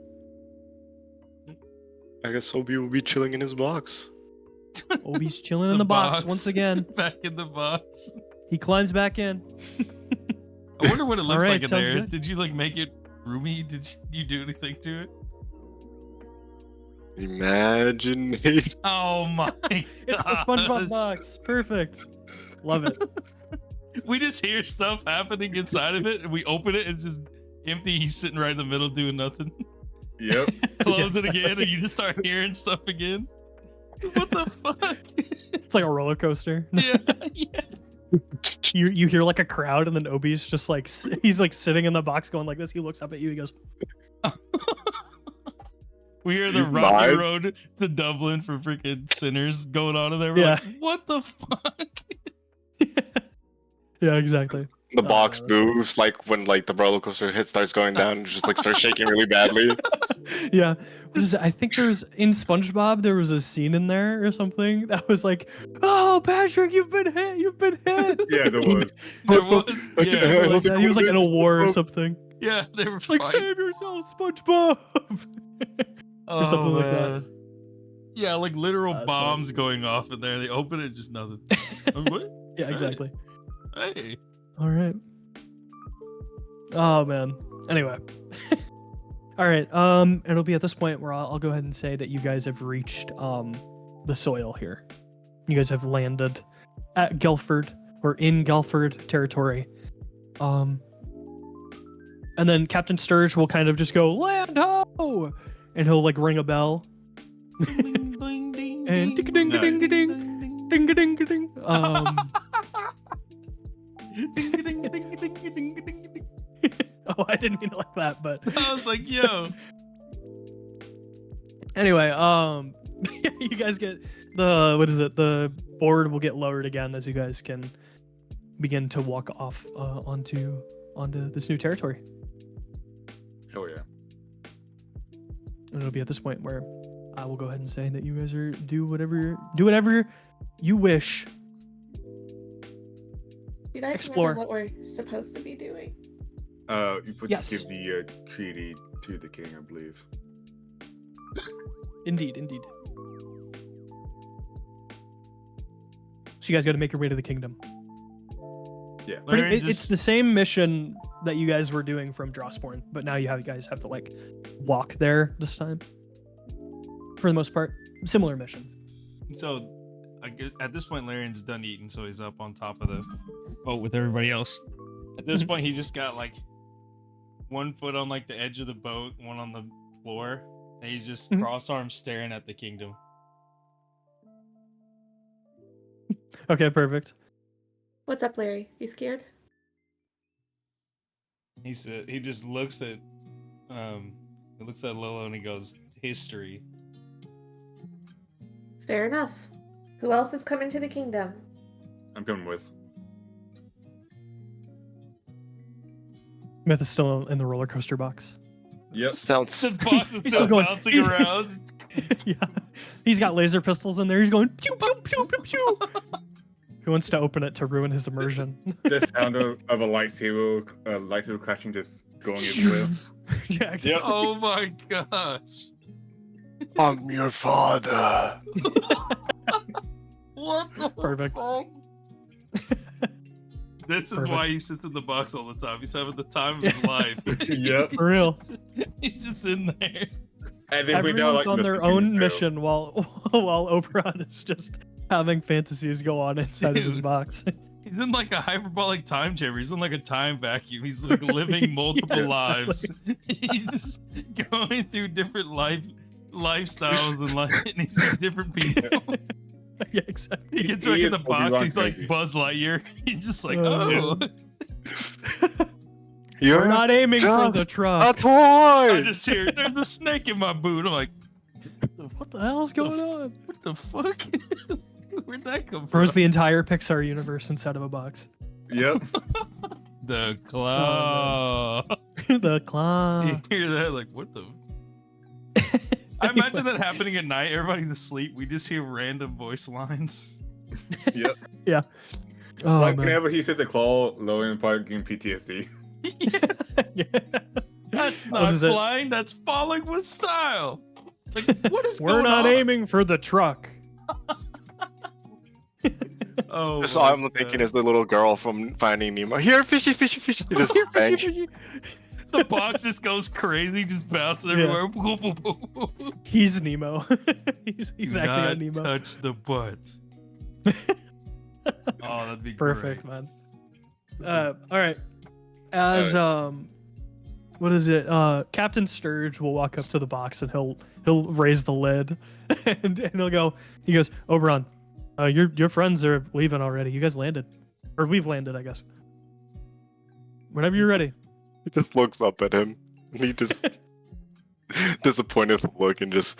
I guess Obi will be chilling in his box. Obi's chilling in the box once again. Back in the box. He climbs back in. I wonder what it looks All right, like in sounds there. good. Did you like make it roomy? Did you do anything to it? Imagine it. Oh my! It's the SpongeBob gosh. box. Perfect. Love it. We just hear stuff happening inside of it, and we open it, and it's just empty. He's sitting right in the middle doing nothing. Yep. Close Yeah, it again, exactly. and you just start hearing stuff again. What the fuck? It's like a roller coaster. Yeah, yeah. You hear like a crowd, and then Obi's just like he's like sitting in the box going like this. He looks up at you. He goes, We hear the You Rocky lied? Road to Dublin for freaking sinners going on in there. We're Yeah. like, what the fuck? "Yeah, exactly." The box that's funny. moves like when like the roller coaster hit starts going down and just like starts shaking really badly. Yeah. What is it? I think there was in SpongeBob there was a scene in there or something that was like, "Oh, Patrick, you've been hit. You've been hit." Yeah, there was. There was, I can yeah, handle Like the that. He was like in a war or SpongeBob. something. yeah, they were Like, fighting. "Save yourself, SpongeBob." or something like that. man. Yeah, like literal That's bombs going off in there. They open it, just nothing. What? Yeah, exactly. Hey. All right. Oh man. Anyway. All right. It'll be at this point where I'll go ahead and say that you guys have reached the soil here. You guys have landed at Gelford or in Gelford territory. And then Captain Sturge will kind of just go land ho, and he'll like ring a bell. Ding, ding, ding, And ding, ding, ding, ding, ding, ding, ding, ding, ding, ding. ding, ding, ding, ding, ding, ding, ding. Oh, I didn't mean it like that, but I was like, yo. anyway, you guys get the board will get lowered again as you guys can begin to walk off onto this new territory. Hell yeah. And it'll be at this point where I will go ahead and say that you guys are do whatever you wish. You guys Explore. remember what we're supposed to be doing? You put Yes. give the treaty to the king, I believe. Indeed. So you guys got to make your way to the kingdom. Yeah. Larry It's just- the same mission that you guys were doing from Drossborn, but now you guys have to like walk there this time. For the most part, similar missions. So at this point, Larian's done eating, so he's up on top of the boat with everybody else. At this point, he just got like one foot on like the edge of the boat, one on the floor, and he's just Mhm. cross-armed staring at the kingdom. Okay, perfect. What's up, Larry? You scared? He said he just looks at Lolo and he goes, history. Fair enough. Who else is coming to the kingdom? I'm coming with. Myth is still in the roller coaster box. Yep. Sounds. The box is He's still still going- bouncing around. Yeah, he's got laser pistols in there. He's going pew pew pew pew pew. He wants to open it to ruin his immersion. The sound of a lightsaber clashing just going everywhere. Yeah, exactly. Yep. Oh my gosh. I'm your father. What the Perfect. fuck? This is Perfect. why he sits in the box all the time. He's having the time of his life. Yep. For real. He's just in there. And if we know, Everyone's like, on their nothing own to do. mission while Oberon is just having fantasies go on inside of his Dude. box. He's in like a hyperbolic time chamber. He's in like a time vacuum. He's like living multiple Yeah, lives. He's just going through different lifestyles and he sees different people. Yeah, exactly. He gets back in the box. Obi-Wan He's like crazy. Buzz Lightyear. He's just like, Oh, oh. You're We're not aiming for the just a truck. toy. I just hear there's a snake in my boot. I'm like, What the hell's going on? what the fuck? Where'd that come from? Throws the entire Pixar universe inside of a box. Yep. The claw. The claw. You hear that? Like, what the? I imagine that happening at night. Everybody's asleep. We just hear random voice lines. Yep. Oh, Like man. whenever he says the claw, Logan probably getting PTSD. Yeah. That's What not is it? flying. That's falling with style. Like, what is We're going not on? aiming for the truck. Oh, Just my all I'm God. thinking is the little girl from Finding Nemo. Here, fishy, fishy, fishy. Just Here, fishy, bench. fishy. The box just goes crazy, just bouncing everywhere. Boom, boom, boom, boom. He's Nemo. He's Do acting not on Nemo. touch the butt. Oh, that'd be Perfect, great. man. All right. As what is it? Captain Sturge will walk up to the box and he'll raise the lid, and he'll go. He goes, Oberon, your friends are leaving already. You guys landed, or we've landed, I guess. Whenever you're ready. He just looks up at him. And he just disappointed look and just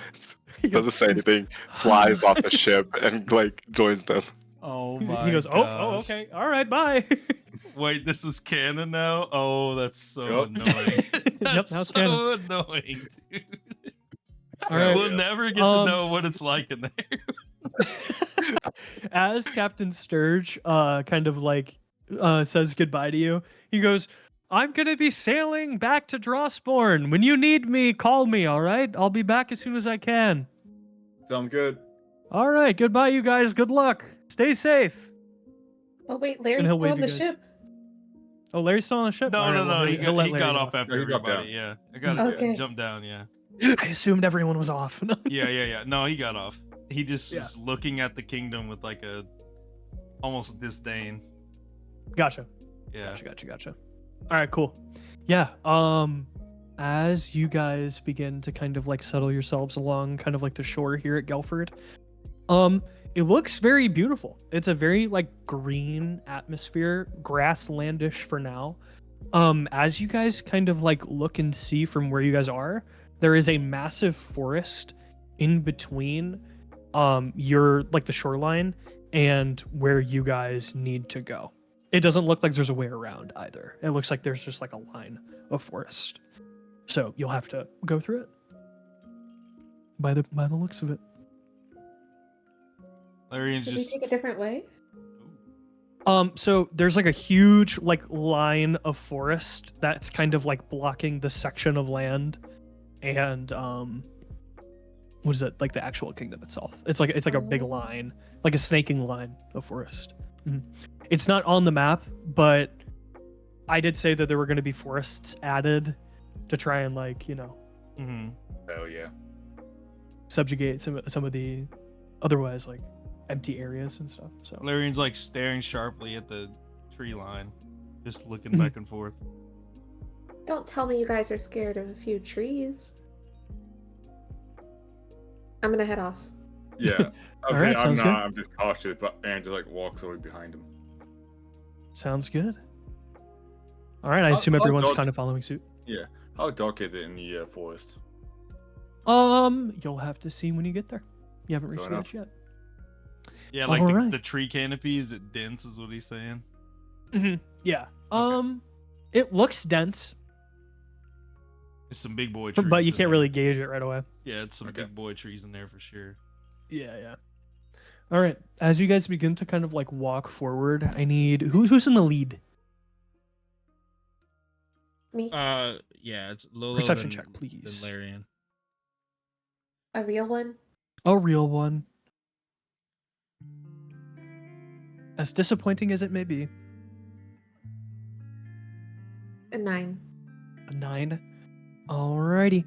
He doesn't say anything. Flies off the ship and like joins them. Oh my He goes, oh, gosh. okay, all right, bye. Wait, this is canon now? Oh, that's so Yup. annoying. Yep, That's now it's so annoying, dude. All right. We'll never get to know what it's like in there. As Captain Sturge kind of like says goodbye to you, he goes, I'm gonna be sailing back to Drossborn. When you need me, call me, all right? I'll be back as soon as I can. Sounds good. All right, goodbye, you guys. Good luck. Stay safe. Oh wait, Larry's he'll still wave on you the guys. ship. Oh, Larry's still on the ship? No, All right, no, well, no. he'll He let got Larry off go. after No, he got everybody. down. Yeah. I got Okay. jump down, yeah. I assumed everyone was off. Yeah. No, he got off. He just Yeah. was looking at the kingdom with like a almost disdain. Gotcha. Yeah. Gotcha. All right, cool. Yeah. As you guys begin to kind of like settle yourselves along kind of like the shore here at Gelford, it looks very beautiful. It's a very like green atmosphere, grasslandish for now. As you guys kind of like look and see from where you guys are, there is a massive forest in between your like the shoreline and where you guys need to go. It doesn't look like there's a way around either. It looks like there's just like a line of forest. So you'll have to go through it. By the looks of it. Larian's Did we just take a different way? So there's like a huge like line of forest that's kind of like blocking the section of land and what is it, like the actual kingdom itself. It's like a big Oh. line, like a snaking line of forest. Mhm. It's not on the map, but I did say that there were going to be forests added to try and like, Mhm. Hell yeah. subjugate some of the otherwise like empty areas and stuff. So Larian's like staring sharply at the tree line, just looking Mhm. back and forth. Don't tell me you guys are scared of a few trees. I'm gonna head off. Yeah. I'm, Alright, saying I'm sounds not. good. I'm just cautious, but and just like walks slowly behind him. sounds good. All right, I I'll- assume I'll everyone's go- kind of following suit. Yeah. How dark is it in the forest? You'll have to see when you get there. You haven't reached Fair the enough. edge yet. Yeah, like Alright. the tree canopy, is it dense is what he's saying. Yeah. Okay. It looks dense, There's some big boy trees. but you in can't there. really gauge it right away. Yeah, it's some Okay. big boy trees in there for sure. Yeah. All right. As you guys begin to kind of like walk forward, I need who's in the lead. Me, Yeah, it's Lolo Perception check, please. Larian. a real one. A real one. as disappointing as it may be. A 9. A 9. Alrighty.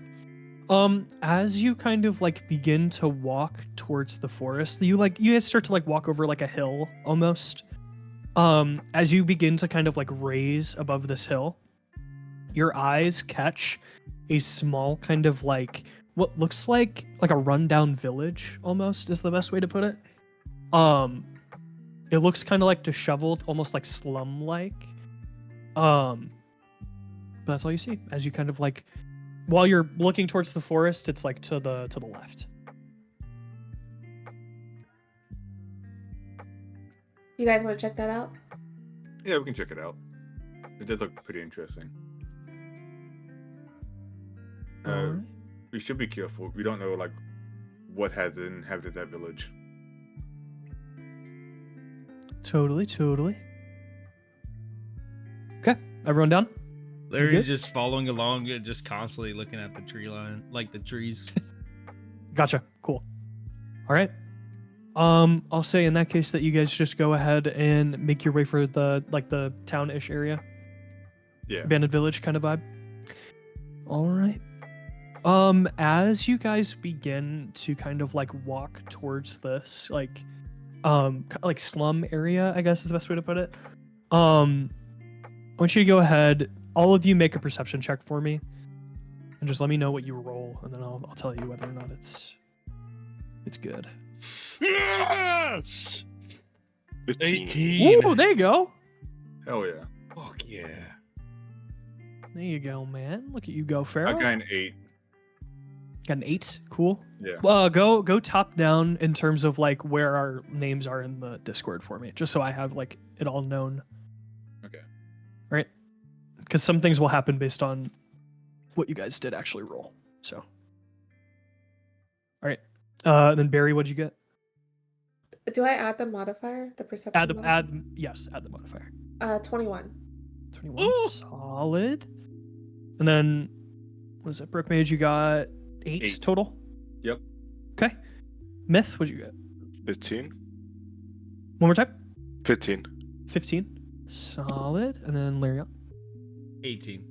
As you kind of like begin to walk towards the forest, you guys start to like walk over like a hill almost. As you begin to kind of like raise above this hill, your eyes catch a small kind of like what looks like a rundown village almost is the best way to put it. It looks kind of like disheveled, almost like slum like. But that's all you see as you kind of like while you're looking towards the forest, it's like to the left. You guys want to check that out? Yeah, we can check it out. It does look pretty interesting. Alright. We should be careful. We don't know like what has inhabited that village. Totally. Okay, everyone down? Larry good? just following along, just constantly looking at the tree line, like the trees. Gotcha. Cool. All right. I'll say in that case that you guys just go ahead and make your way for the town-ish area, Yeah. abandoned village kind of vibe. All right. As you guys begin to kind of like walk towards this like slum area, I guess is the best way to put it. I want you to go ahead. All of you make a perception check for me, and just let me know what you roll, and then I'll tell you whether or not it's good. Yes! 15. 18. Ooh, there you go. Hell yeah. Fuck yeah. There you go, man. Look at you go, Farraoh. I got an 8. Got an 8. Cool. Yeah. Go top down in terms of like where our names are in the Discord for me, just so I have like it all known. Okay. Right? Because some things will happen based on what you guys did actually roll. So. All right. Then Barry, what'd you get? Do I add the modifier? The perception modifier? Add the modifier. 21. 21. Ooh. Solid. And then what is it? Brokemage, you got 8 8. total? Yep. Okay. Myth, what'd you get? 15. One more time. 15. 15. Solid. And then Larry, 18.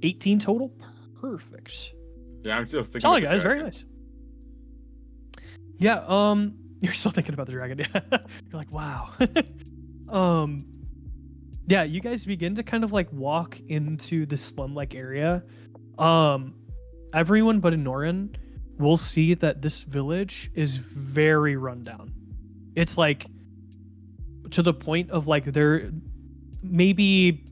18 total. Perfect. Yeah, I'm still thinking. Solid, about the guys. Very dragon. nice. Yeah. You're still thinking about the dragon. Yeah. You're like, wow. Yeah. You guys begin to kind of like walk into the slum-like area. Everyone but Anorin will see that this village is very rundown. It's like to the point of like there maybe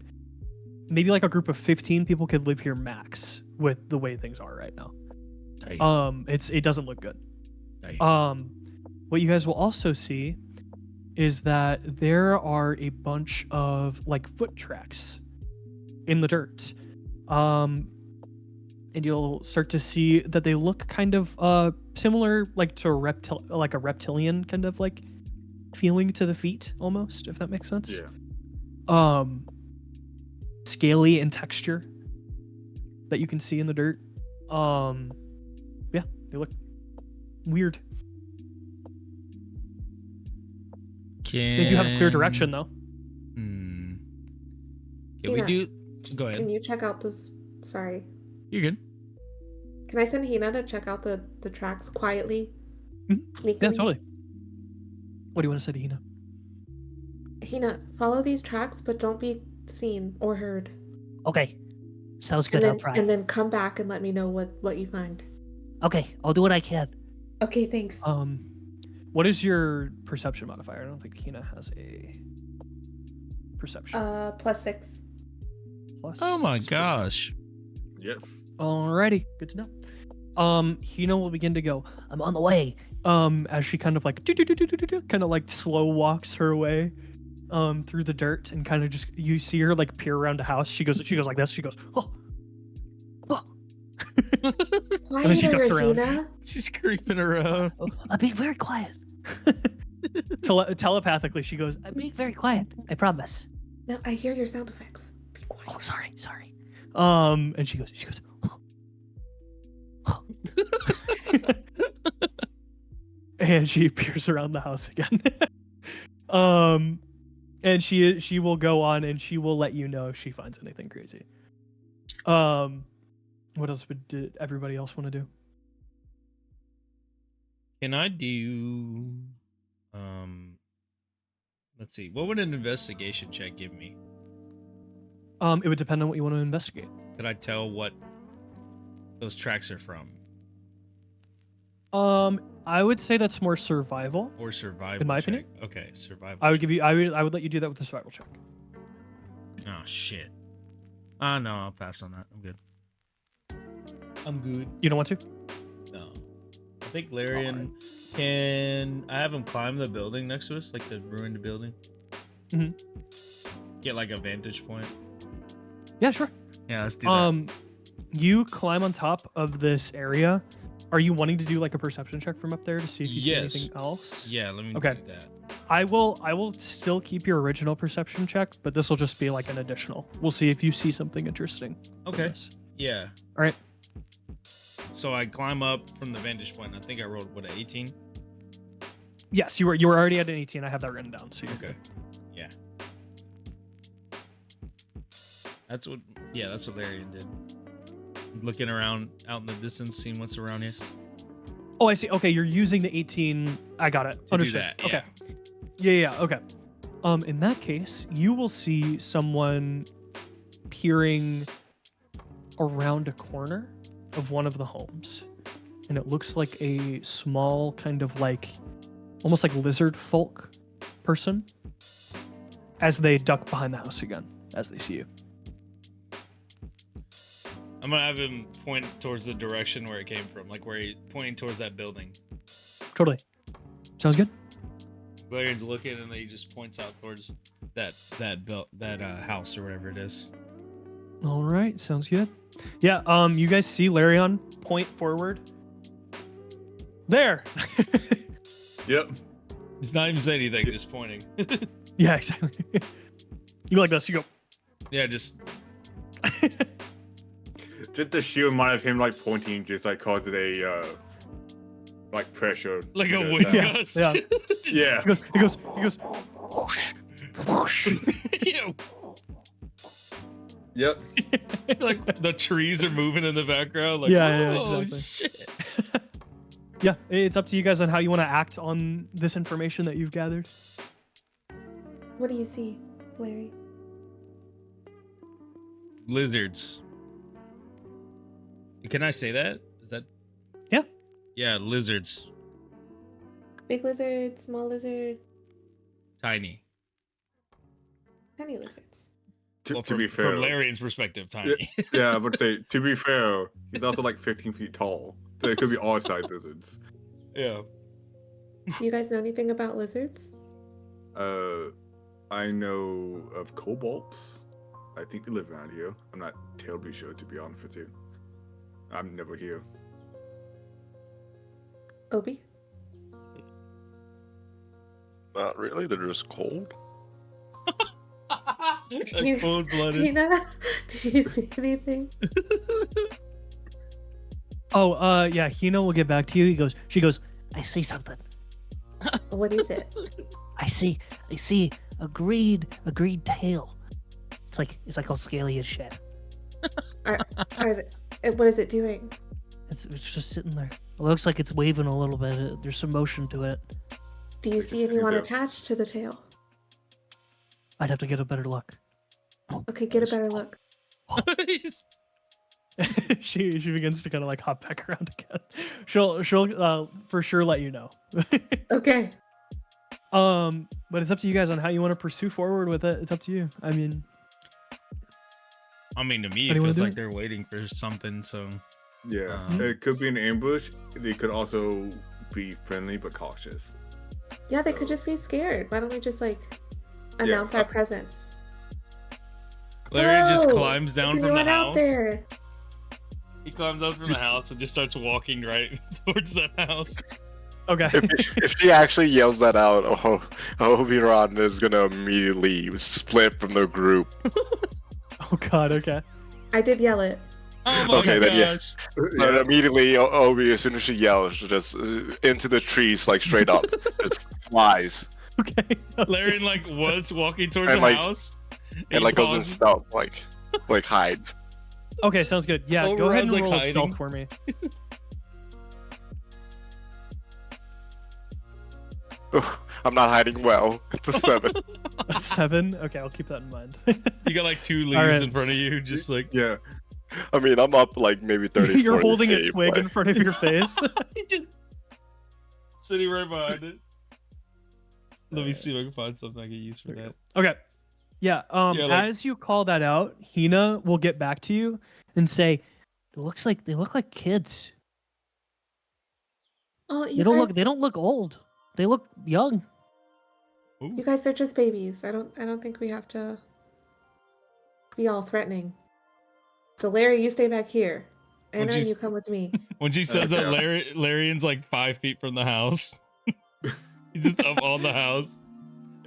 like a group of 15 people could live here max with the way things are right now. Damn. It doesn't look good. Damn. What you guys will also see is that there are a bunch of like foot tracks in the dirt. And you'll start to see that they look kind of similar like to a reptilian kind of like feeling to the feet almost, if that makes sense. Yeah. Scaly in texture that you can see in the dirt. Yeah, they look weird. They do have a clear direction though. Can we Hina, do? Go ahead. Can you check out those? Sorry. You're good. Can I send Hina to check out the tracks quietly? Sneakily? Yeah, totally. What do you want to say to Hina? Hina, follow these tracks, but don't be seen or heard. Okay. Sounds good. And I'll try. then come back and let me know what you find. Okay, I'll do what I can. Okay, thanks. What is your perception modifier? I don't think Hina has a perception. +6. Plus Oh my 6 gosh. Yep. Alrighty, good to know. Hina will begin to go. I'm on the way. As she kind of like kind of like slow walks her way through the dirt and kind of just you see her like peer around a house. She goes like this. She goes, oh. Why then she are ducks you, around. Hina? She's creeping around. Oh, I'm being very quiet. Telepathically, she goes, I'm being very quiet. I promise. No, I hear your sound effects. Be quiet. Oh, sorry. and she goes, oh. and she peers around the house again. And she will go on and she will let you know if she finds anything crazy. What else did everybody else want to do? Can I do let's see, what would an investigation check give me? It would depend on what you want to investigate. Could I tell what those tracks are from? I would say that's more survival. Or survival In my check? opinion? Okay, survival I would check. give you I would let you do that with the survival check. Oh shit. No, I'll pass on that. I'm good. I'm good. You don't want to? No. I think Larian can I have him climb the building next to us, like the ruined building? Mhm. Get like a vantage point. Yeah, sure. Yeah, let's do that. You climb on top of this area. Are you wanting to do like a perception check from up there to see if you see anything else? Yeah, let me Okay. do that. I will still keep your original perception check, but this will just be like an additional. We'll see if you see something interesting. from Okay. this. Yeah. All right. So I climb up from the vantage point. I think I rolled what, 18? Yes, you were already at an 18. I have that written down. So you're Okay. Yeah. That's what Larian did. Looking around out in the distance, seeing what's around us. Oh, I see. Okay, you're using the 18. I got it. To do Understood. that, Okay. Yeah. Okay. In that case, you will see someone peering around a corner of one of the homes, and it looks like a small kind of like, almost like lizard folk person, as they duck behind the house again as they see you. I'm gonna have him point towards the direction where it came from, like where he's pointing towards that building. Totally. Sounds good. Larian's looking, and then he just points out towards that house or whatever it is. All right, sounds good. Yeah, you guys see Larion point forward. There. Yep. He's not even saying anything, just pointing. Yeah, exactly. You go like this. You go. Yeah, just Just the sheer amount of him like pointing just like causes a like pressure. like a you know, wind sound. gust. Yeah. Yeah. He goes. Whoosh, whoosh. Yeah. Yep. Like the trees are moving in the background. Like, Yeah, oh exactly. shit. Yeah, it's up to you guys on how you want to act on this information that you've gathered. What do you see, Larry? Lizards. Can I say that? Is that? Yeah. Yeah, lizards. Big lizard, small lizard, Tiny. tiny lizards. Well, To be from fair, Larian's perspective, tiny. yeah, I would say to be fair, he's also like 15 feet tall, so it could be all size lizards. Yeah. Do you guys know anything about lizards? I know of kobolds. I think they live around here. I'm not terribly sure, to be honest with you. I'm never here. Obi? Not really. They're just cold. Like cold-blooded. Tina, did you see anything? Oh, yeah, Hina will get back to you. She goes, I see something. What is it? I see a green tail. It's like all scaly as shit. What is it doing? It's just sitting there. It looks like it's waving a little bit. There's some motion to it. Do you Like a see anyone pseudo. attached to the tail? I'd have to get a better look. Okay, get a better look. she begins to kind of like hop back around again. She'll for sure let you know. Okay. But it's up to you guys on how you want to pursue forward with it. It's up to you. I mean, I mean, to me, How it do you wanna feels do like it? they're waiting for something. So Yeah, Mhm. it could be an ambush. They could also be friendly but cautious. Yeah, they could just be scared. Why don't we just like announce our presence? Larian just Hello, climbs is down from the anyone out house. there? He climbs out from the house and just starts walking right towards that house. okay. If she actually yells that out, Oberon is gonna immediately split from the group. Oh God. Okay. I did yell it. Oh my Okay, then, yeah. gosh. But immediately, Obi, as soon as she yells, she just into the trees, like straight up, just flies. Okay. Larian like was walking towards And, the like- house. And he like goes in pauses. stealth, like hides. Okay, sounds good. Yeah, Oh, go ahead and Ron's, like, roll a hiding. stealth for me. Ugh, I'm not hiding well. It's a 7. A 7. Okay, I'll keep that in mind. You got like 2 leaves Alright. in front of you, just like Yeah. I mean, I'm up like maybe 30. You're 40 holding a feet, twig but- in front of your face. just sitting right behind it. Let me see if I can find something I can use for that. Okay. Yeah. Yeah, like- As you call that out, Hina will get back to you and say, "It looks like they look like kids. Oh, They you don't guys, look. They don't look old. They look young." you guys are just babies. I don't think we have to be all threatening. So Larry, you stay back here. Would Anorin, you you s- come with me. When she says that, Okay. Larian's like 5 feet from the house. He's just up on the house,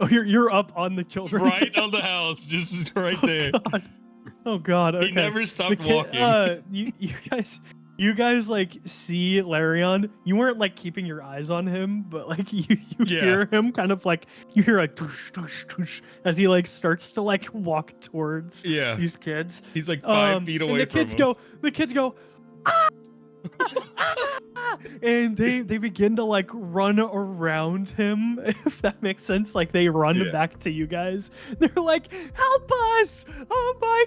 Oh, you're up on the children. right on the house, just right there. God. Oh God. Okay. He never The stopped kid- walking. you guys like see Larion. You weren't like keeping your eyes on him, but like you Yeah. hear him kind of like you hear a tush tush tush as he like starts to like walk towards Yeah, these kids. he's like 5 feet away and from him. the kids go "Ah! Ah!" and they begin to like run around him, if that makes sense. Like they run Yeah. back to you guys. They're like, "Help us, oh my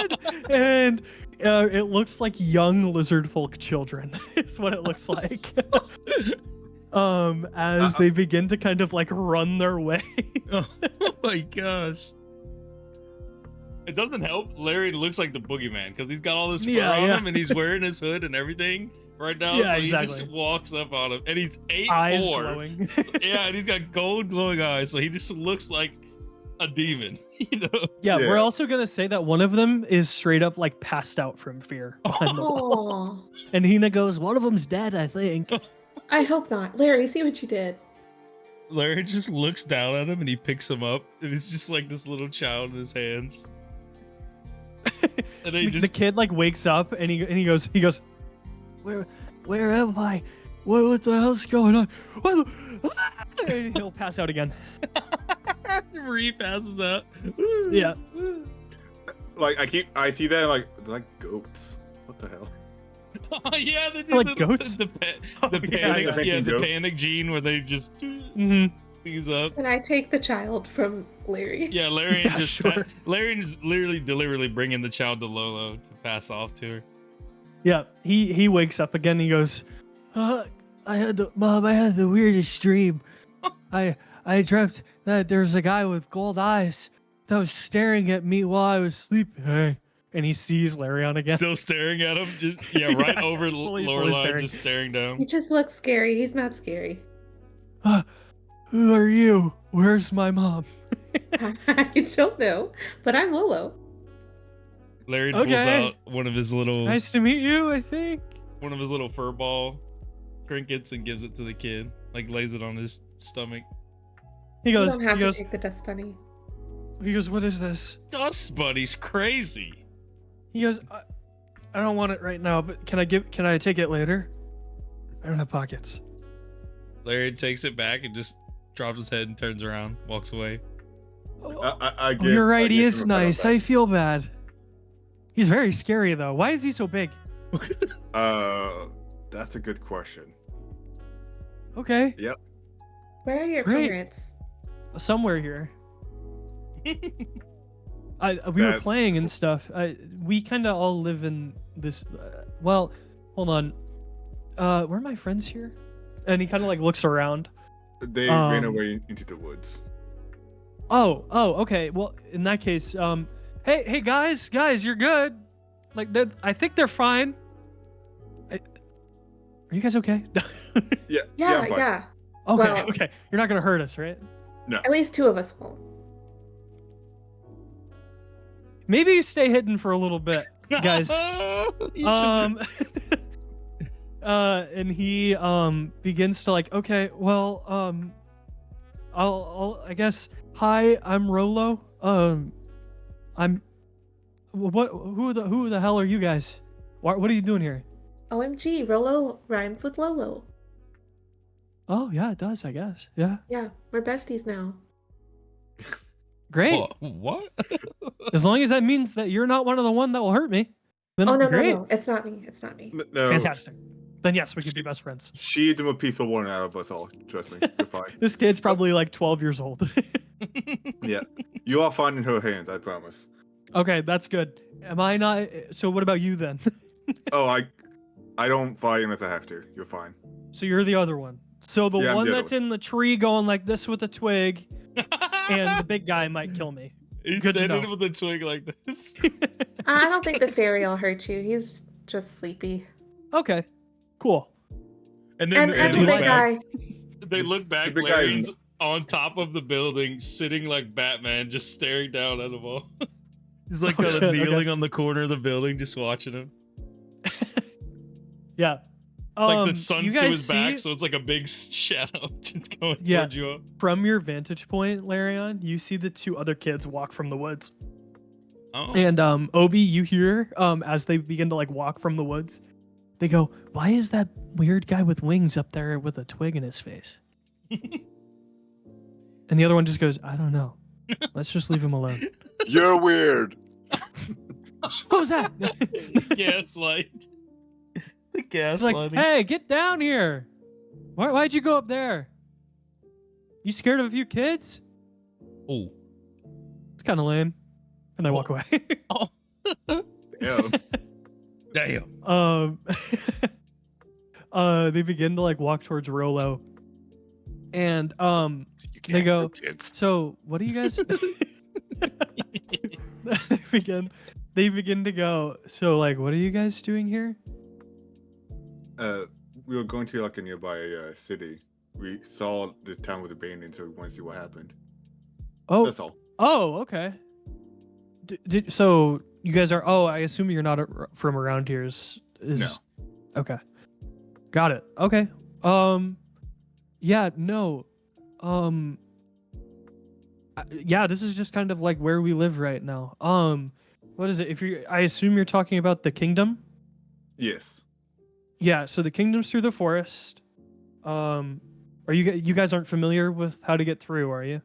God." And it looks like young lizard folk children is what it looks like. As they begin to kind of like run their way. Oh my gosh. It doesn't help. Larry looks like the boogeyman because he's got all this fur Yeah, on yeah. him and he's wearing his hood and everything right now. Yeah, so he exactly. just walks up on him and he's 8'4". Eyes glowing. Yeah, and he's got gold glowing eyes, so he just looks like a demon, you know? Yeah, Yeah. we're also gonna say that one of them is straight up like passed out from fear. behind the wall. Oh, And Hina goes, "One of them's dead, I think." I hope not. Larry, see what you did. Larry just looks down at him and he picks him up, and it's just like this little child in his hands. And then he The just kid like wakes up and he goes, where am I? What the hell's going on? What the-" And he'll pass out again. passes out. Yeah. Like I see that like they're like goats. What the hell? Oh yeah, they do Like the, goats? The, Oh, the yeah, panic, yeah. yeah, the Goats. panic gene where they just Mm-hmm. seize up. Can I take the child from Larry? Yeah, Larry Yeah, just sure. Larry's literally deliberately bringing the child to Lolo to pass off to her. Yeah. He wakes up again. And he goes, Mom, I had the weirdest dream. I dreamt that there's a guy with gold eyes that was staring at me while I was sleeping. And he sees Larion again. Still staring at him, just right Yeah, over fully Lorelei, staring. just staring down. He just looks scary. He's not scary. Who are you? Where's my mom? I don't know, but I'm Lolo. Larry pulls Okay. out one of his little Nice to meet you, I think. fur ball trinkets and gives it to the kid. Like lays it on his stomach. He You goes, don't have he to goes, take the dust bunny. he goes, what is this? Dust Buddy's crazy. He goes, I don't want it right now, but can I take it later? I don't have pockets. Larry takes it back and just drops his head and turns around, walks away. I Oh, give, you're right, I he give is him a pat on nice. the I feel bad. He's very scary though. Why is he so big? back. That's a good question. Okay, Where are your Great. parents? somewhere here. We were That's playing and cool. stuff. We kind of all live in this. Well, hold on. Were my friends here? And he kind of like looks around. They ran Um, away into the woods. Oh, okay. Well, in that case, hey, guys, you're good. Like, I think they're fine. Are you guys okay? Yeah, Yeah, I'm fine. yeah. Okay, Well- okay. You're not gonna hurt us, right? At least two of us won't. Maybe you stay hidden for a little bit, guys. You should- And he begins to like, okay, well, I guess. Hi, I'm Rolo. I'm. Who the hell are you guys? What are you doing here? OMG, Rolo rhymes with Lolo. Oh yeah, it does. I guess. Yeah. Yeah, we're besties now. Great. What? As long as that means that you're not one of the one that will hurt me, then Oh no, great. no, it's not me. It's not me. No, Fantastic. Then yes, we could be best friends. she's the more peaceful one out of us all. Trust me, you're fine. This kid's probably like 12 years old. Yeah, you are fine in her hands. I promise. Okay, that's good. Am I not? So what about you then? Oh, I don't fight unless I have to. You're fine. So you're the other one. So the Yeah, I'm one the other that's in the tree going like this with a twig, and the big guy might kill me. He's Good to standing know. with a twig like this. I don't think the fairy will hurt you. He's just sleepy. Okay, cool. And then And they the look big back. guy. They look back. The big guy Larian's on top of the building, sitting like Batman, just staring down at them all. He's like Oh, kind of shit, okay. kneeling on the corner of the building, just watching him. Yeah. Like the You sun's to guys his back, see- so it's like a big shadow just going Yeah. towards you all. From your vantage point, Larion, you see the two other kids walk from the woods. Oh. And Obi, you hear as they begin to like walk from the woods, they go, "Why is that weird guy with wings up there with a twig in his face?" And the other one just goes, "I don't know. Let's just leave him alone." You're weird. What was that? Gaslight. The It's gaslighting. like, "Hey, get down here. Why'd you go up there? You scared of a few kids?" Oh. It's kind of lame. And they walk away. Yeah. Damn. They begin to like walk towards Rolo. And You they can't go, hurt kids. "So what do you guys they begin to go, "So like what are you guys doing here?" We were going to like a nearby city. We saw the town was abandoned, so we want to see what happened. Oh, That's all. oh, okay. So you guys are, I assume you're not from around here is No. Okay. Got it. Okay. Yeah, no. Yeah, this is just kind of like where we live right now. What is it? I assume you're talking about the kingdom? Yes. Yeah, so the kingdom's through the forest. Are you guys aren't familiar with how to get through, are you?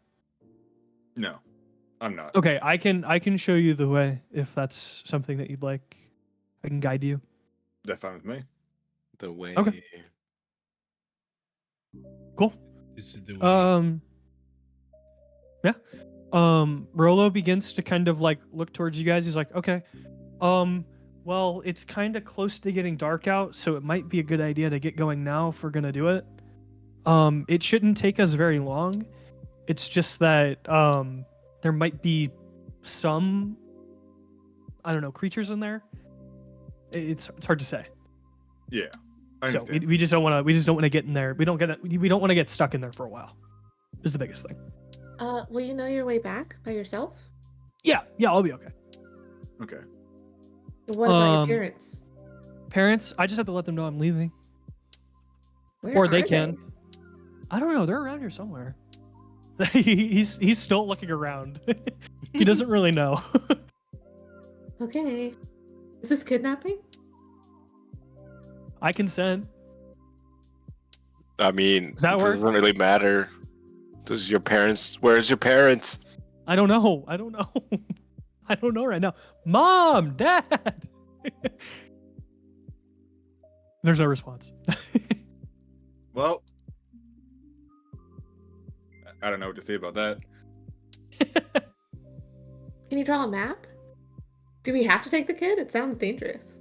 No. I'm not. Okay, I can show you the way if that's something that you'd like. I can guide you. That's fine with me. The way. Okay. Cool. This is the way. Yeah. Rolo begins to kind of like look towards you guys. He's like, "Okay. Well, it's kind of close to getting dark out, so it might be a good idea to get going now if we're gonna do it. It shouldn't take us very long. It's just that there might be some, I don't know, creatures in there. It's hard to say. Yeah. I So understand. we just don't want to get in there. We don't want to get stuck in there for a while. Is the biggest thing. Will you know your way back by yourself? Yeah, I'll be okay. Okay. What about Um, your parents? Parents, I just have to let them know I'm leaving. Where or they are can. I don't know. They're around here somewhere. He's still looking around. He doesn't really know. Okay. Is this kidnapping? I consent. I mean, Does that it doesn't work? really matter. Where's your parents? I don't know. I don't know right now. Mom, Dad. There's no response. Well, I don't know what to say about that. Can you draw a map? Do we have to take the kid? It sounds dangerous.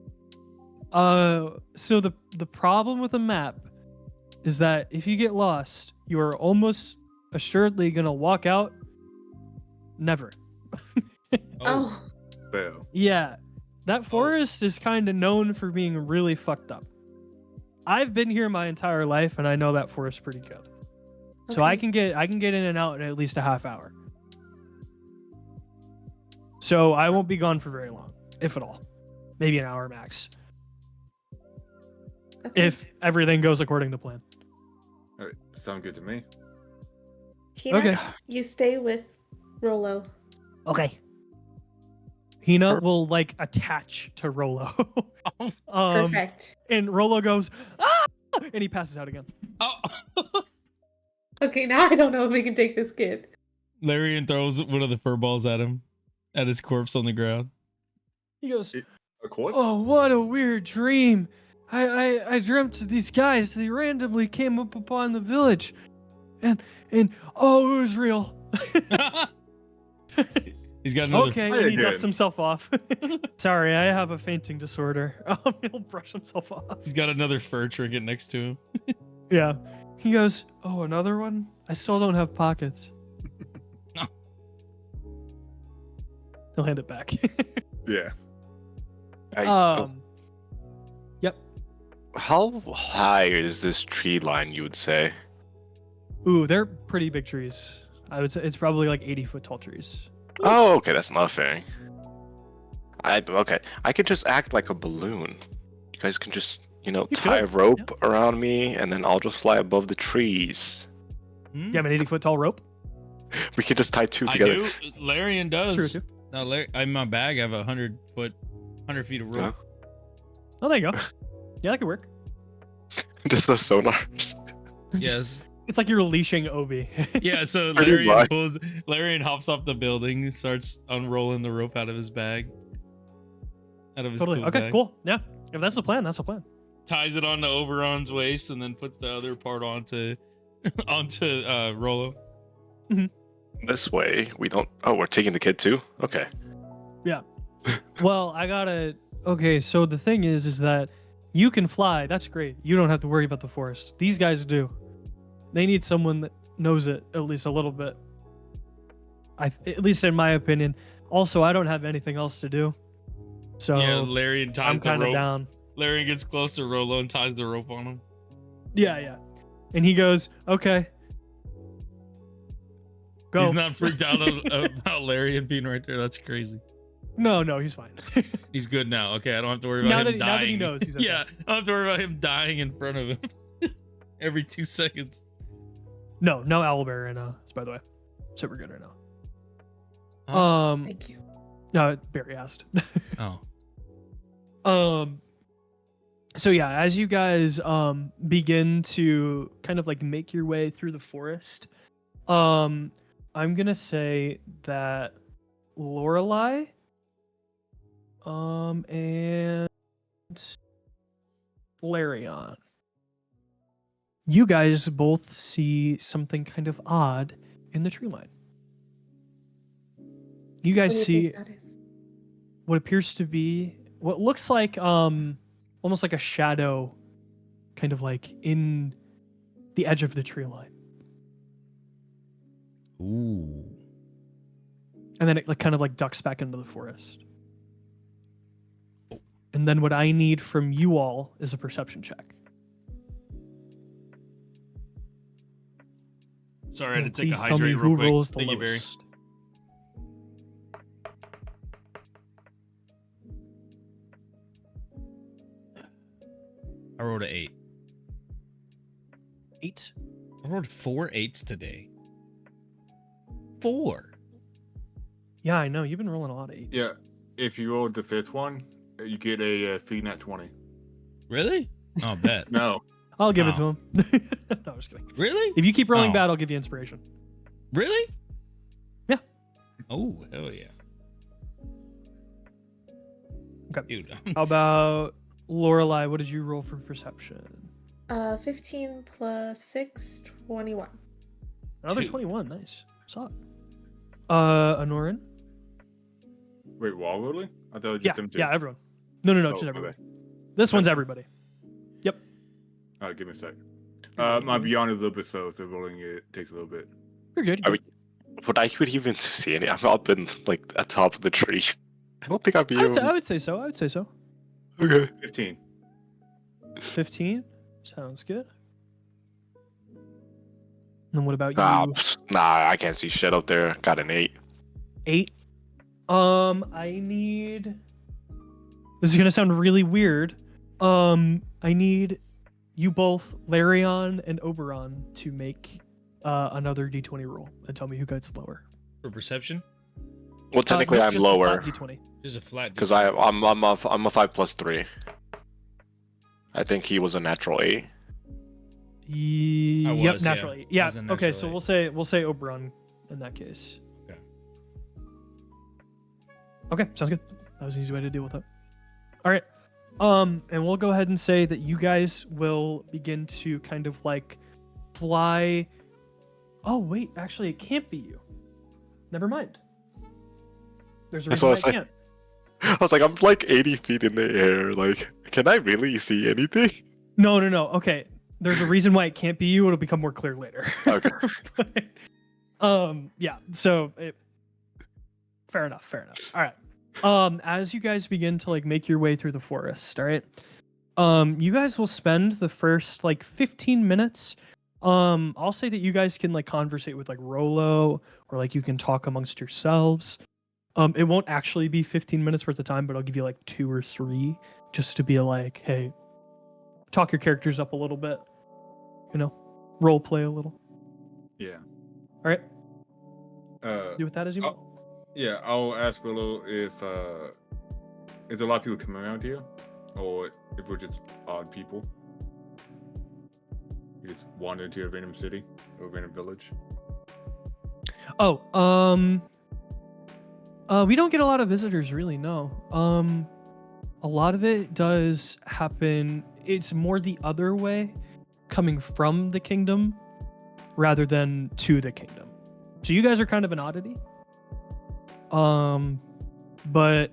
So the problem with a map is that if you get lost, you are almost assuredly gonna walk out. Never. Oh. Fail. Yeah, that forest is kind of known for being really fucked up. I've been here my entire life, and I know that forest pretty good. So I Okay. can get in and out in at least a half hour. So I won't be gone for very long, if at all. Maybe an hour max, Okay. if everything goes according to plan. All right. Sound good to me. Hina, Okay. you stay with Rolo. Okay. Hina will like attach to Rolo. Perfect. And Rolo goes, "Ah!" And he passes out again. Oh. Okay, now I don't know if we can take this kid. Larian throws one of the fur balls at him, at his corpse on the ground. He goes, A corpse? "Oh, what a weird dream! I dreamt these guys. They randomly came up upon the village, and oh, it was real." He's got another. Okay, Hi and he again. dusts himself off. Sorry, I have a fainting disorder. He'll brush himself off. He's got another fur trinket next to him. Yeah. He goes, "Oh, another one? I still don't have pockets." He'll hand it back. Yeah. Yep. How high is this tree line, you would say? Ooh, they're pretty big trees. I would say it's probably like 80-foot tall trees. Oh, okay, that's nothing. Okay, I could just act like a balloon. You guys can just, You tie could, a rope around me, and then I'll just fly above the trees. You have an 80-foot tall rope? We could just tie two I together. do. Larian does. True, too. No, in my bag, I have 100 feet of rope. Oh, there you go. Yeah, that could work. Just the sonars. Yes. It's like you're leashing Obi. Yeah. So Pretty much. Larian hops off the building, starts unrolling the rope out of his bag. Out of his Totally. tool Okay, bag. cool. Yeah. If that's the plan, that's the plan. Ties it onto Oberon's waist and then puts the other part onto Rolo. This way, we don't. Oh, we're taking the kid too? Okay. Well, I gotta. Okay, so the thing is that you can fly. That's great. You don't have to worry about the forest. These guys do. They need someone that knows it at least a little bit. At least in my opinion. Also, I don't have anything else to do. So Yeah, Larian ties I'm the kind of rope. down. Larian gets close to Rolo and ties the rope on him. Yeah. And he goes, "Okay. Go." He's not freaked out about Larian being right there. That's crazy. No, he's fine. He's good now. Okay, I don't have to worry about him dying. Now that he knows, he's okay. Yeah, I don't have to worry about him dying in front of him every 2 seconds. No owlbear in us, by the way. So we're good right now. Huh? Thank you. No, Barry asked. Oh. So yeah, as you guys begin to kind of like make your way through the forest, I'm gonna say that Lorelei and Larion, you guys both see something kind of odd in the tree line. You What guys do you see think that is? what appears to be what looks like almost like a shadow kind of like in the edge of the tree line. Ooh. And then it like kind of like ducks back into the forest. And then what I need from you all is a perception check. Sorry, I had And to take a please tell me hydrate who real quick. rolls the Thank you, Barry. lowest. I rolled an 8. 8. I rolled 4 8s today. 4. Yeah, I know. You've been rolling a lot of 8s. Yeah. If you rolled the fifth one, you get a free nat 20. Really? Oh, bet. No. I'll give it to Oh. him. No, I'm just kidding. Really? If you keep rolling Oh. bad, I'll give you inspiration. Really? Yeah. Oh, hell yeah. Okay. Dude. How about Lorelei? What did you roll for perception? 15 plus 6, 21. Another 2. 21. Nice. Solid. Anorin? Wait, wall rolling? I thought it was Yeah, just them two. yeah, everyone. No, Oh, just my everyone. bad. This one's everybody. Alright, give me a sec. My beyond is a little bit slow, so rolling it takes a little bit. You're good. I mean, would I could even see any? I've up in like at top of the tree. I don't think I'd be I able. would say so. Okay. 15. 15. Sounds good. And then what about Nah, you? I can't see shit up there. Got an 8. 8. I need. This is gonna sound really weird. I need you both, Larion and Oberon, to make another D20 roll and tell me who gets lower. For perception? Well, technically, No, I'm just a lower flat D20. Just a flat. because I'm a 5 plus 3. I think he was a natural 8. Yep, was, yeah. naturally. I Yeah. was a Okay, natural so eight. we'll say Oberon in that case. Okay. Okay, sounds good. That was an easy way to deal with it. All right. And we'll go ahead and say that you guys will begin to kind of like fly. Oh wait, actually, it can't be you. Never mind. There's a That's reason what I why was it like. can't. I was like, I'm like 80 feet in the air. Like, can I really see anything? No. Okay. There's a reason why it can't be you. It'll become more clear later. Okay. But, yeah. So fair enough. All right. As you guys begin to like make your way through the forest, all right. You guys will spend the first like 15 minutes. I'll say that you guys can like conversate with like Rolo, or like you can talk amongst yourselves. It won't actually be 15 minutes worth of time, but I'll give you like 2 or 3 just to be like, hey, talk your characters up a little bit, role play a little. Yeah. All right. Uh, Do with that as you oh, want. yeah, I'll ask Willow if is there a lot of people coming around here, or if we're just odd people. You just wandered into a random city or a random village. Oh, we don't get a lot of visitors, really. No. A lot of it does happen. It's more the other way, coming from the kingdom rather than to the kingdom. So you guys are kind of an oddity. But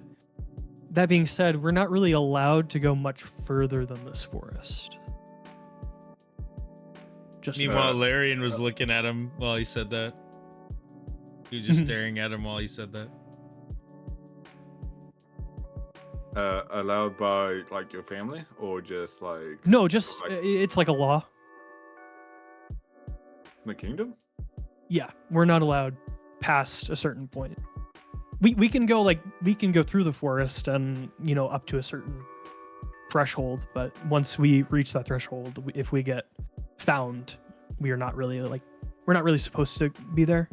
that being said, we're not really allowed to go much further than this forest. Just Meanwhile, Larian was looking at him while he said that. He was just staring at him while he said that. Allowed by like your family, or just like no, just like it's like a law. the kingdom? Yeah, we're not allowed past a certain point. We can go through the forest and up to a certain threshold, but once we reach that threshold, if we get found, we're not really supposed to be there.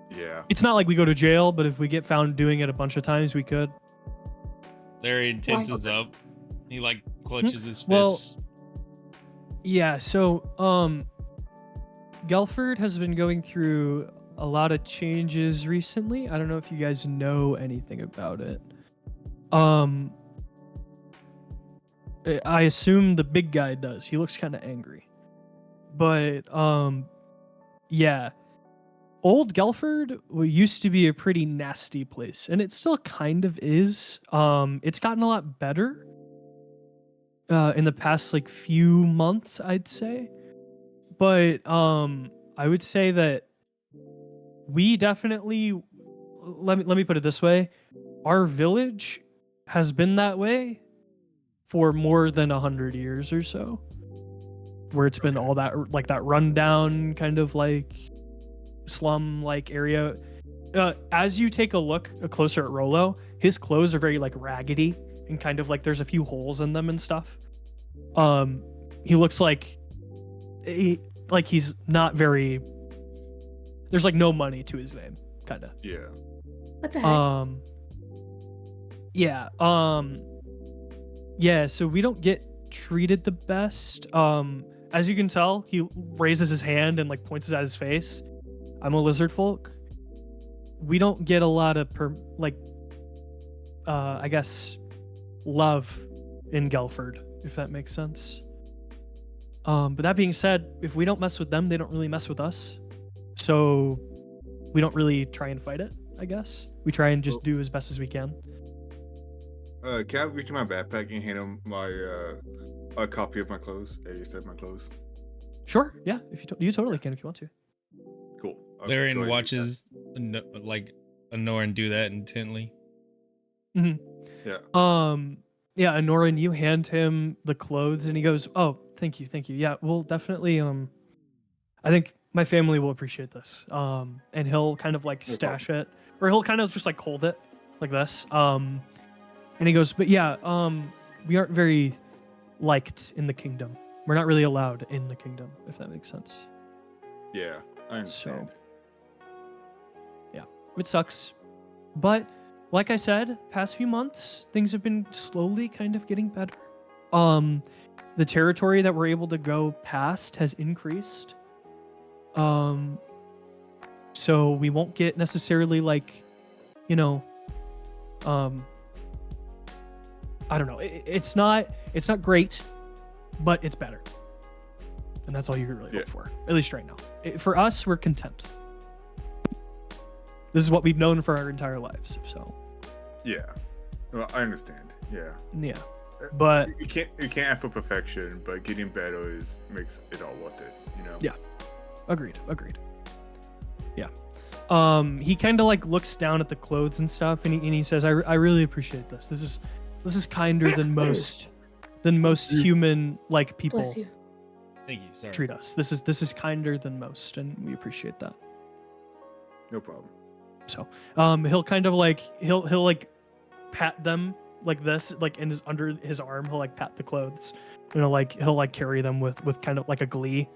Yeah. It's not like we go to jail, but if we get found doing it a bunch of times, we could. Larian tenses up. He like clutches his Well, fists. Yeah, so Gelford has been going through a lot of changes recently. I don't know if you guys know anything about it. I assume the big guy does. He looks kind of angry. But yeah. Old Gelford used to be a pretty nasty place, and it still kind of is. It's gotten a lot better in the past like few months, I'd say. But I would say that we definitely let me put it this way. Our village has been that way for more than 100 years or so, where it's been all that like that rundown kind of like slum like area. As you take a closer at Rolo, his clothes are very like raggedy and kind of like there's a few holes in them and stuff. He looks like he's not very. There's like no money to his name, kind of. Yeah. What the heck? Yeah. Yeah. So we don't get treated the best. As you can tell, he raises his hand and like points at his face. I'm a lizard folk. We don't get a lot of I guess love in Gelford, if that makes sense. But that being said, if we don't mess with them, they don't really mess with us. So we don't really try and fight it, I guess. We try and just do as best as we can. Can I reach in my backpack and hand him my a copy of my clothes? A set of my clothes. Sure, yeah. If you totally can if you want to. Cool. Larian go ahead and do watches like Anorin do that intently. Mm-hmm. Yeah. Yeah, Anorin, you hand him the clothes and he goes, "Oh, thank you. Yeah, we'll definitely I think my family will appreciate this." And he'll kind of like stash it, or he'll kind of just like hold it like this. And he goes, "But yeah, we aren't very liked in the kingdom. We're not really allowed in the kingdom, if that makes sense." Yeah, I understand. So, yeah, it sucks. But like I said, past few months, things have been slowly kind of getting better. the territory that we're able to go past has increased. So we won't get necessarily like, you know, I don't know. It's not great, but it's better. And that's all you can really hope for, at least right now. For us, we're content. This is what we've known for our entire lives. So. Yeah, well, I understand. Yeah. Yeah, but you can't ask for perfection, but getting better makes it all worth it. You know. Yeah. Agreed. Yeah. He kind of like looks down at the clothes and stuff, and he says, "I really appreciate this. This is kinder than most human like people." Bless you. Thank you. Sorry. Treat us. This is kinder than most, and we appreciate that. No problem. So, he'll kind of like he'll like pat them like this, like under his arm. He'll like pat the clothes, you know, like he'll like carry them with kind of like a glee,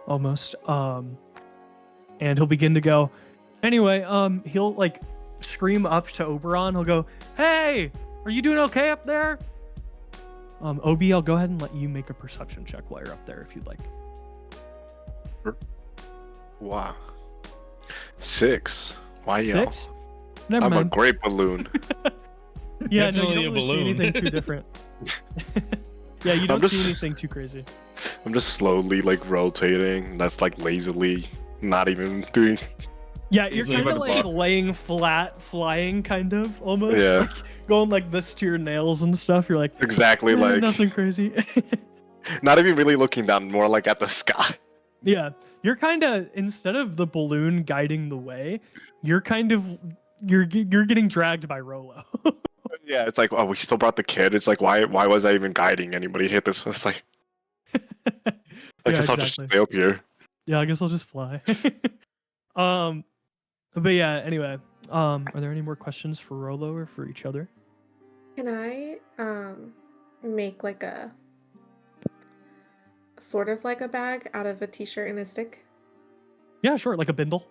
almost. And he'll begin to go. Anyway, he'll like scream up to Oberon. He'll go, "Hey, are you doing okay up there?" Obi, I'll go ahead and let you make a perception check while you're up there if you'd like. Wow. 6. Why yell? 6? Never I'm mind. a great balloon. Yeah, no, Definitely you a don't really see balloon. anything too different. Yeah, you don't see anything too crazy. I'm just slowly like rotating. That's like lazily, not even doing. Yeah, you're Easily kind of by the like box. laying flat, flying kind of almost. Yeah. Like, going like this to your nails and stuff. You're like, Exactly like nothing crazy. not even really looking down, more like at the sky. Yeah, you're kind of, instead of the balloon guiding the way, you're kind of you're getting dragged by Rolo. Yeah, it's like, oh, we still brought the kid. It's like, why was I even guiding anybody? Hit this. It's like, I Yeah, guess I'll just exactly. stay up here. Yeah, I guess I'll just fly. But yeah, anyway, are there any more questions for Rolo or for each other? Can I make like a sort of like a bag out of a t-shirt and a stick? Yeah, sure, like a bindle.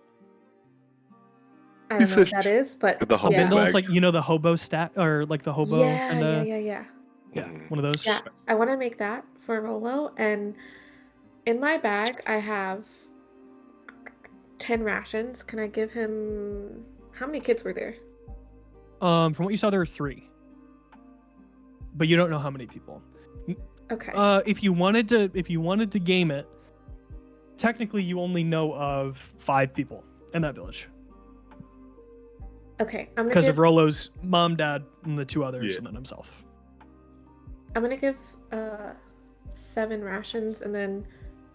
I don't know what that is, but The A hobo bindle is bag. like, you know, the hobo stack or like the hobo yeah, kind of. yeah. Yeah, one of those. Yeah, I want to make that for Rolo, and in my bag I have 10 rations. Can I give him? How many kids were there? From what you saw, there were 3, but you don't know how many people. Okay. If you wanted to game it, technically you only know of 5 people in that village Okay. I'm gonna because give, of Rolo's mom, dad, and the 2 others, Yeah. and then himself. I'm gonna give 7 rations, and then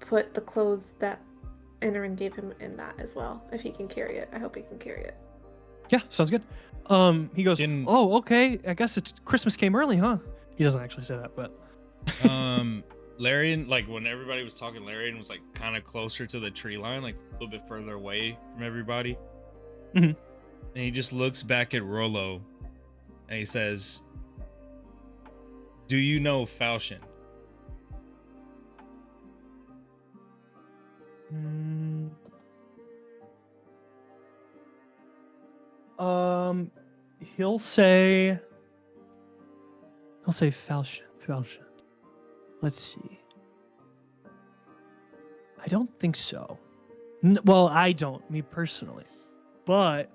put the clothes that Anorin gave him in that as well. If he can carry it, I hope he can carry it. Yeah, sounds good. He goes, In- "Oh, okay. I guess it's Christmas came early, huh?" He doesn't actually say that, but Larian, like when everybody was talking, Larian was like kind of closer to the tree line, like a little bit further away from everybody. Mhm. And he just looks back at Rolo and he says, "Do you know Falchion?" He'll say Falchion. Let's see. I don't think so. Well, I don't, me personally. But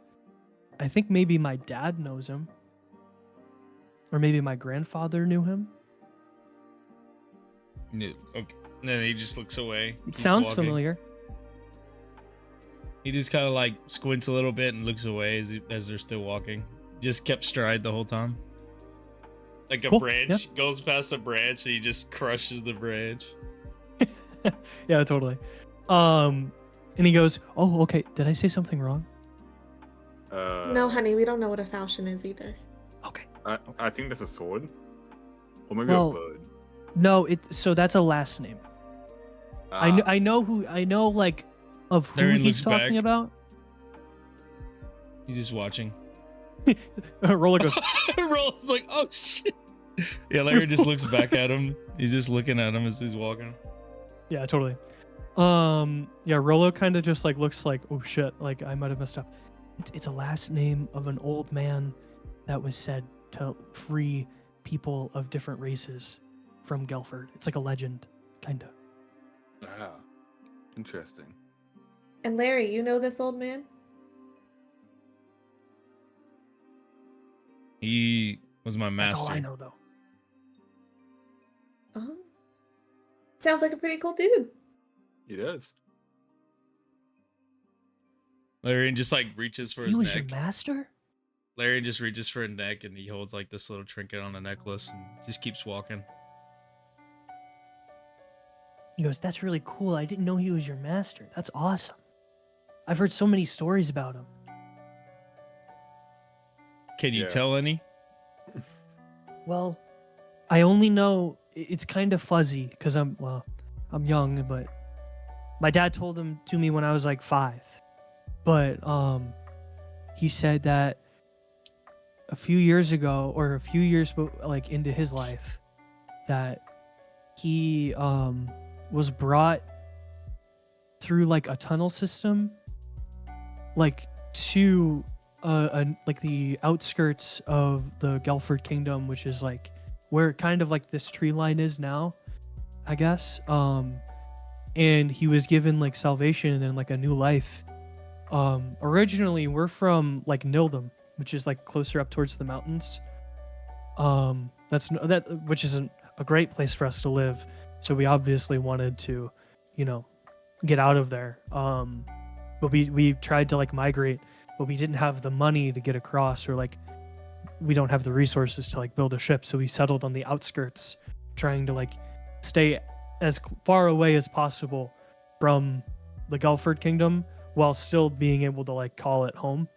I think maybe my dad knows him. Or maybe my grandfather knew him. Yeah, okay. And then he just looks away. It keeps sounds walking. familiar. He just kind of like squints a little bit and looks away as they're still walking. Just kept stride the whole time. Like a Cool, branch goes past a branch and he just crushes the branch. Yeah, totally. And he goes, "Oh, okay. Did I say something wrong?" No, honey, we don't know what a falchion is either. Okay. I think that's a sword, or maybe Well, a bird. No, so that's a last name. I know like of who Larian he's looks talking back. about. He's just watching. Roller goes, Rolls like, "Oh shit." Yeah, Larry just looks back at him. He's just looking at him as he's walking. yeah, totally. Yeah, Rolo kind of just like looks like, "Oh shit, like I might have messed up." It's a last name of an old man that was said to free people of different races from Gelford. It's like a legend, kind of. Ah, interesting. And Larry, you know this old man? He was my That's master. all I know, though. Oh. Sounds like a pretty cool dude. He does. Larry just like reaches for He his was your neck. master? Larry just reaches for a neck and he holds like this little trinket on a necklace and just keeps walking. He goes, that's really cool. I didn't know he was your master. That's awesome. I've heard so many stories about him. Can you Yeah. tell any? Well, I only know it's kind of fuzzy because I'm young, but my dad told him to me when I was like 5. But he said that a few years ago, or a few years like into his life, that he was brought through like a tunnel system, like to like the outskirts of the Gelford Kingdom, which is like where kind of like this tree line is now, I guess. And he was given like salvation and like a new life. Originally we're from like Nildum, which is like closer up towards the mountains. Which isn't a great place for us to live. So we obviously wanted to, get out of there. But we tried to like migrate, but we didn't have the money to get across, or like we don't have the resources to like build a ship. So we settled on the outskirts, trying to like stay as far away as possible from the Gelford Kingdom while still being able to like call it home,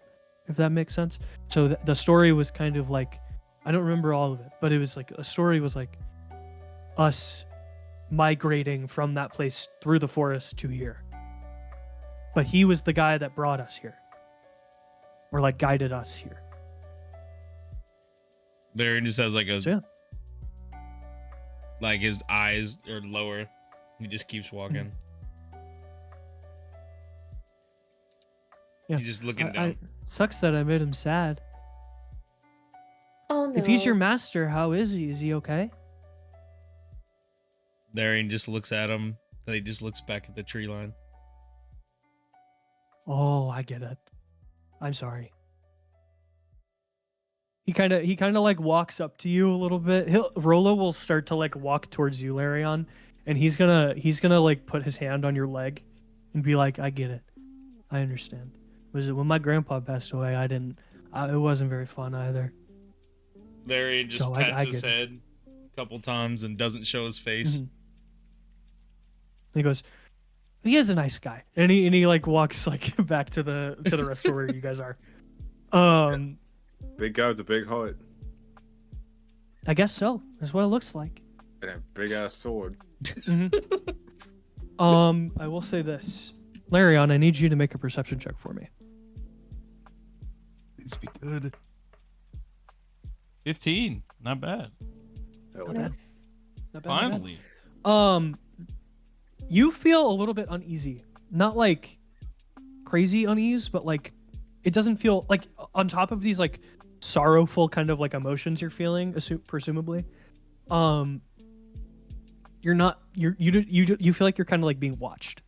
if that makes sense. So the story was kind of like, I don't remember all of it, but it was like a story was like us migrating from that place through the forest to here. But he was the guy that brought us here, or like guided us here. Larry just has like a, So yeah. like his eyes are lower. He just keeps walking. Yeah. He's just looking down. Sucks that I made him sad. Oh no. If he's your master, how is he? Is he okay? Larry just looks at him. Then he just looks back at the tree line. Oh, I get it. I'm sorry. He kind of like walks up to you a little bit. Rolo will start to like walk towards you, Larion, and he's gonna like put his hand on your leg and be like, I get it. I understand. Was it when my grandpa passed away? It wasn't very fun either. Larry just So pats I his get it. head a couple times and doesn't show his face. Mhm. He goes, he is a nice guy, and he like walks like back to the rest of where you guys are. Big guy with a big heart I guess so. That's what it looks like. and a big ass sword. I will say this, Larion, I need you to make a perception check for me. Please be good. 15. Not bad. Hell yeah. Nice. Not bad, not bad. Finally. You feel a little bit uneasy. Not like crazy unease, but like it doesn't feel like on top of these like sorrowful kind of like emotions you're feeling, presumably. You feel like you're kind of like being watched.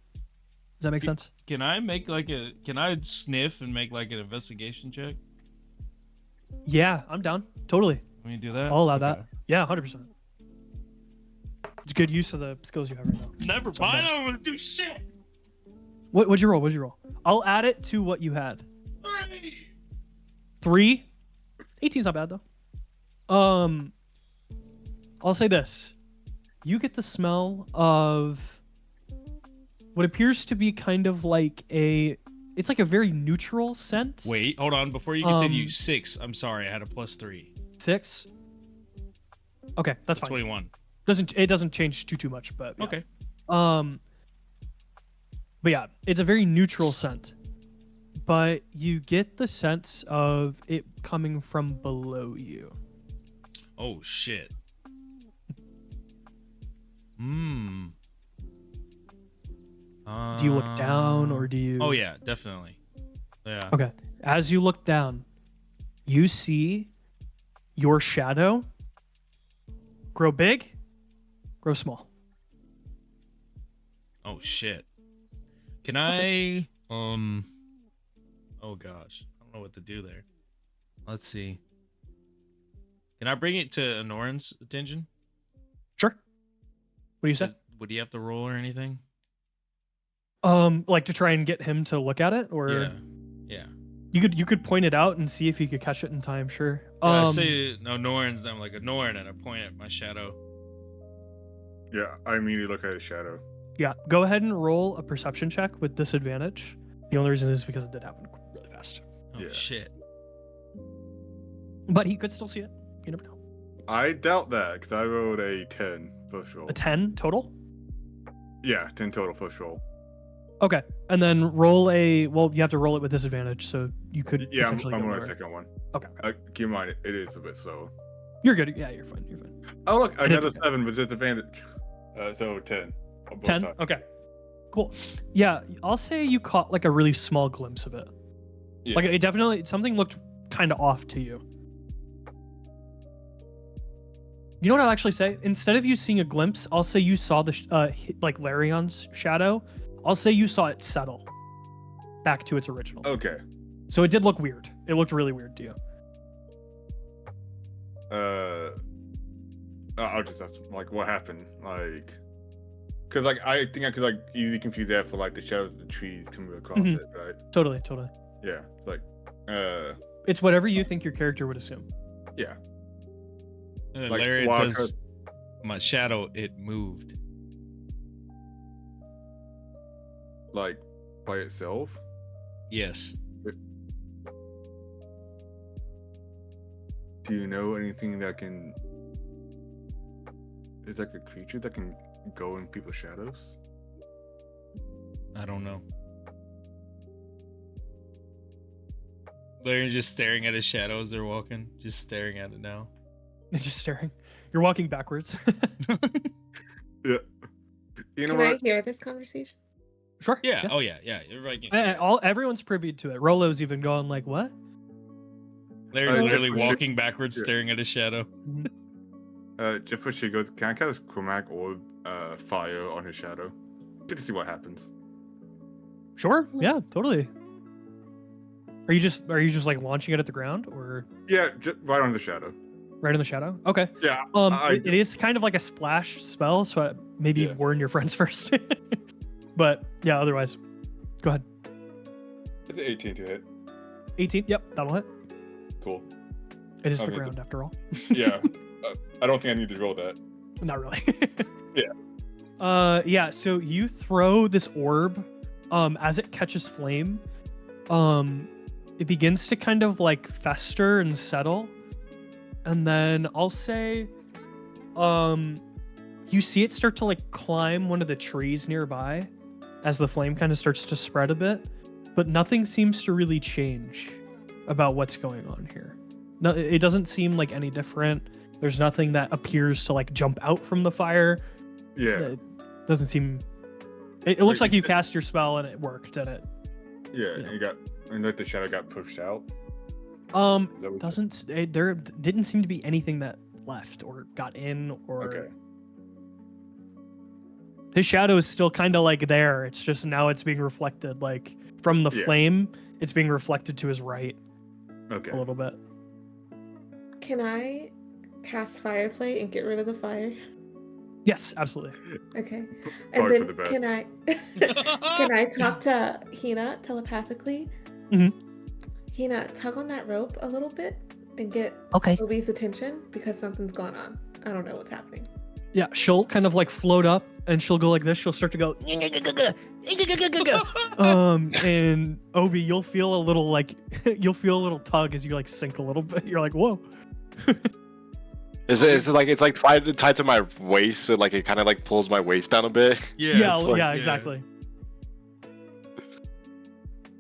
Does that make sense? Can I sniff and make like an investigation check? Yeah, I'm down. Totally. Let me do that. I'll allow Okay. that. Yeah, 100%. It's good use of the skills you have right now. Never So mind. I'm I don't want to do shit. What'd you roll? What'd you roll? I'll add it to what you had. 3. 3? 18's not bad though. I'll say this. You get the smell of what appears to be kind of like it's like a very neutral scent. Wait, hold on. Before you continue, 6. 6. I'm sorry, I had a +3. 6? Okay, that's fine. 21. It doesn't change too much, but yeah. Okay. But yeah, it's a very neutral scent. But you get the sense of it coming from below you. Oh shit. Hmm. Do you look down or do you? Oh yeah, definitely. Yeah. Okay. As you look down, you see your shadow grow big Grow small. Oh shit. Can I oh gosh. I don't know what to do there. Let's see. Can I bring it to Anorin's attention? Sure. What do you say? Would he have to roll or anything? Like to try and get him to look at it, or Yeah. you could point it out and see if you could catch it in time. Sure. I say no, Anorin's. I'm like Anorin, and I point at my shadow. Yeah, I immediately look at his shadow. Yeah. Go ahead and roll a perception check with disadvantage. The only reason is because it did happen really fast. Oh Yeah. shit. But he could still see it. You never know. I doubt that because I rolled a 10 first roll. A 10 total. Yeah, 10 total first roll. Okay, and then roll a. Well, you have to roll it with disadvantage, so you could Yeah, I'm potentially on go the lower. second one. Okay. Keep in mind, it is a bit slow. You're good. Yeah, you're fine. You're fine. Oh, look, another okay. 7 with disadvantage. So 10. on both 10. times. Okay. Cool. Yeah, I'll say you caught like a really small glimpse of it. Yeah. Like it definitely something looked kind of off to you. You know what I'll actually say? Instead of you seeing a glimpse, I'll say you saw the like Larion's shadow. I'll say you saw it settle back to its original. Okay. So it did look weird. It looked really weird to you. I'll just ask, like, what happened? Like, because, like, I think I could, like, easily confuse that for, like, the shadows of the trees coming across Mhm. it, right? Totally. Yeah. It's like, It's whatever you think your character would assume. yeah. And then Like, Larian while I says, "My shadow, it moved." Like, by itself? Yes. Do you know anything that can... Is like a creature that can go in people's shadows? I don't know. Larian's just staring at his shadow as they're walking, just staring at it now. Just staring. You're walking backwards. Yeah. You know Can I what? hear this conversation? Sure. Yeah. Oh yeah. Yeah. Everybody can, Everyone's privy to it. Rolo's even going like, "What?" Larry's Oh, literally just for walking backwards, yeah. staring at his shadow. Just for she goes, can I cast chromatic orb fire on his shadow? Just to see what happens. Sure. Yeah. Totally. Are you just like launching it at the ground or Yeah, just right on the shadow. right in the shadow? Okay. Yeah. It is kind of like a splash spell, so maybe Yeah. warn your friends first. But yeah, otherwise, go ahead. It's an 18 to hit. 18. Yep, that'll hit. Cool. It is I the mean, ground after all. Yeah. I don't think I need to roll that. Not really. Yeah. Yeah. So you throw this orb. As it catches flame, it begins to kind of like fester and settle, and then I'll say, you see it start to like climb one of the trees nearby, as the flame kind of starts to spread a bit, but nothing seems to really change about what's going on here. No, it doesn't seem like any different. There's nothing that appears to like jump out from the fire. Yeah. It doesn't seem. It looks Wait, like you cast your spell and it worked, and it Yeah. Yeah. And like the shadow got pushed out. That was- doesn't there didn't seem to be anything that left or got in or Okay. his shadow is still kind of like there. It's just now it's being reflected like from the Yeah. flame. It's being reflected to his right Okay. a little bit. Can I cast Fireplay and get rid of the fire? Yes, absolutely. Okay. And Probably for then the best. can I can I talk to Hina telepathically? Mhm. Hina, tug on that rope a little bit and get Okay. Obi's attention because something's going on. I don't know what's happening. Yeah, she'll kind of like float up and she'll go like this. She'll start to go. And Obi, you'll feel a little like you'll feel a little tug as you like sink a little bit. You're like, whoa. It's like tied to my waist, so like it kind of like pulls my waist down a bit. Yeah, it's like- yeah, exactly.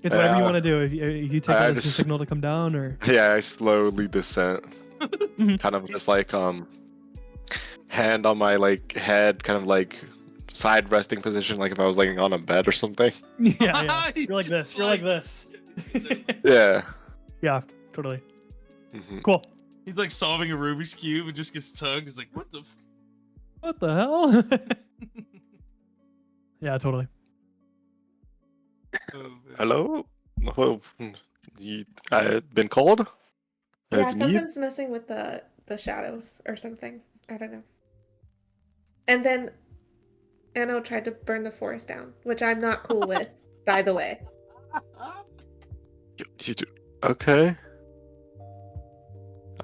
It's whatever you want to do. If you take I that as a just- signal to come down, or Yeah, I slowly descent, Mhm. kind of just like hand on my like head, kind of like side resting position, like if I was laying on a bed or something. yeah. He's You're like this. just You're like this. Yeah. Yeah, totally. Mhm. Cool. He's like solving a Rubik's cube and just gets tugged. He's like, "What the?" What the hell? Yeah, totally. Oh, man. Hello? Well, you been called? Yeah, Have you need? something's messing with the shadows or something. I don't know. And then Anno tried to burn the forest down, which I'm not cool with, by the way. You do. Okay.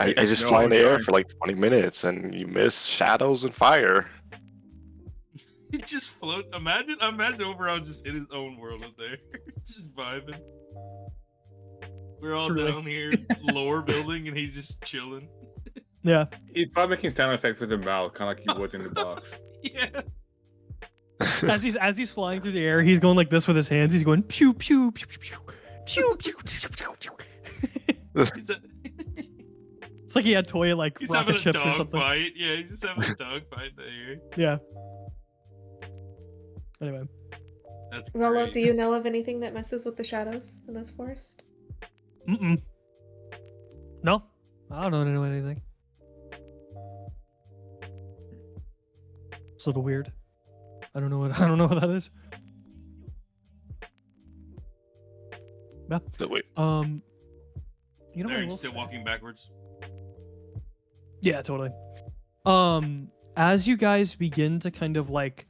I just No fly in harm the air trying. for like 20 minutes and you miss shadows and fire. He just float. Imagine Oberon just in his own world up there, just vibing. We're all Truly. down here, lore building, and he's just chilling. Yeah. He's probably making sound effects with the mouth, kind of like he was in the box. Yeah. As he's flying through the air, he's going like this with his hands. He's going pew pew pew pew pew pew pew pew pew. He's, a, It's like he had toy like he's rocket having a ships or dog something. fight. Yeah, he's just having a dog fight there. Yeah. Anyway, That's Rollo, great. do you know of anything that messes with the shadows in this forest? no, I don't know anything. It's a little weird. I don't know what that is. Yeah. So wait. You know what I Larry's will still say? walking backwards. Yeah, totally. As you guys begin to kind of like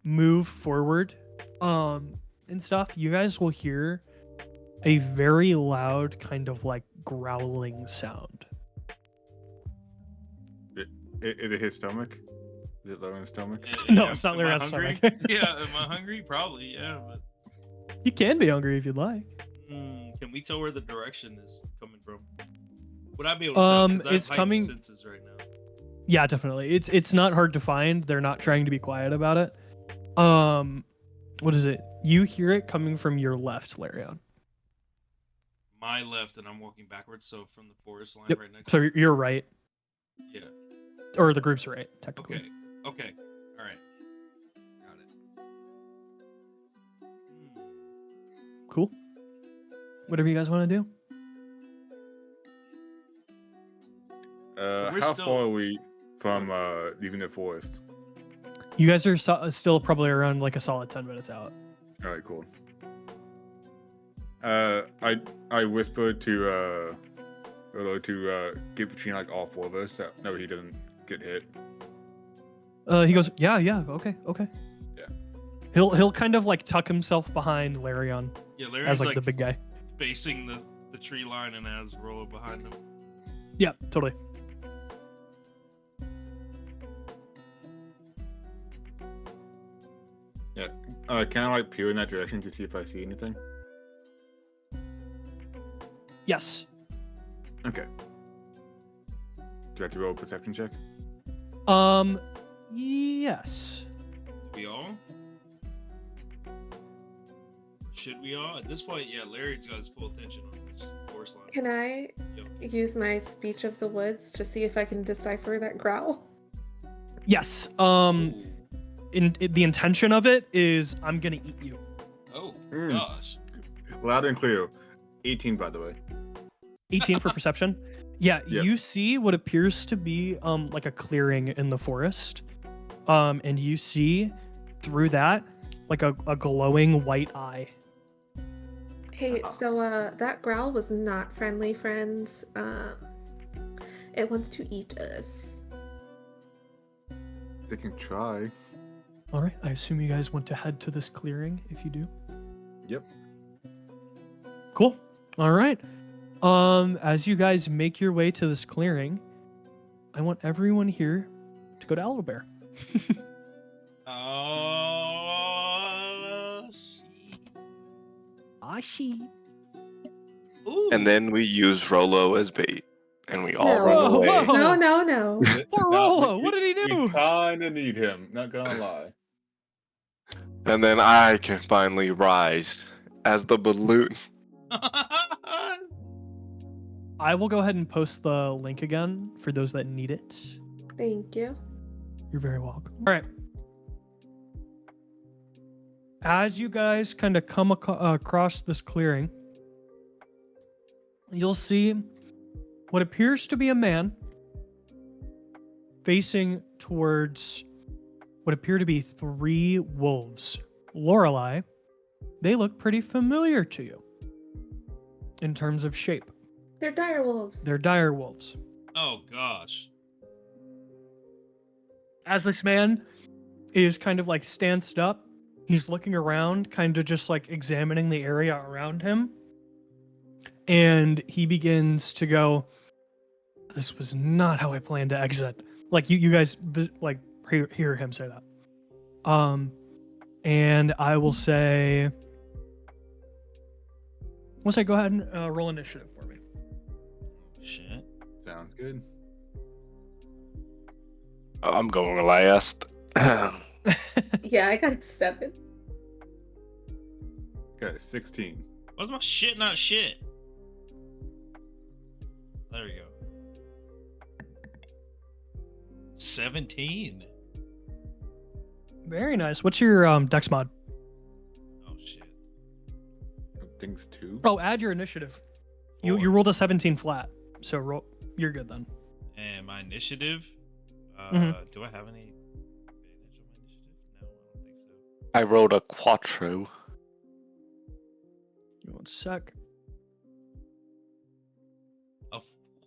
move forward, and stuff, you guys will hear a very loud kind of like growling sound. Is it his stomach? Is it Lauren's stomach? No, it's not Am I Larry's hungry? stomach. Yeah, am I hungry? Probably, yeah. But You can be hungry if you'd like. can we tell where the direction is coming from? Would I be able to tell? 'Cause I have It's heightened coming- senses right now. Yeah, definitely. It's not hard to find. They're not trying to be quiet about it. What is it? You hear it coming from your left, Larion. My left, and I'm walking backwards, so from the forest line Yep. right next. So you're right, Yeah. or the group's right, technically. Okay. Okay. All right. Got it. Cool. Whatever you guys want to do. We're How still- far are we from leaving the forest? You guys are still probably around like a solid 10 minutes out. All right, cool. I whispered to Rolo to get between like all four of us, that no, he doesn't get hit. He goes, yeah, okay. Yeah. He'll kind of like tuck himself behind Larion Yeah, Larry's as like the big guy. facing the tree line and has Rollo behind him. Yeah, totally. Can I like peer in that direction to see if I see anything? Yes. Okay. Do I have to roll a perception check? Yes. We all? Should we all? At this point, yeah, Larry's got his full attention on this forest line. Can I Yep. use my speech of the woods to see if I can decipher that growl? Yes. The intention of it is I'm gonna eat you. Oh, Mm. gosh. Loud and clear. 18, by the way. 18 for perception. Yeah, Yep. you see what appears to be like a clearing in the forest. And you see through that like a glowing white eye. Hey, so that growl was not friendly, friends. It wants to eat us. They can try. All right, I assume you guys want to head to this clearing if you do. Yep. Cool. All right. As you guys make your way to this clearing, I want everyone here to go to Owlbear. Oh, shit. Ashi. Ooh. And then we use Rolo as bait, and we all No. run Whoa, away. whoa. No. Poor Rolo, what did he do? We kinda need him, not gonna lie. And then I can finally rise as the balloon. I will go ahead and post the link again for those that need it. Thank you. You're very welcome. All right. As you guys kind of come across this clearing, you'll see what appears to be a man facing towards what appear to be 3 wolves. Lorelei, they look pretty familiar to you in terms of shape. They're dire wolves. They're dire wolves. Oh gosh. As this man is kind of like stanced up, he's looking around, kind of just like examining the area around him. And he begins to go, this was not how I planned to exit. Like you guys like hear him say that. And I will say, go ahead and roll initiative for me. Shit. Sounds good. I'm going last. Yeah, I got a 7. Got a 16. Why's my shit not shit? There we go. 17. Very nice. What's your dex mod? Oh shit. Things 2. Oh, add your initiative. You 4. rolled a 17 flat, so you're good then. And my initiative. Mhm. Do I have any advantage on my initiative? No, I don't think so. I rolled a quattro. Give me 1 sec. A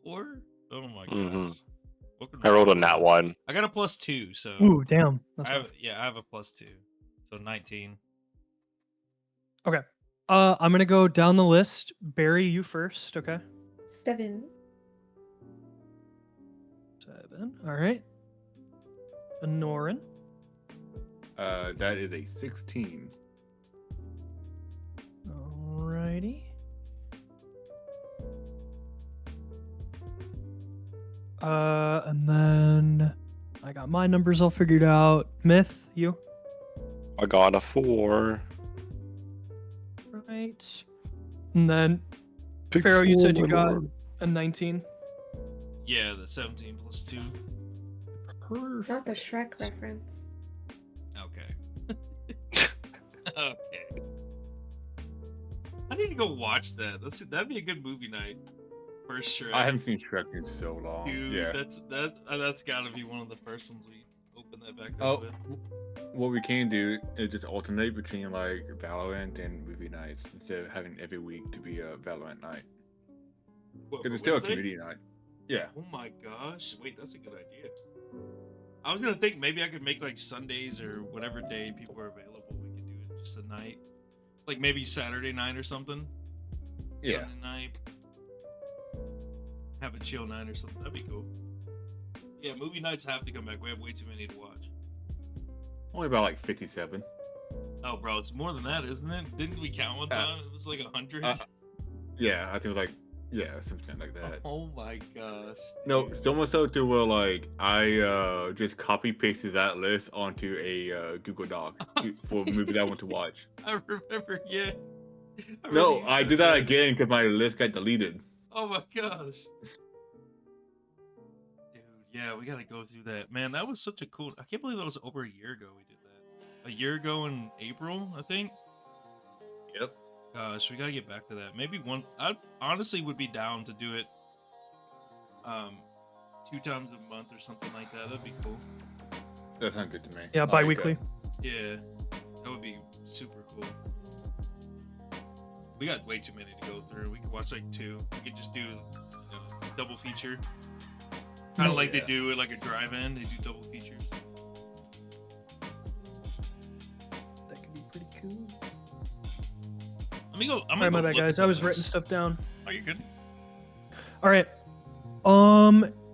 4? Oh my gosh. Mhm. Welcome I to rolled a my nat world. 1. I got a +2, so Ooh, damn. That's I rough. have a +2, so 19. Okay. I'm gonna go down the list. Barry, you first. Okay. 7. 7. All right. Anorin. That is a 16. Alrighty. And then I got my numbers all figured out. Myth, you. I got a 4. Right. And then Big Farraoh, you 4, said you my got lord. a 19. Yeah, the 17 +2. Perfect. Not the Shrek reference. Okay. Okay. I need to go watch that. That'd be a good movie night. For sure. I haven't seen Shrek in so long. Dude, Yeah. that's gotta be one of the first ones we open that back Oh, up with. what we can do is just alternate between like Valorant and movie nights instead of having every week to be a Valorant night. What, Because for it's still a Wednesday? community night. Yeah. Oh my gosh. Wait, that's a good idea. I was gonna think maybe I could make like Sundays or whatever day people are available. We could do it just a night. Like maybe Saturday night or something. Yeah. Sunday night. Have a chill night or something. That'd be cool. Yeah, movie nights have to come back. We have way too many to watch. Only about like 57. Oh, bro, it's more than that, isn't it? Didn't we count one time? It was like 100. Yeah, I think it was like, yeah, something like that. Oh my gosh. No, dude. so much so to where like I just copy pasted that list onto a Google Doc for movies I want to watch. I remember, yeah. No, I did that again because my list got deleted. Oh my gosh. Dude, yeah, we gotta go through that. Man, that was such a cool. I can't believe that was over a year ago we did that. A year ago in April, I think. Yep. Gosh, we gotta get back to that. Maybe one. I honestly would be down to do it 2 times a month or something like that. That'd be cool. That sounds good to me. Yeah, Like, bi-weekly. Yeah, that would be super cool. We got way too many to go through. We could watch like 2. We could just do double feature. Kind of like they do at like a drive-in. They do double features. That could be pretty cool. Let me go. I'm Alright, gonna my go bad, look guys. at I was the writing list. stuff down. Oh, you're good. All right.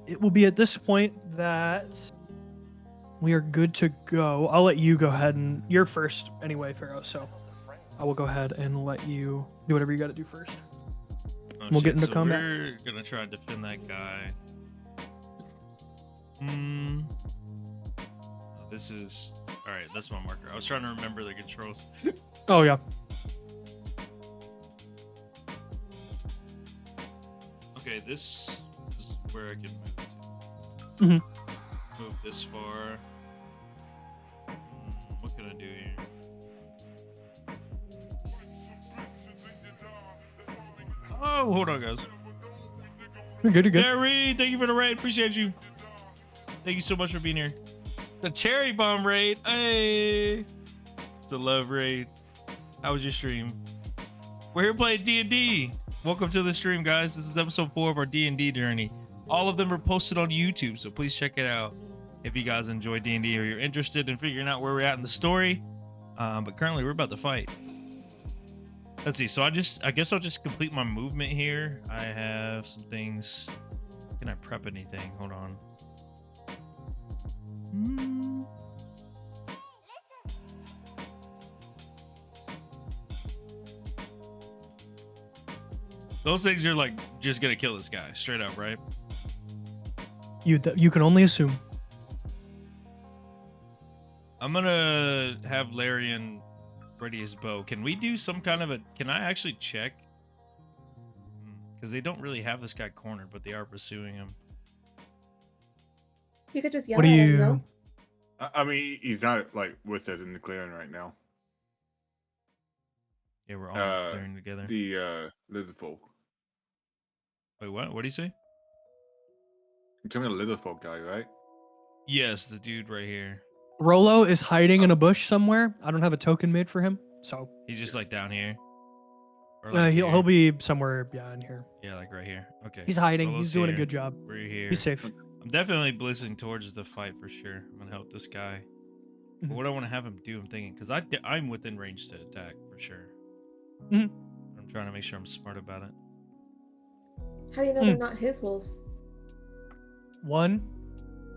It will be at this point that we are good to go. I'll let you go ahead and you're first anyway, Farraoh. So I will go ahead and let you do whatever you got to do first. Oh, We'll get into so combat. We're gonna try to defend that guy. This is all right. That's my marker. I was trying to remember the controls. Oh yeah. Okay, this is where I can move to. Mhm. Move this far. What can I do here? Oh, hold on, guys. You're good. You're good. Barry, thank you for the raid. Appreciate you. Thank you so much for being here. The cherry bomb raid. Hey, it's a love raid. How was your stream? We're here playing D&D. Welcome to the stream, guys. This is episode 4 of our D&D journey. All of them are posted on YouTube, so please check it out if you guys enjoy D&D or you're interested in figuring out where we're at in the story. But currently, we're about to fight. Let's see. So I guess I'll just complete my movement here. I have some things. Can I prep anything? Hold on. Those things are like just gonna kill this guy straight up, right? You can only assume. I'm gonna have Larian ready his bow. Can we do some kind of can I actually check? Because they don't really have this guy cornered, but they are pursuing him. You could just yell What at do him, you? though. I mean, he's not like with us in the clearing right now. Yeah, we're all clearing together. The lizard folk. Wait, what? What do you say? You're talking about the lizard folk guy, right? Yes, the dude right here. Rolo is hiding in a bush somewhere. I don't have a token made for him, so He's just like down here. Or like he'll here. be somewhere in here. Yeah, like right here. Okay. He's hiding. Rolo's He's doing a here. good job. We're here. He's safe. I'm definitely blitzing towards the fight for sure. I'm gonna help this guy. But Mhm. what I want to have him do, I'm thinking, because I'm within range to attack for sure. Mhm. I'm trying to make sure I'm smart about it. How do you know they're not his wolves? 1,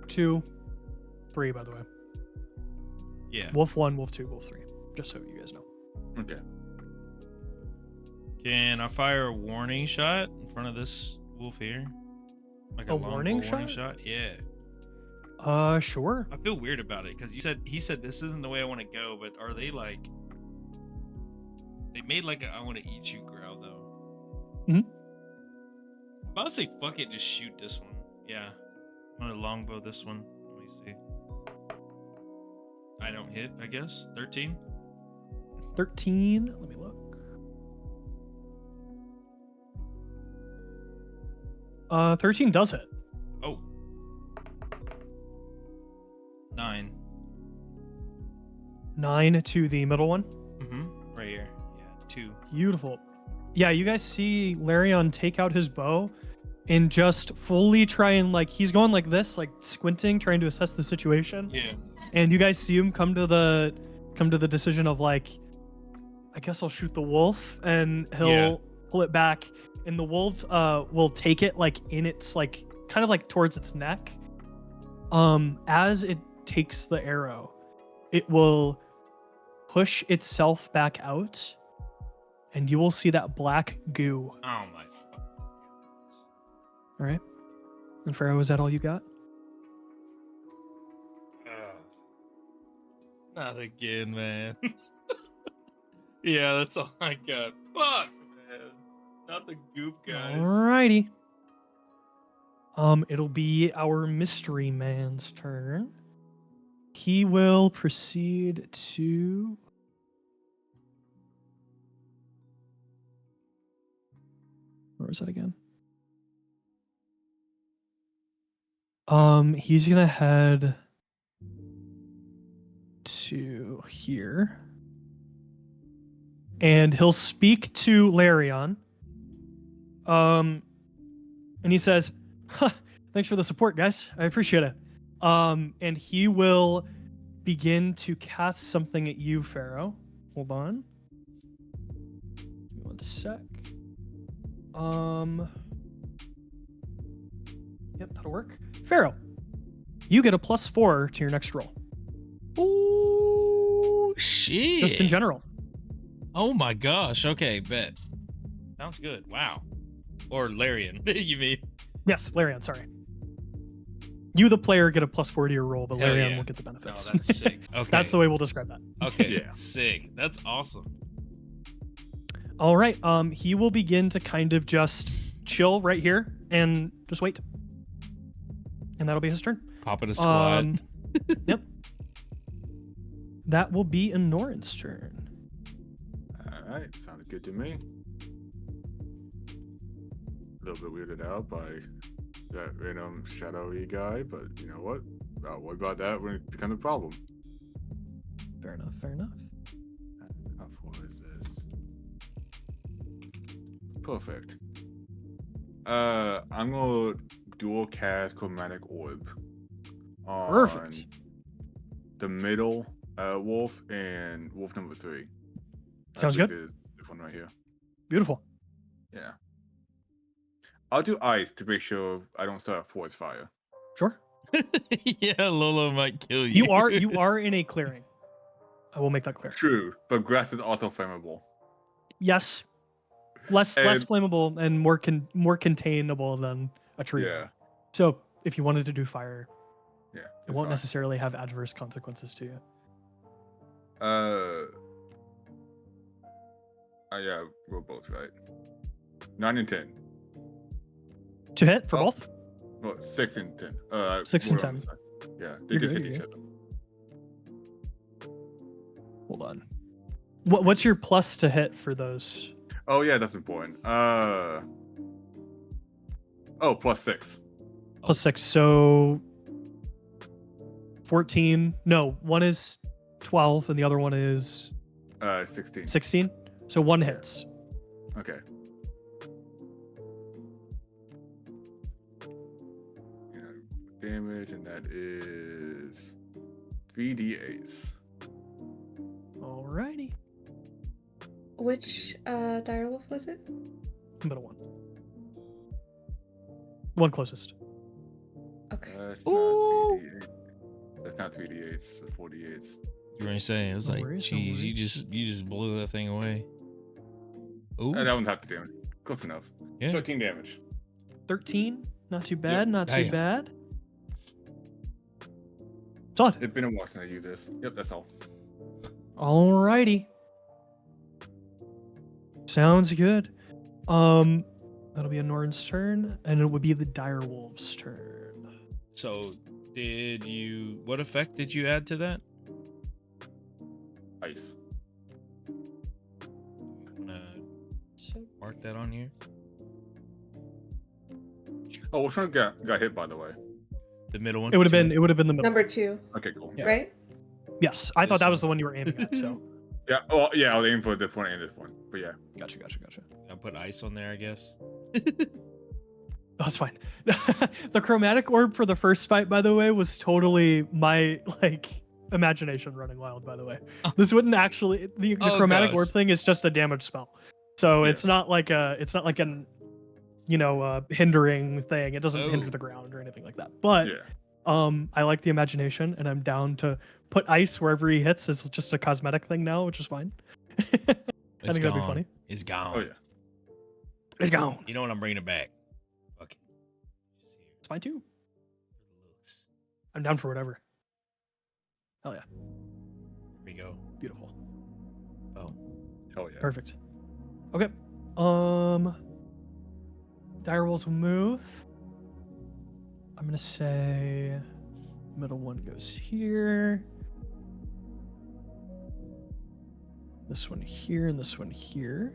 2, 3. By the way, Yeah. Wolf 1, Wolf 2, Wolf 3. Just so you guys know. Okay. Can I fire a warning shot in front of this wolf here? Like A warning shot? Yeah. Sure. I feel weird about it because he said this isn't the way I want to go, but are they like? They made like a I want to eat you growl though. Mhm. I'm about to say fuck it, just shoot this one. Yeah, I'm gonna longbow this one. Let me see. I don't hit, I guess. 13. 13. Let me look. 13 does hit. Oh. 9. 9 to the middle one. Mm-hmm. Right here. Yeah. 2. Beautiful. Yeah, you guys see Larion take out his bow and just fully try and he's going like this, like squinting, trying to assess the situation. Yeah. And you guys see him come to the decision of I guess I'll shoot the wolf, and he'll pull it back, and the wolf will take it in its kind of towards its neck. As it takes the arrow, it will push itself back out, and you will see that black goo. Oh my. All right. And Farraoh, is that all you got? Not again, man. Yeah, that's all I got. Fuck, man. Not the goop guys. Alrighty. It'll be our mystery man's turn. He will proceed to. Where was that again? He's gonna head to here. And he'll speak to Larion. And he says, huh, thanks for the support, guys. I appreciate it. And he will begin to cast something at you, Farraoh. Hold on. Give me 1 sec. Yep, that'll work. Farraoh, you get a +4 to your next roll. Ooh, shit. Just in general. Oh my gosh. Okay, bet. Sounds good. Wow. Or Larian, you mean? Yes, Larion, sorry. You, the player, get a +4 to your roll, but Hell Larion yeah. will get the No, benefits. that's sick. Okay. That's the way we'll describe that. Okay. Yeah. Sick. That's awesome. All right. He will begin to kind of just chill right here and just wait. And that'll be his turn. Pop in a squad. Yep. That will be Anorin's turn. All right, sounded good to me. A little bit weirded out by that random shadowy guy, but you know what? I'll worry about that when it becomes a problem. Fair enough. Fair enough. How far is this? Perfect. I'm gonna dual cast Chromatic Orb on Perfect. the middle wolf and wolf number 3. Sounds I think good. it's this one right here. Beautiful. Yeah. I'll do ice to make sure I don't start a forest fire. Sure. Yeah, Lolo might kill you. You are in a clearing. I will make that clear. True, but grass is also flammable. Yes. Less And- flammable and more containable than a tree. Yeah. So if you wanted to do fire, Yeah. it it's won't fine. necessarily have adverse consequences to you. Yeah, we're both right. 9 and 10. To hit for Oh. both? Well, 6 and 10. 6 and we're on 10. the side. Yeah, they You're just good, hit you're each other. Hold on. What's your plus to hit for those? Oh yeah, that's important. Plus 6. Plus 6. So 14. No, one is 12 and the other one is 16. 16. So one Yeah. hits. Okay. Damage, and that is 3d8s. Alrighty. Which direwolf was it? Middle one. One closest. Okay. That's Ooh. not 3d8. That's not 3d8s. That's 4d8s. You were saying it was No like, worries, no geez, worries. you just blew that thing away. Ooh, That one's half the damage. Close enough. yeah. 13 damage. 13. Not too bad. Not too Damn. bad. Solid. It's been a while since I used this. Yep, that's all. Alrighty. Sounds good. That'll be Anorin's turn, and it would be the direwolf's turn. So, what effect did you add to that? Ice. I'm gonna mark that on here. Oh, which one got hit, by the way? The middle one. It would have been the middle. Number 2, Okay, cool. Yeah. right? Yes, I thought This that was one. the one you were aiming at. So Yeah, well, yeah, I was aiming for this one and this one. But yeah. gotcha. I'll put ice on there, I guess. Oh, that's fine. The chromatic orb for the first fight, by the way, was totally my imagination running wild. By the way, this wouldn't actually the Oh, chromatic orb gosh. thing is just a damage spell, so Yeah. it's not like an hindering thing. It doesn't hinder Oh. the ground or anything like that. But Yeah. I like the imagination, and I'm down to put ice wherever he hits. It's just a cosmetic thing now, which is fine. I It's think that'd be gone. funny. It's gone. Oh yeah. It's gone. You know what? I'm bringing it back. Fuck it. Just here It's fine too. for the looks. I'm down for whatever. Hell yeah. Here we go. Beautiful. Oh, Hell yeah. Perfect. Okay. Direwolves will move. I'm gonna say middle one goes here. This one here and this one here.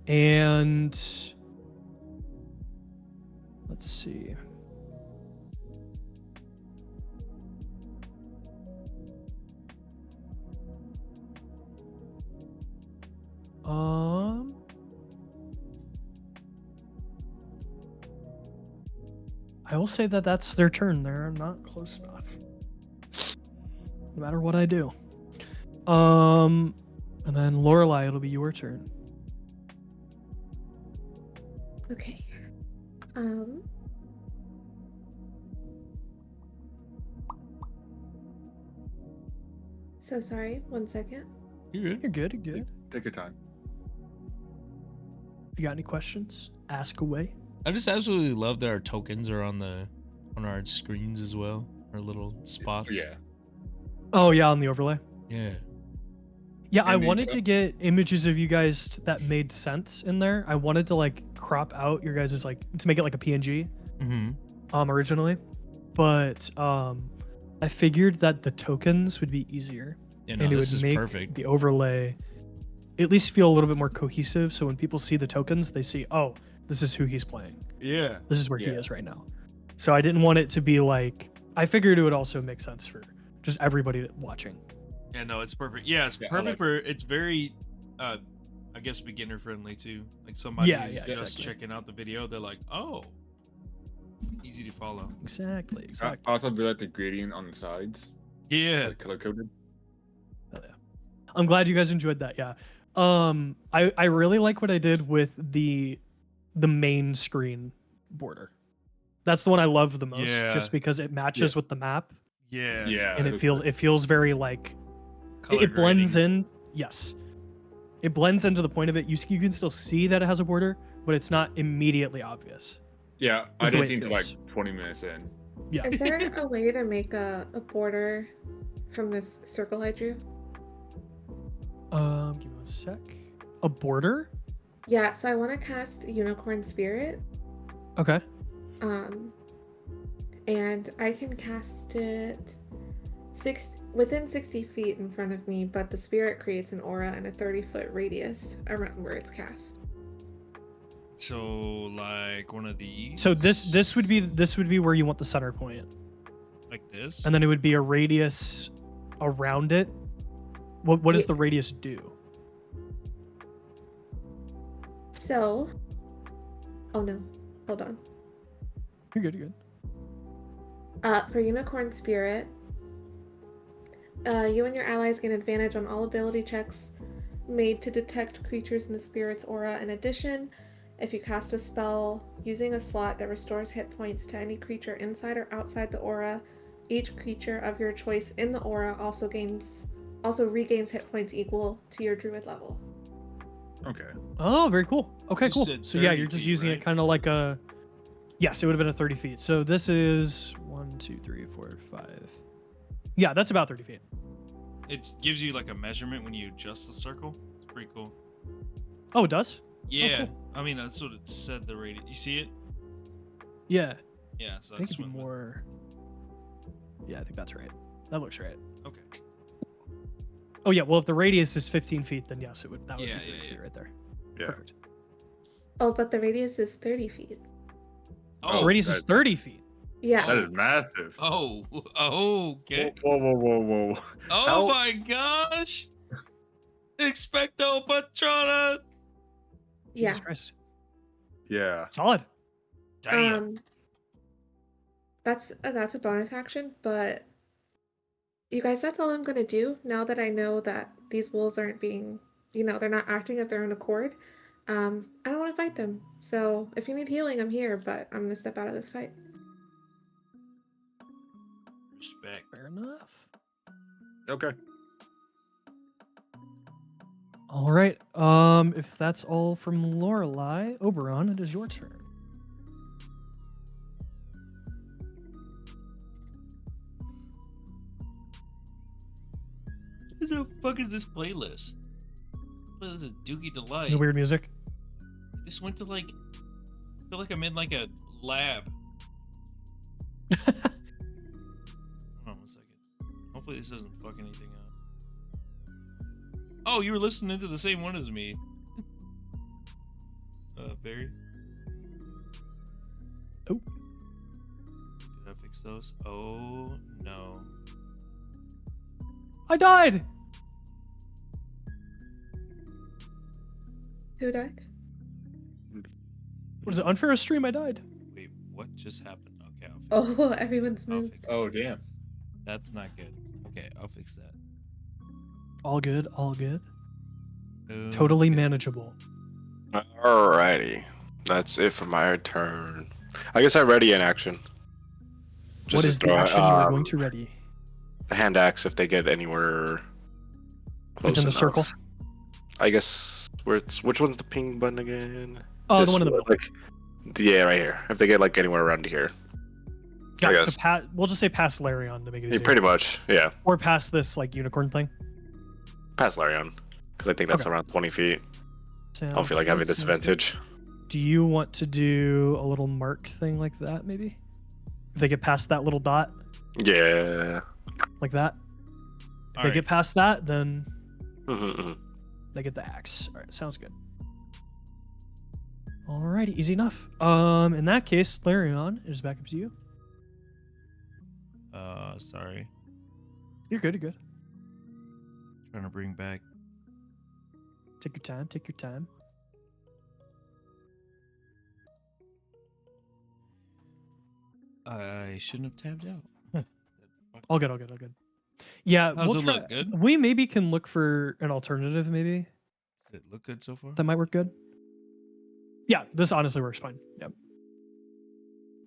And let's see. I will say that that's their turn. They're not close enough. No matter what I do. And then Lorelei, it'll be your turn. Okay. So sorry, 1 second. you're good. You're good. You're good. Take your time. If you got any questions, ask away. I just absolutely love that our tokens are on our screens as well. Our little spots. Yeah. Oh yeah, on the overlay. Yeah. Yeah, I And the wanted co- to get images of you guys that made sense in there. I wanted to crop out your guys' to make it like a PNG Mm-hmm. originally. But I figured that the tokens would be easier. You know, And it this would is make perfect. the overlay at least feel a little bit more cohesive. So when people see the tokens, they see, oh, this is who he's playing. Yeah. This is where he Yeah. is right now. So I didn't want it to be I figured it would also make sense for just everybody watching. Yeah, no, it's perfect. Yeah, it's Yeah, I perfect like for. It's very, I guess, beginner friendly too. Like somebody Yeah, who's yeah, just exactly. checking out the video, they're like, oh, easy to follow. Exactly. I Exactly. also do like the gradient on the sides, Yeah. like color coded. Oh, yeah. I'm glad you guys enjoyed that. Yeah. I really like what I did with the main screen border. That's the one I love the most, Yeah. just because it matches with the map Yeah. Yeah, and it looks feels very like Color it blends grading. in. Yes, it blends into the point of it. You can still see that it has a border, but it's not immediately obvious. Yeah, I Is the way didn't it see to like feels. 20 minutes in. Yeah. Is there a way to make a border from this circle I drew? Give me one sec. A border? Yeah, so I want to cast Unicorn Spirit. Okay. And I can cast it within 60 feet in front of me, but the spirit creates an aura and a 30-foot radius around where it's cast. So like one of these. So this would be where you want the center point, like this. and then it would be a radius around it. What does the radius do? So, oh no, hold on. You're good. You're good. For Unicorn Spirit, you and your allies gain advantage on all ability checks made to detect creatures in the spirit's aura. In addition, if you cast a spell using a slot that restores hit points to any creature inside or outside the aura, each creature of your choice in the aura also regains hit points equal to your druid level. Okay. Oh, very cool. Okay, You cool. said So yeah, 30 you're just feet, using right? it kind of like a. Yes, it would have been a 30 feet. So this is 1, 2, 3, 4, 5. Yeah, that's about 30 feet. It gives you like a measurement when you adjust the circle. It's pretty cool. Oh, it does? Yeah, I mean that's what it said. The radius. You see it? Yeah. Yeah. So I I think just it'd be went with- more. Yeah, I think that's right. That looks right. Okay. Oh yeah, well if the radius is 15 feet, then yes, that would be 30 Yeah, feet right there. Yeah. Perfect. Oh, but the radius is 30 feet. The Oh. radius is that- 30 feet. Yeah. That is massive. Oh. Oh. Okay. Whoa. Oh How- my gosh! Expecto Patrona! Jesus Yeah. Christ. Yeah. Solid. Damn. That's a bonus action, but you guys, that's all I'm gonna do now that I know that these wolves aren't being, they're not acting of their own accord. I don't want to fight them. So if you need healing, I'm here, but I'm gonna step out of this fight. Respect. Fair enough. Okay. All right. If that's all from Lorelei, Oberon, it is your turn. What the fuck is this playlist? This is Dookie Delight. Is it weird music? I just went to I feel like I'm in like a lab. Hold on 1 second. Hopefully this doesn't fuck anything up. Oh, you were listening to the same one as me. Barry. Oh. Did I fix those? Oh no. I died. Who died? What is it? Unfair stream? I died. Wait, what just happened? Okay, I'll fix Oh, everyone's I'll moved. fix it. Oh damn. That's not good. Okay, I'll fix that. All good. All good. Totally Okay. manageable. Alrighty. That's it for my turn. I guess I'm ready in action. What to is the throw, action you are going to ready? a hand axe if they get anywhere close Within the enough. circle? I guess which one's the ping button again? Oh, the This one in the middle. Yeah, right here. If they get anywhere around here. Yeah, I so guess. we'll just say past Larion to make it Yeah, easier. pretty much, yeah. Or past this unicorn thing. Past Larion. Because I think that's Okay. around 20 feet. I don't Sounds feel like having good, sounds good. disadvantage. Do you want to do a little mark thing like that, maybe? If they get past that little dot, Yeah. like that. If they Alright. get past that, then Mhm. they get the axe. All right, sounds good. Alrighty, easy enough. In that case, Larion, it is back up to you. Sorry. You're good. You're good. Trying to bring back. Take your time. Take your time. I shouldn't have tabbed out. All good. All good. All good. Yeah, How's we'll it try. look? Good? We maybe can look for an alternative. Maybe Does it look good so far? that might work good. Yeah, this honestly works fine. Yep.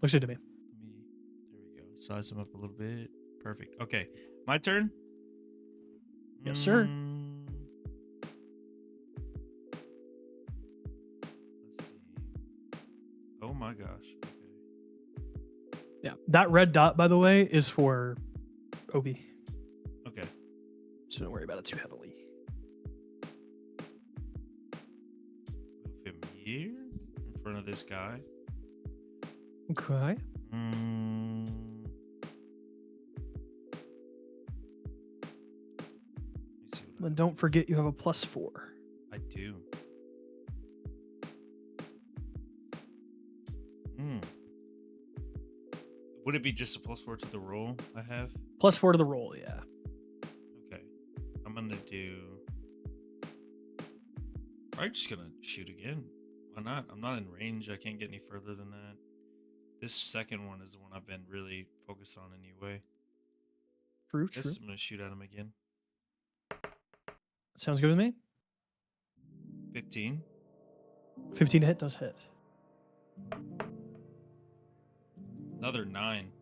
Looks good to me. There we go. Size them up a little bit. Perfect. Okay, my turn. Yes, sir. Let's see. Oh my gosh. Okay. Yeah, that red dot, by the way, is for Obi. Okay. So don't worry about it too heavily. Move him here in front of this guy. Okay. Mm. Let me see what And don't forget you have a +4. I do. Hmm. Would it be just a +4 to the roll I have? +4 to the roll, yeah. Okay. I'm gonna do. I'm just gonna shoot again. Why not? I'm not in range. I can't get any further than that. This second one is the one I've been really focused on anyway. True, Guess true. I'm gonna shoot at him again. Sounds good to me. 15. 15 to hit does hit. Another 9.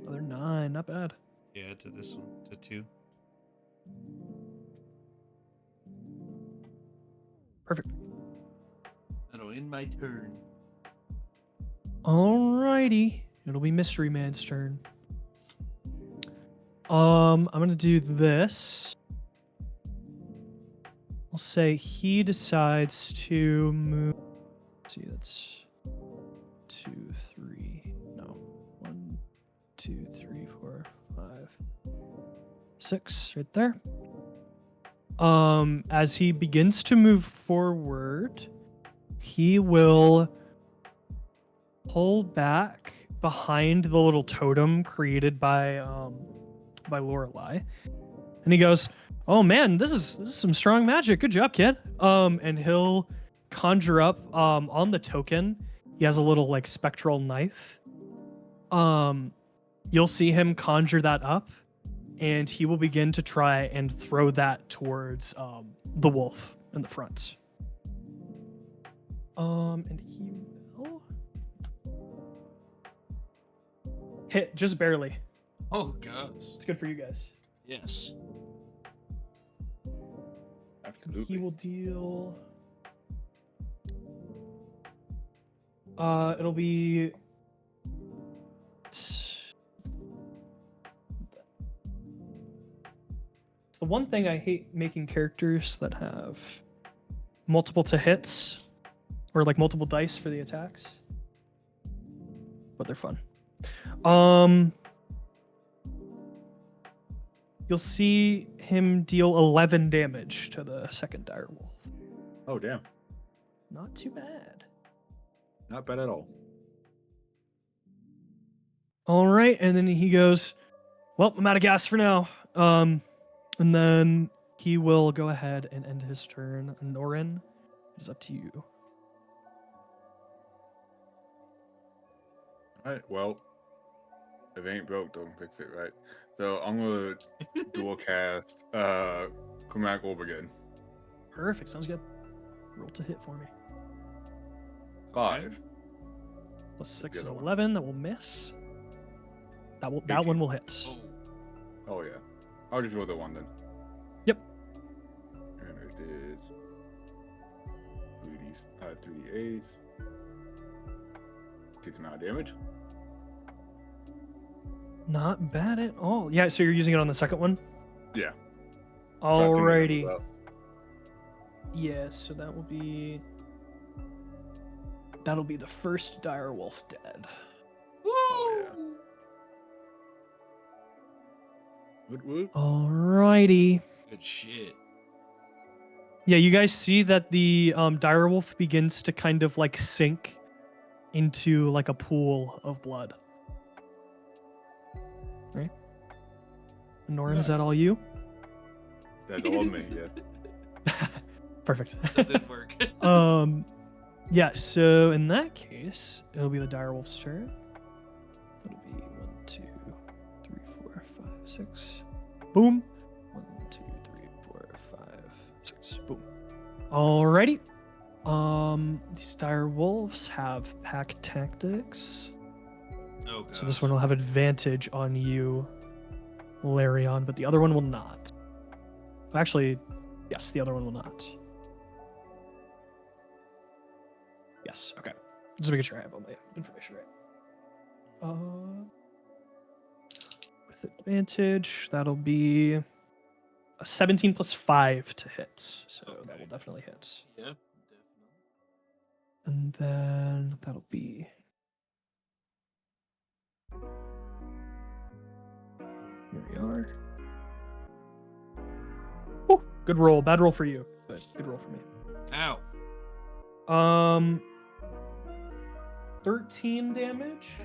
Another 9, not bad. Yeah, to this one. To 2. Perfect. That'll end my turn. Alrighty. It'll be Mystery Man's turn. I'm gonna do this. I'll say he decides to move. Let's see, that's 2, 3. No. 1, 2, 3, 4, 5, 6, right there. As he begins to move forward, he will pull back behind the little totem created by Lorelei, and he goes, "Oh man, this is some strong magic. Good job, kid." And he'll conjure up on the token. He has a little like spectral knife. You'll see him conjure that up, and he will begin to try and throw that towards the wolf in the front. And he will hit just barely. Oh, gosh. It's good for you guys. Yes. Absolutely. He will deal. It'll be. It's the one thing I hate making characters that have multiple to hits or like multiple dice for the attacks, but they're fun. You'll see him deal 11 damage to the second direwolf. Oh, damn. Not too bad. Not bad at all. All right, and then he goes, "Well, I'm out of gas for now." And then he will go ahead and end his turn. Anorin, it is up to you. Alright, well, if it ain't broke, don't fix it, right? So I'm gonna dual cast Chromatic Orb again. Perfect, sounds good. Roll to hit for me. 5. Plus 6 The is other one. 11. That will miss. That 18. one will hit. Oh. Oh yeah. I'll just roll the one then. Yep. And it is 3d8s. Decent amount of damage. Not bad at all. Yeah, so you're using it on the second one? Yeah. So I think it Alrighty. levels up. Yeah, so that'll be the first direwolf dead. Oh yeah. Woot. Alrighty. Good shit. Yeah, you guys see that the direwolf begins to kind of like sink into like a pool of blood. Anorin, is that all you? That's all me, yeah. Perfect. That didn't work. Yeah, so in that case, it'll be the direwolf's turn. That'll be 1, 2, 3, 4, 5, 6. Boom. 1, 2, 3, 4, 5, 6. Boom. Alrighty. These dire wolves have pack tactics. Oh god. So this one will have advantage on you, Larion, but the other one will not. Actually, yes, the other one will not. Yes, okay. Just making sure I have all my information right. With advantage, that'll be a 17 plus 5 to hit. So that Okay. will definitely hit. Yeah, definitely. And then that'll be. Here we are. Oh, good roll. Bad roll for you, but good roll for me. Ow. 13 damage.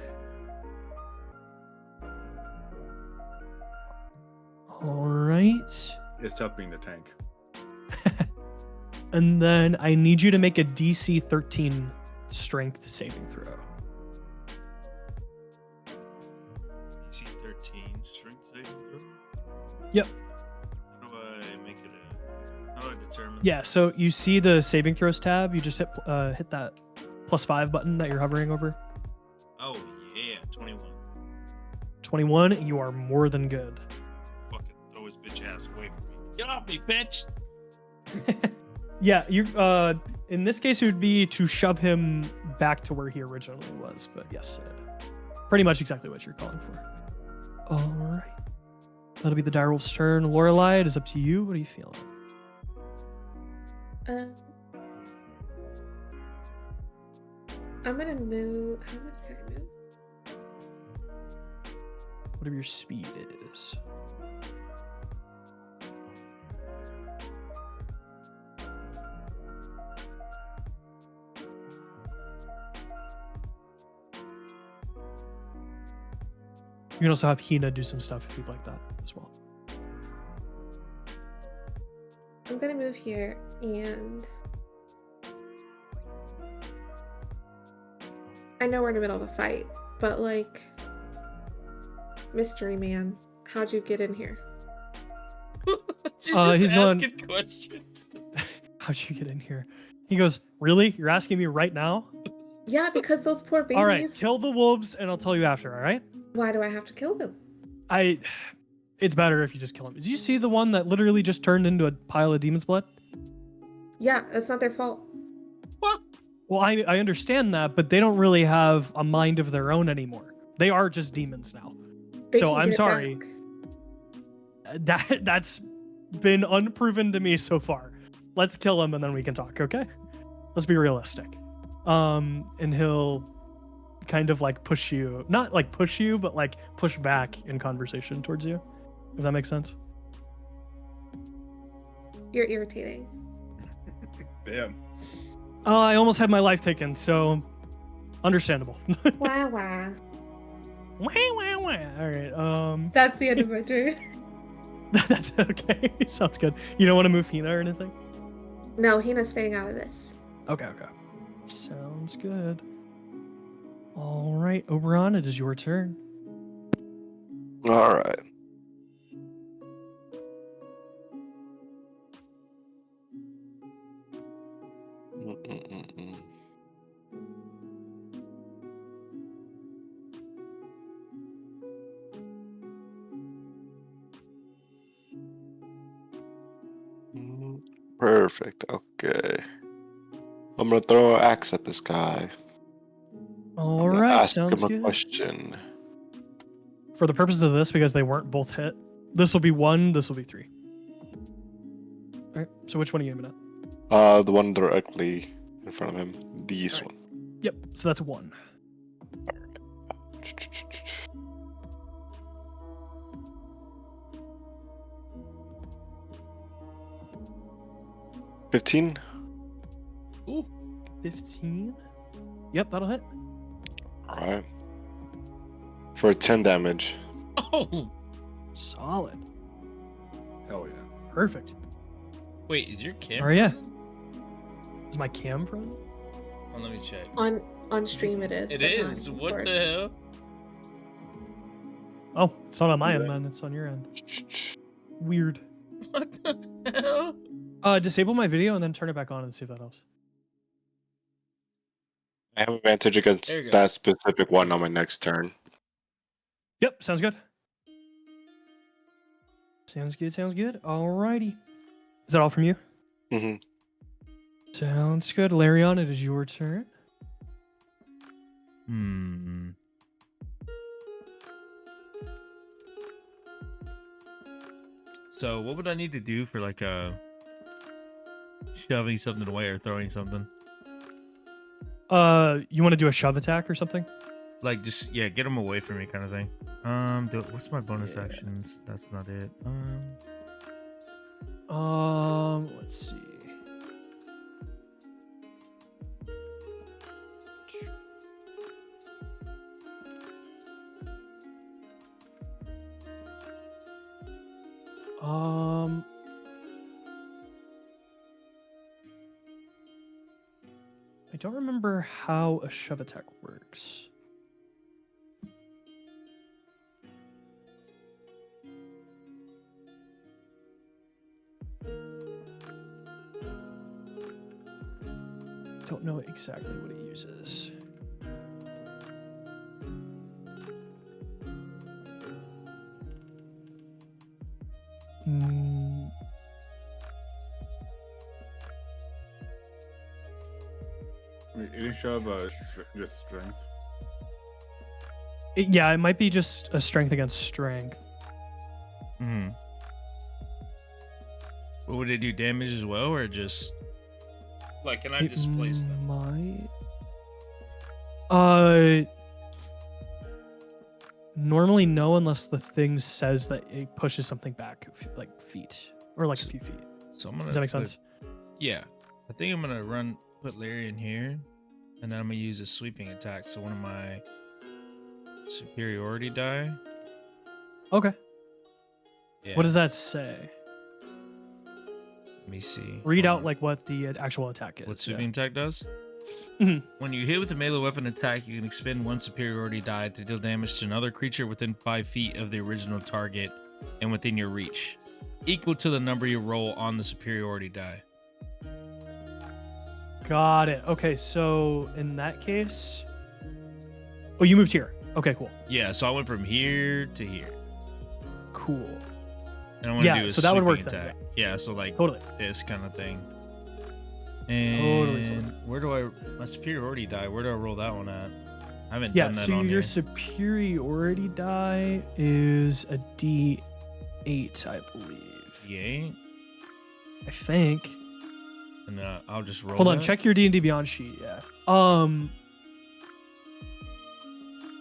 All right. It's tough being the tank. And then I need you to make a DC 13 strength saving throw. DC 13 strength saving throw? Yep. How do I make it how do I determine? Yeah, so you see the saving throws tab. You just hit that +5 button that you're hovering over. Oh yeah, 21. 21, you are more than good. Fucking throw his bitch ass away from me. Get off me, bitch! Yeah, you in this case it would be to shove him back to where he originally was, but yes, pretty much exactly what you're calling for. All right, that'll be the direwolf's turn. Lorelei, it is up to you. What are you feeling? I'm gonna move. How much can I move? Whatever your speed is. You can also have Hina do some stuff if you'd like that as well. I'm gonna move here and I know we're in the middle of a fight, but like, mystery man, how'd you get in here? She's just he's asking questions. How'd you get in here? He goes, really? You're asking me right now? Yeah, because those poor babies. All right, kill the wolves and I'll tell you after, all right? Why do I have to kill them? It's better if you just kill him. Did you see the one that literally just turned into a pile of demon's blood? Yeah, it's not their fault. What? Well, I understand that, but they don't really have a mind of their own anymore. They are just demons now. They So can I'm get it sorry. back. That's been unproven to me so far. Let's kill him and then we can talk, okay? Let's be realistic. And he'll kind of like push you, not like push you, but like push back in conversation towards you, if that makes sense. You're irritating. Damn. I almost had my life taken, so understandable. Wah wah. Wah, wah, wah. All right. That's the end of my turn. That's okay. Sounds good. You don't want to move Hina or anything? No, Hina's staying out of this. Okay. Sounds good. All right, Oberon, it is your turn. All right. Mm-mm-mm-mm. Perfect. Okay. I'm gonna throw an axe at this guy. All I'm gonna right, ask sounds him a good. question. For the purposes of this, because they weren't both hit, this will be 1, this will be 3. All right, so which one are you aiming at? The one directly in front of him. This All right. one. Yep, so that's 1. 15. Ooh, 15. Yep, that'll hit. All right. For 10 damage. Oh, Solid. Hell yeah. Perfect. Wait, is your cam? All right, yeah. Is my cam from? Oh, let me check. On stream it is. It but not on is. What Discord. the hell? Oh, it's not on my Yeah. end, man. It's on your end. Weird. What the hell? Disable my video and then turn it back on and see if that helps. I have advantage against There you go. that specific one on my next turn. Yep, sounds good. Sounds good, sounds good. Alrighty. Is that all from you? hmm Sounds good. Larion, it is your turn. Hmm. So, what would I need to do for like shoving something away or throwing something? You want to do a shove attack or something? Like just get them away from me, kind of thing. What's my bonus actions? That's not it. Let's see. I don't remember how a shove attack works. Don't know exactly what it uses. It didn't show up just strength. Yeah, it might be just a strength against strength. Hmm. What would it do? Damage as well, or just like can I It displace them? might. Normally no, unless the thing says that it pushes something back, like feet or like a few feet. So I'm gonna. Does that make sense? Yeah, I think I'm gonna put Larry in here, and then I'm gonna use a sweeping attack. So one of my superiority die. Okay. Yeah. What does that say? Let me see. Read Hold out on. like what the actual attack is. What sweeping attack does? Mhm. When you hit with a melee weapon attack, you can expend one superiority die to deal damage to another creature within 5 feet of the original target and within your reach, equal to the number you roll on the superiority die. Got it. Okay, so in that case, oh, you moved here. Okay, cool. Yeah, so I went from here to here. Cool. And I want to Yeah, do a so that would sweeping work then, attack. Yeah, so like Totally. this kind of thing. Totally. And where do my superiority die? Where do I roll that one at? I haven't Yeah, done that so on your here. superiority die is a D8, I believe. D8? I think. And I'll just roll Hold on, that? check your D&D Beyond sheet. Yeah.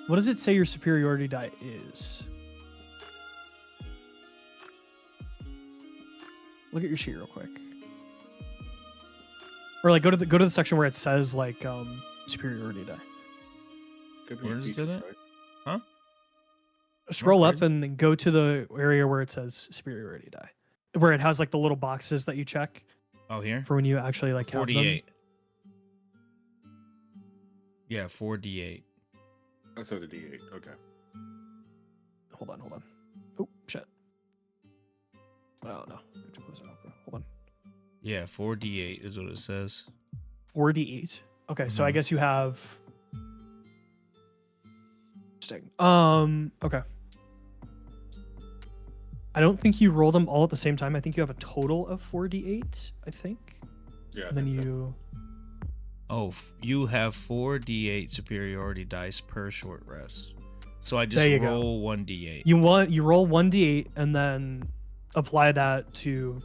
What does it say your superiority die is? Look at your sheet real quick. Or like go to the section where it says like superiority die. Could be Where does features, it at? right? Huh? Scroll up crazy. and then go to the area where it says superiority die, where it has like the little boxes that you check Oh, here? for when you actually like have them. 48. Yeah, 4d8. That says a D8. Okay. Hold on. Oh shit. Oh no. I have to close it out, bro. Hold on. Yeah, 4d8 is what it says. 4d8. Okay, so I Mhm. guess you have. Okay. I don't think you roll them all at the same time. I think you have a total of 4d8. I think. Yeah. I And then think so. you. Oh, you have 4d8 superiority dice per short rest. So I just There you go. roll 1d8. You roll 1d8 and then apply that to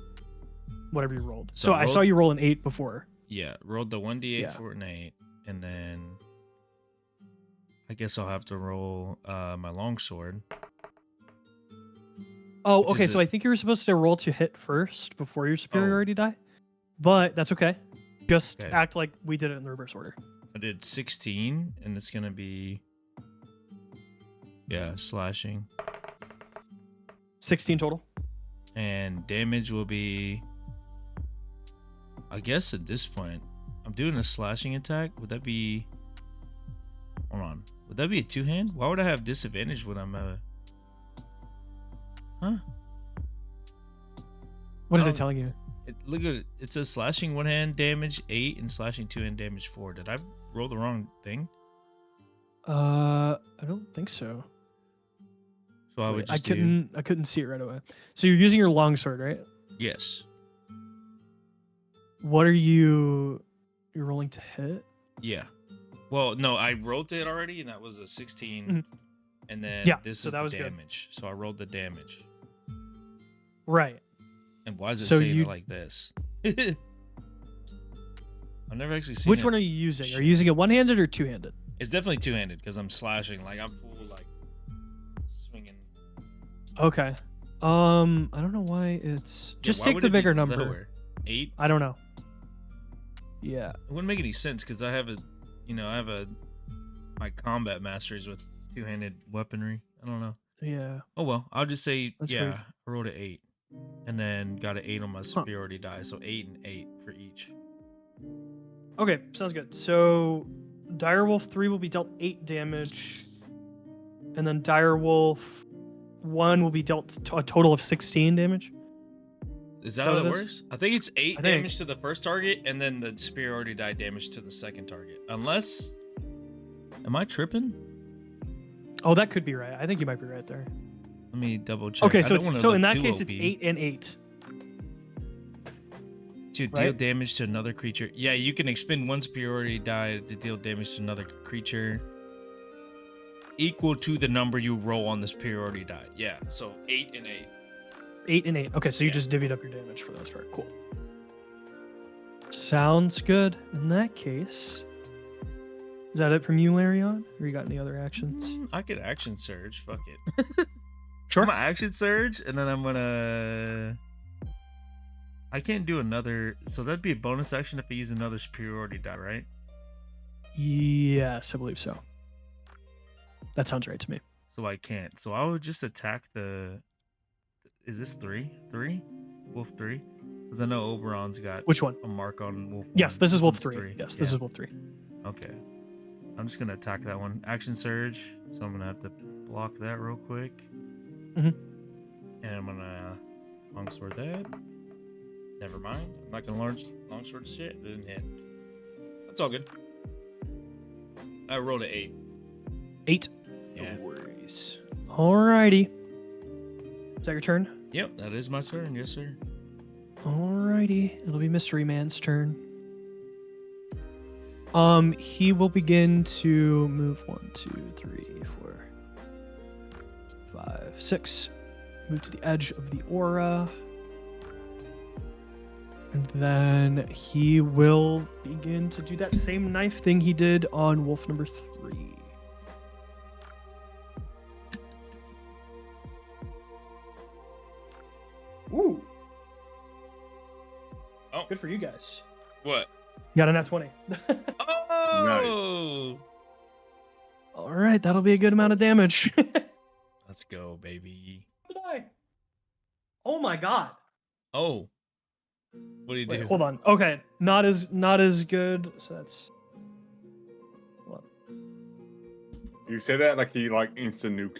whatever you rolled. So So I I saw rolled- you roll an 8 before. Yeah, rolled the 1d8 Yeah. for an 8, and then I guess I'll have to roll my longsword. Oh, Which okay. is So a- I think you were supposed to roll to hit first before your superiority die, but that's okay. Just Okay. act like we did it in the reverse order. I did 16, and it's gonna be slashing. 16 total. And damage will be, I guess at this point, I'm doing a slashing attack. Would that be, hold on. Would that be a two-hand? Why would I have disadvantage when I'm huh? What is Oh. it telling you? Look at it. It says slashing one-hand damage 8 and slashing two-hand damage 4. Did I roll the wrong thing? I don't think so. So I would Wait, just I couldn't see it right away. So you're using your longsword, right? yes. What are you're rolling to hit? Yeah. Well, no, I rolled it already, and that was a 16. Mhm. And then Yeah, this so is that the was good. damage. So I rolled the damage. Right. And why is it So saying you- it like this? I've never actually seen Which it. one are you using? Are you using it one-handed or two-handed? It's definitely two-handed because I'm slashing. Like I'm full like swinging. Okay. I don't know why it's. Just why take would the it be bigger number. lower? 8? I don't know. Yeah. It wouldn't make any sense because I have my combat masters with two-handed weaponry. I don't know. Yeah. Oh well, I'll just say That's yeah. weird. I rolled an 8, and then got an 8 on my superiority die, so 8 and 8 for each. Okay, sounds good. So Direwolf 3 will be dealt 8 damage, and then Direwolf 1 will be dealt a total of 16 damage. Is that So how it that is? works? I think it's 8 I think. damage to the first target, and then the superiority die damage to the second target. Unless, am I tripping? Oh, that could be right. I think you might be right there. Let me double check. Okay, I so don't it's, wanna so in look that too case, it's OP. 8 and 8. To deal right? damage to another creature. Yeah, you can expend one superiority die to deal damage to another creature equal to the number you roll on the superiority die. Yeah, so 8 and 8. 8 and 8. Okay, so you Yeah. just divvied up your damage for the most part. Cool. Sounds good. In that case, is that it from you, Larion? Or you got any other actions? I could action surge. Fuck it. Sure. I'm gonna action surge, and then I'm gonna. I can't do another. So that'd be a bonus action if I use another superiority die, right? Yes, I believe so. That sounds right to me. So I can't. So I would just attack the. Is this 3? 3? Wolf 3? Because I know Oberon's got Which one? a mark on Wolf. Yes, 1. this is Wolf one's 3. Yes, this Yeah. is Wolf 3. Okay. I'm just gonna attack that one. Action surge. So I'm gonna have to block that real quick. Mhm. And I'm gonna longsword that. Never mind. I'm not gonna longsword shit. It didn't hit. That's all good. I rolled an 8. 8. Yeah. No worries. Alrighty. Is that your turn? Yep, that is my turn. Yes, sir. Alrighty. It'll be Mystery Man's turn. He will begin to move 1, 2, 3, 4, 5, 6. Move to the edge of the aura. And then he will begin to do that same knife thing he did on wolf number 3. Ooh. Oh. Good for you guys. What? You got a nat 20. Oh! All right, that'll be a good amount of damage. Let's go, baby. Oh my god. Oh. What do you Wait, do? hold on. Okay, not as good. So that's what? You say that like he like instant nukes.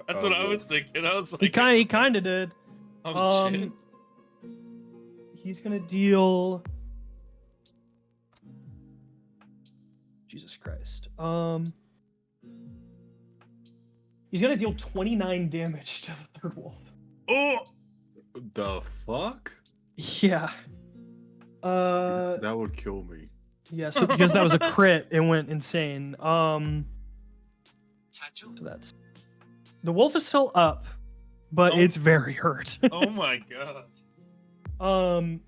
That's what I was thinking. I was like, He kind of did. oh shit. He's gonna deal. Jesus Christ. He's gonna deal 29 damage to the third wolf. Oh! The fuck? Yeah. That would kill me. Yeah. So because that was a crit, it went insane. So that's the wolf is still up, but Oh. it's very hurt. Oh my god.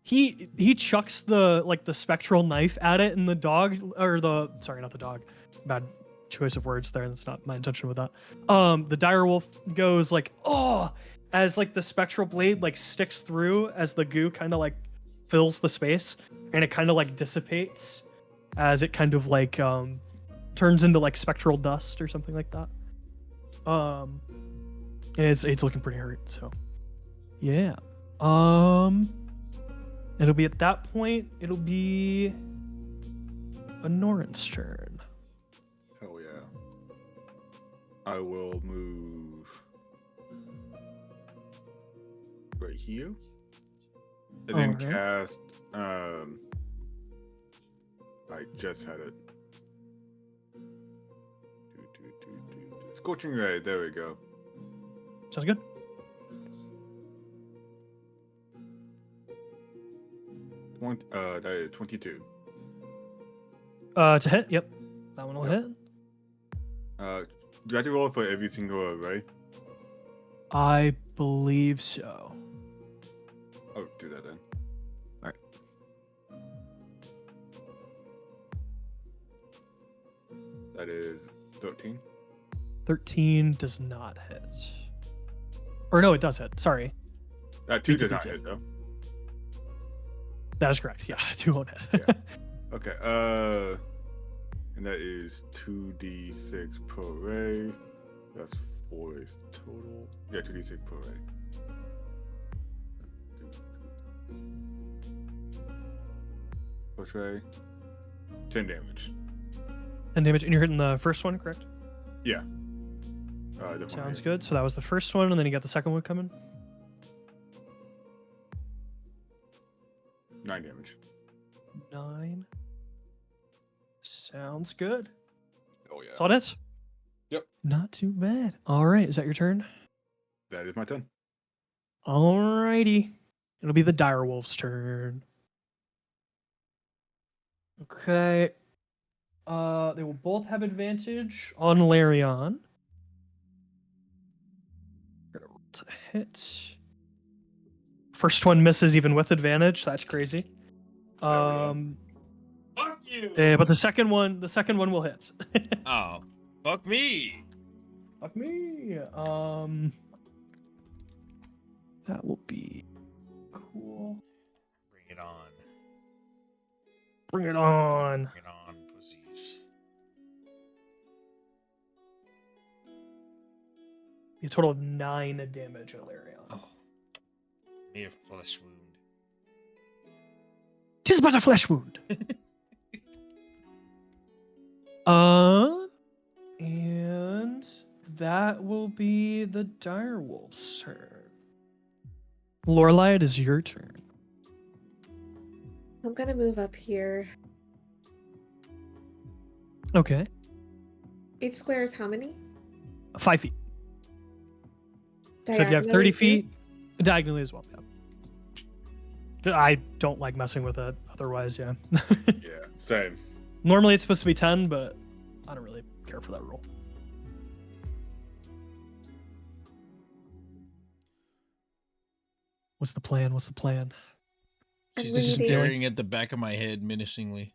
He chucks the spectral knife at it, and the dog, or the sorry, not the dog, bad choice of words there. That's not my intention with that. The dire wolf goes like, oh, as like the spectral blade like sticks through as the goo kind of like fills the space, and it kind of like dissipates as it kind of like turns into like spectral dust or something like that. It's looking pretty hurt. So, yeah. It'll be at that point. It'll be Anorin's turn. Hell yeah. I will move right here. And then Alright. cast I just had it. Scorching Ray, there we go. Sounds good. That is 22. To hit. Yep. That one will hit. Do I have to roll for every single array? I believe so. Oh, do that then. Alright. That is 13. 13 does not hit. Or no, it does hit. Sorry. That 2 Pizza, did not pizza. hit though. That is correct. Yeah, 2 won't hit. Yeah. Okay. And that is 2d6 per array. That's 4 is total. Yeah, 2d6 per array. Push ray. 10 damage. 10 damage. And you're hitting the first one, correct? Yeah. Definitely Sounds hit. good. So that was the first one, and then you got the second one coming. 9 damage. 9. Sounds good. Oh yeah. That's all it is. Yep. Not too bad. All right. Is that your turn? That is my turn. Alrighty. It'll be the direwolf's turn. Okay. They will both have advantage on Larion. Gonna roll to hit. First one misses even with advantage. That's crazy. go. Fuck you. But the second one will hit. Oh, fuck me. Fuck me. That will be cool. Bring it on. Bring it on. Bring it on, pussies. A total of 9 damage on Larion. Oh, mere flesh wound. 'Tis but a flesh wound. And that will be the direwolf's turn. Lorelei, it is your turn. I'm gonna move up here. Okay. Each square is how many? 5 feet. So if you have 30 Diagonally, too? feet, diagonally as well. Yeah. I don't like messing with it. Otherwise, yeah. Yeah, same. Normally it's supposed to be 10, but I don't really care for that rule. What's the plan? What's the plan? I'm She's just reading. staring at the back of my head menacingly.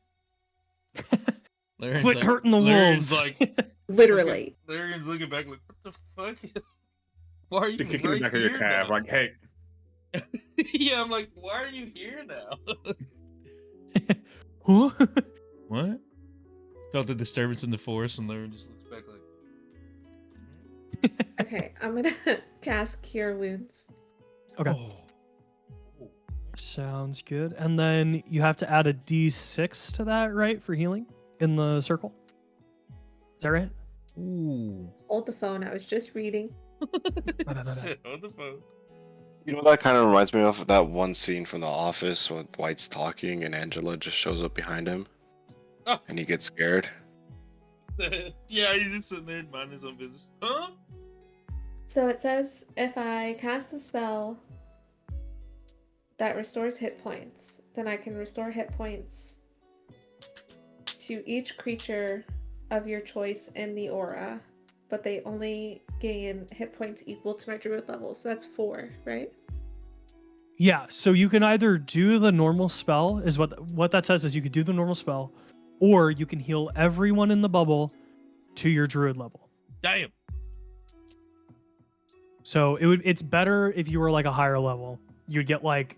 Larion's Quit hurting the Larion's wolves. like, Literally. Larion's looking back like, what the fuck? Why are you You're kicking right the back of your here calf, now? like, hey, Yeah, I'm like, why are you here now? Huh? What? Felt a disturbance in the forest, and Larion just looks back like, Okay, I'm gonna cast Cure Wounds. Okay. oh. Sounds good. And then you have to add a d6 to that, right, for healing in the circle? Is that right? Ooh. Hold the phone, I was just reading. Sit on the phone. You know, that kind of reminds me of that one scene from The Office when Dwight's talking and Angela just shows up behind him. Oh. And he gets scared. Yeah, he's just sitting there minding his own business. Huh? So it says if I cast a spell that restores hit points, then I can restore hit points to each creature of your choice in the aura, but they only gain hit points equal to my druid level. So that's 4, right? Yeah, so you can either do the normal spell, is what that says is you could do the normal spell, or you can heal everyone in the bubble to your druid level. Damn. So it's better if you were like a higher level. You'd get like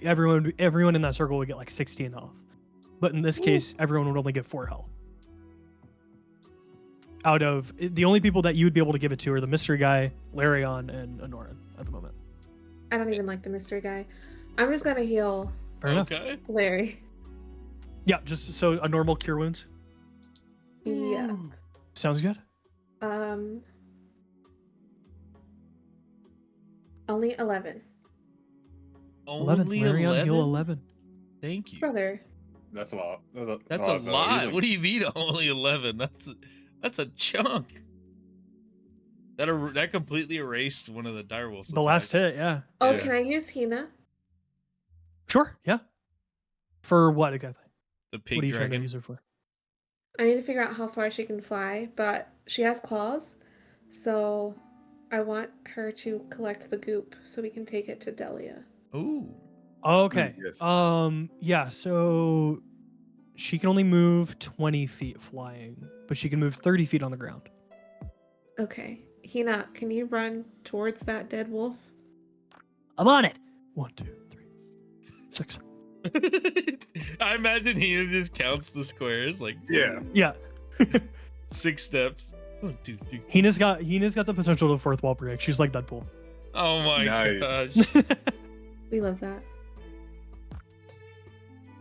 everyone in that circle would get like 16 health. But in this case, everyone would only get 4 health. out of the only people that you would be able to give it to are the mystery guy, Larion, and Anorin at the moment. I don't even like the mystery guy. I'm just gonna heal Fair enough. Okay. Larry. Yeah, just so a normal cure wounds. Yeah. Sounds good. Only 11. 11. Only Larion, heal 11? 11. Thank you. Brother. That's a lot. That's a lot. healing. What do you mean only 11? That's a chunk. That completely erased one of the direwolves. The last hit, yeah. Oh, Yeah. can I use Hina? Sure, yeah. For what exactly? The What pig are you trying to dragon. use it for? I need to figure out how far she can fly, but she has claws, so I want her to collect the goop so we can take it to Delia. Ooh. Okay. Yes. Yeah, so she can only move 20 feet flying, but she can move 30 feet on the ground. Okay. Hina, can you run towards that dead wolf? I'm on it. 1, 2, 3, 6. I imagine he just counts the squares like Yeah. Yeah. 6 steps. 1, 2, 3. Hina's got the potential to fourth wall break. She's like Deadpool. Oh my Nice. gosh. We love that.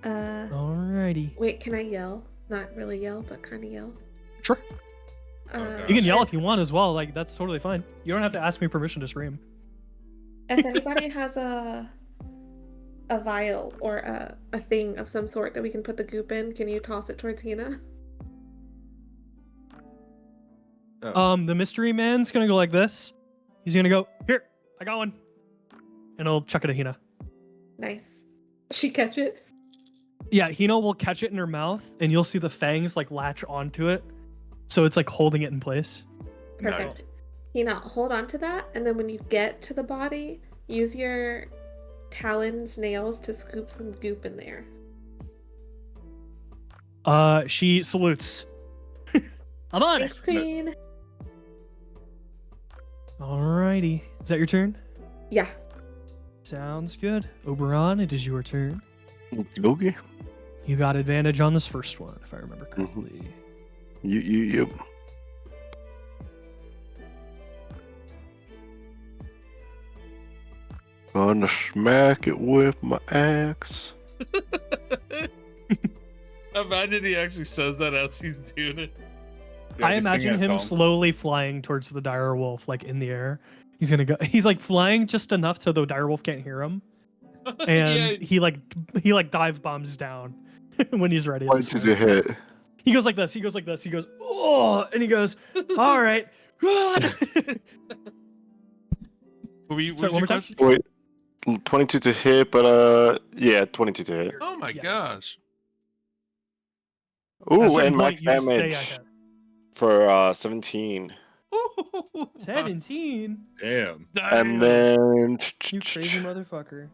Alrighty. Wait, can I yell? Not really yell, but kind of yell. Sure. gosh. You can yell if you want as well. Like, that's totally fine. You don't have to ask me permission to scream. If anybody has a vial or a thing of some sort that we can put the goop in, can you toss it towards Hina? The mystery man's gonna go like this. He's gonna go, here, I got one. And he'll chuck it at Hina. Nice. She catch it? Yeah, Hina will catch it in her mouth, and you'll see the fangs like latch onto it. So it's like holding it in place. Perfect. Nice. Hina, hold on to that, and then when you get to the body, use your talons, nails to scoop some goop in there. She salutes. I'm on Thanks, it. Queen. Alrighty. Is that your turn? Yeah. Sounds good. Oberon, it is your turn. Okay. You got advantage on this first one, if I remember correctly. You. Gonna smack it with my axe. Imagine he actually says that as he's doing it. Yeah, I just sing imagine that him song. slowly flying towards the dire wolf, like in the air. He's gonna go. He's like flying just enough so the dire wolf can't hear him, and he like dive bombs down when he's ready. What does it hit? He goes like this. He goes like this. He goes, oh, and he goes, all right. What Sorry, one more time? question? Wait, 22 to hit, but yeah, 22 to hit. Oh my Yeah. gosh. At a Ooh, certain and max point, you just say, damage I hit. for 17. 17. Damn. And then You crazy motherfucker.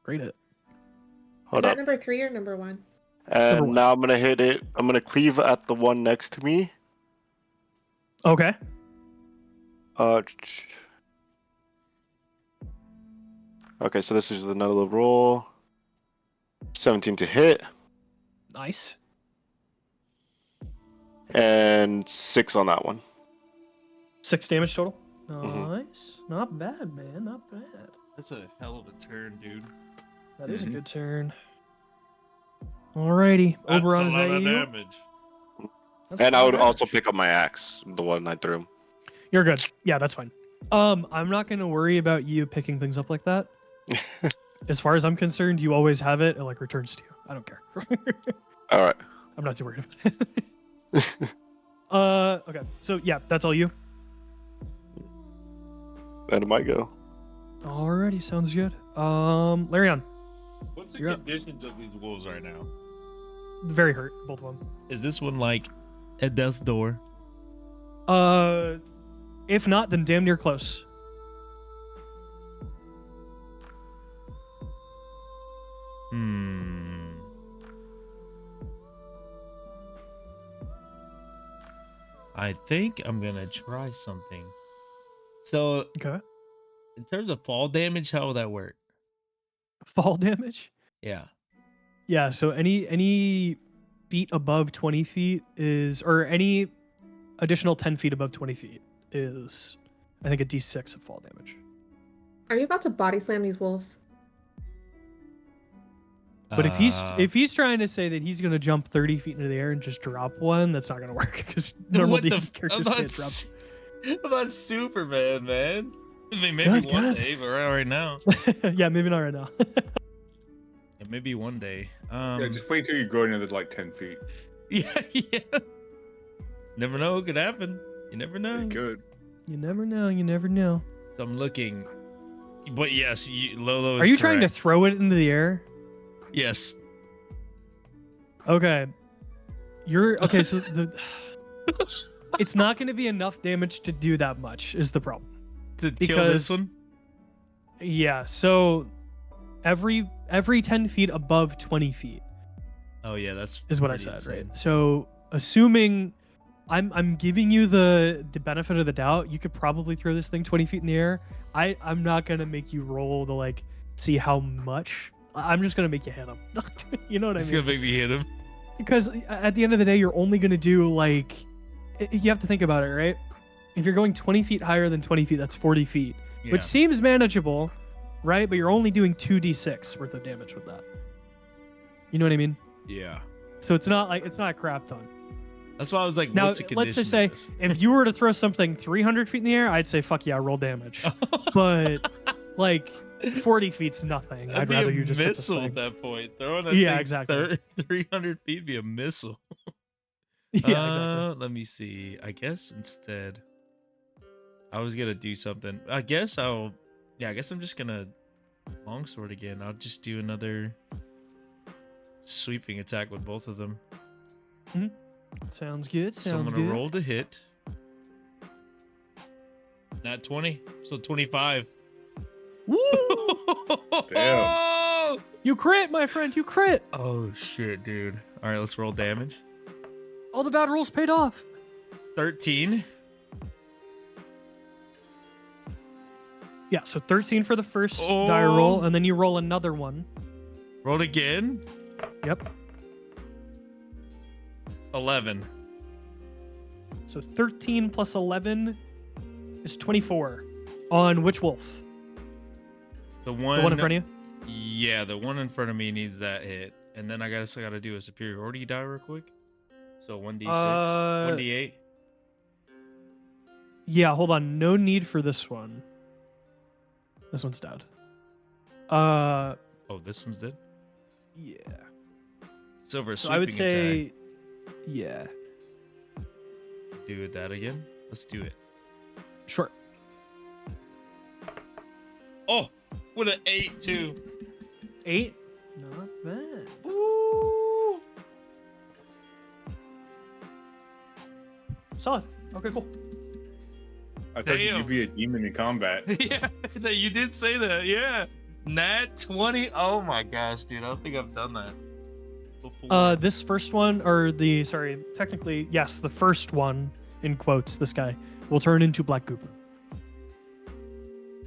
Great hit. Is hold that up. number 3 or number 1? And one. now I'm gonna hit it. I'm gonna cleave at the one next to me. Okay. Okay, so this is another roll. 17 to hit Nice. and 6 on that one. 6 damage total. Mhm. Nice. Not bad, man. Not bad. That's a hell of a turn, dude. That is a good turn. Alrighty. That's Oberon, a is lot that of you? damage. That's And a I lot would of also damage. pick up my axe, the one I threw him. You're good. Yeah, that's fine. I'm not gonna worry about you picking things up like that. As far as I'm concerned, you always have it. It like returns to you. I don't care. All right. I'm not too worried about it. Okay. So yeah, that's all you. Then it might go. Alrighty, sounds good. Larion, What's the You're up. conditions of these wolves right now? very hurt, both of them. Is this one like at death's door? If not, then damn near close. I think I'm gonna try something. So, Okay. in terms of fall damage, how will that work? Fall damage. Yeah. Yeah. So any feet above 20 feet is, or any additional 10 feet above 20 feet is, I think, a d6 of fall damage. Are you about to body slam these wolves? But if he's trying to say that he's gonna jump 30 feet into the air and just drop one, that's not gonna work because normal what the D&D characters can't drop. I'm not Superman, man. I mean, maybe Good, one good. day, but right now. Yeah, maybe not right now. Yeah, maybe one day. Yeah, just wait till you grow another like 10 feet. Yeah. Never know. It could happen. You never know. It could. You never know. You never know. So I'm looking. But yes, Lolo is Are you trying to correct. throw it into the air? Yes. Okay. You're okay. So it's not going to be enough damage to do that much. Is the problem? To kill this Because- one? Yeah. So every 10 feet above 20 feet Oh yeah, that's is what I pretty said, insane. right? So assuming I'm giving you the benefit of the doubt, you could probably throw this thing 20 feet in the air. I'm not gonna make you roll to like see how much. I'm just gonna make you hit him. You know what I It's mean? gonna make me hit him. Because at the end of the day, you're only gonna do like, you have to think about it, right? If you're going 20 feet higher than 20 feet, that's 40 feet, Yeah. which seems manageable, right? But you're only doing 2d6 worth of damage with that. You know what I mean? Yeah. So it's not a crap ton. That's why I was like, Now, what's the condition let's just say of this? if you were to throw something 300 feet in the air, I'd say fuck yeah, roll damage. But like 40 feet's nothing. That'd I'd be rather a you just hit this missile thing. at that point. Throwing that Yeah, thing exactly. 300 feet be a missile. Yeah, exactly. Let me see. I guess instead, I was gonna do something. I guess I'm just gonna longsword again. I'll just do another sweeping attack with both of them. Sounds good. So I'm Sounds gonna good. roll to hit. Not 20, so 25. Woo! Damn. You crit, my friend. You crit. Oh shit, dude. All right, let's roll damage. All the bad rolls paid off. 13. Yeah, so 13 for the first die roll, and then you roll another one. Rolled again. Yep. 11. So 13 plus 11 is 24. On which wolf? The one The one in front of you? Yeah, the one in front of me needs that hit. And then I gotta do a superiority die real quick. So 1d6, 1d8. Yeah, hold on. No need for this one. This one's dead. Oh, this one's dead. Yeah. Silver So I would sweeping say, yeah. attack. Do that again. Let's do it. Sure. Oh, with an 8 too. 8? Not bad. Ooh. Solid. Okay, cool. I thought Damn. you'd be a demon in combat. Yeah, you did say that. Yeah. Nat 20. Oh my gosh, dude. I don't think I've done that before. This first one, technically, yes, the first one, in quotes, this guy, will turn into black goop.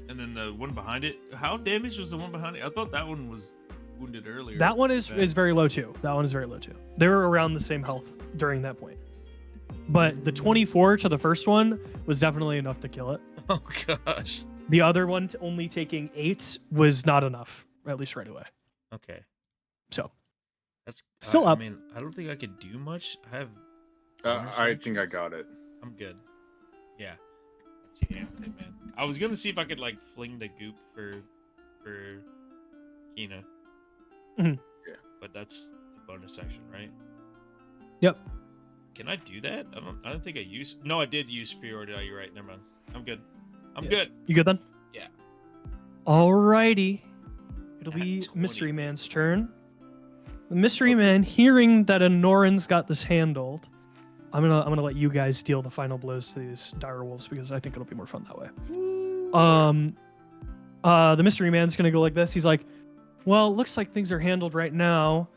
And then the one behind it. How damaged was the one behind it? I thought that one was wounded earlier. That one is Okay. very low too. That one is very low too. They were around the same health during that point. But the 24 to the first one was definitely enough to kill it. Oh gosh. The other one only taking 8 was not enough, at least right away. Okay. So That's Still I up. mean, I don't think I could do much. I have. I think I got it. I'm good. Yeah. Yeah, man. I was gonna see if I could like fling the goop for Kina. Mhm. Yeah. But that's the bonus section, right? Yep. Can I do that? I don't think I used. No, I did use superiority. Oh, you're right. Never mind. I'm good. I'm Yeah. good. You good then? Yeah. Alrighty. It'll Nat be 20. Mystery Man's turn. The Mystery Man, hearing that Anorin's got this handled, I'm gonna let you guys deal the final blows to these dire wolves because I think it'll be more fun that way. The Mystery Man's gonna go like this. He's like, well, it looks like things are handled right now.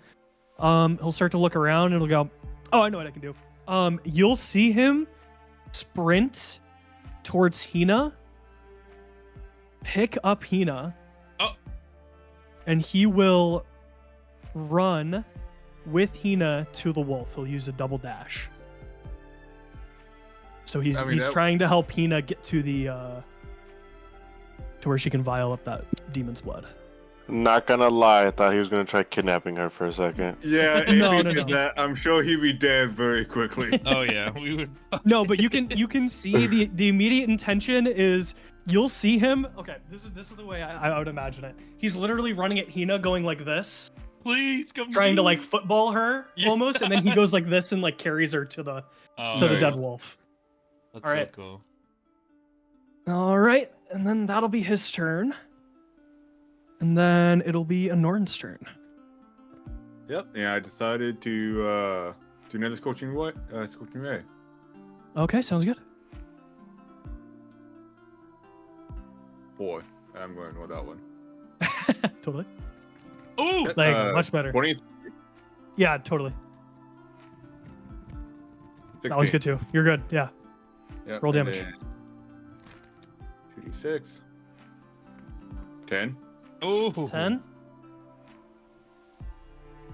He'll start to look around and he'll go, oh, I know what I can do. You'll see him sprint towards Hina, pick up Hina, Oh. and he will run with Hina to the wolf. He'll use a double dash. So he's trying to help Hina get to the to where she can vial up that demon's blood. Not gonna lie, I thought he was gonna try kidnapping her for a second. Yeah, if No, he no, did no. that, I'm sure he'd be dead very quickly. Oh yeah, we would. No, but you can see the immediate intention is you'll see him. Okay, this is the way I would imagine it. He's literally running at Hina, going like this, Please come. trying to me. like football her Yeah. almost, and then he goes like this and like carries her to the Oh, to the nice. dead wolf. That's All right. so cool. All right, and then that'll be his turn, and then it'll be Anorin's turn. Yep. Yeah, I decided to do another scorching ray. Okay, sounds good. Boy, I'm going with that one. Totally. Oh, There you go, much better. 20, Yeah, totally. 16. That was good too. You're good. Yeah. Yep, Roll and damage. then 2d6. 10. oh, 10,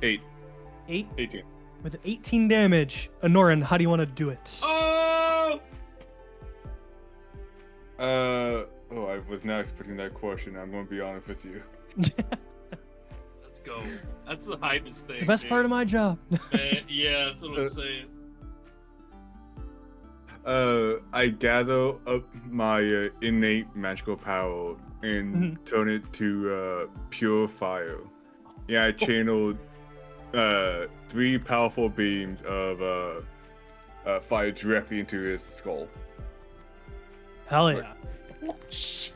8. 8 18. with 18 damage. Anorin, how do you want to do it? Oh, Oh, I was not expecting that question. I'm going to be honest with you. let's go. That's the hypest thing. It's the best part of my job. Man, yeah, that's what I'm saying. I gather up my innate magical power and turn it to pure fire. Yeah, I channeled 3 powerful beams of fire directly into his skull. Hell yeah. Shit.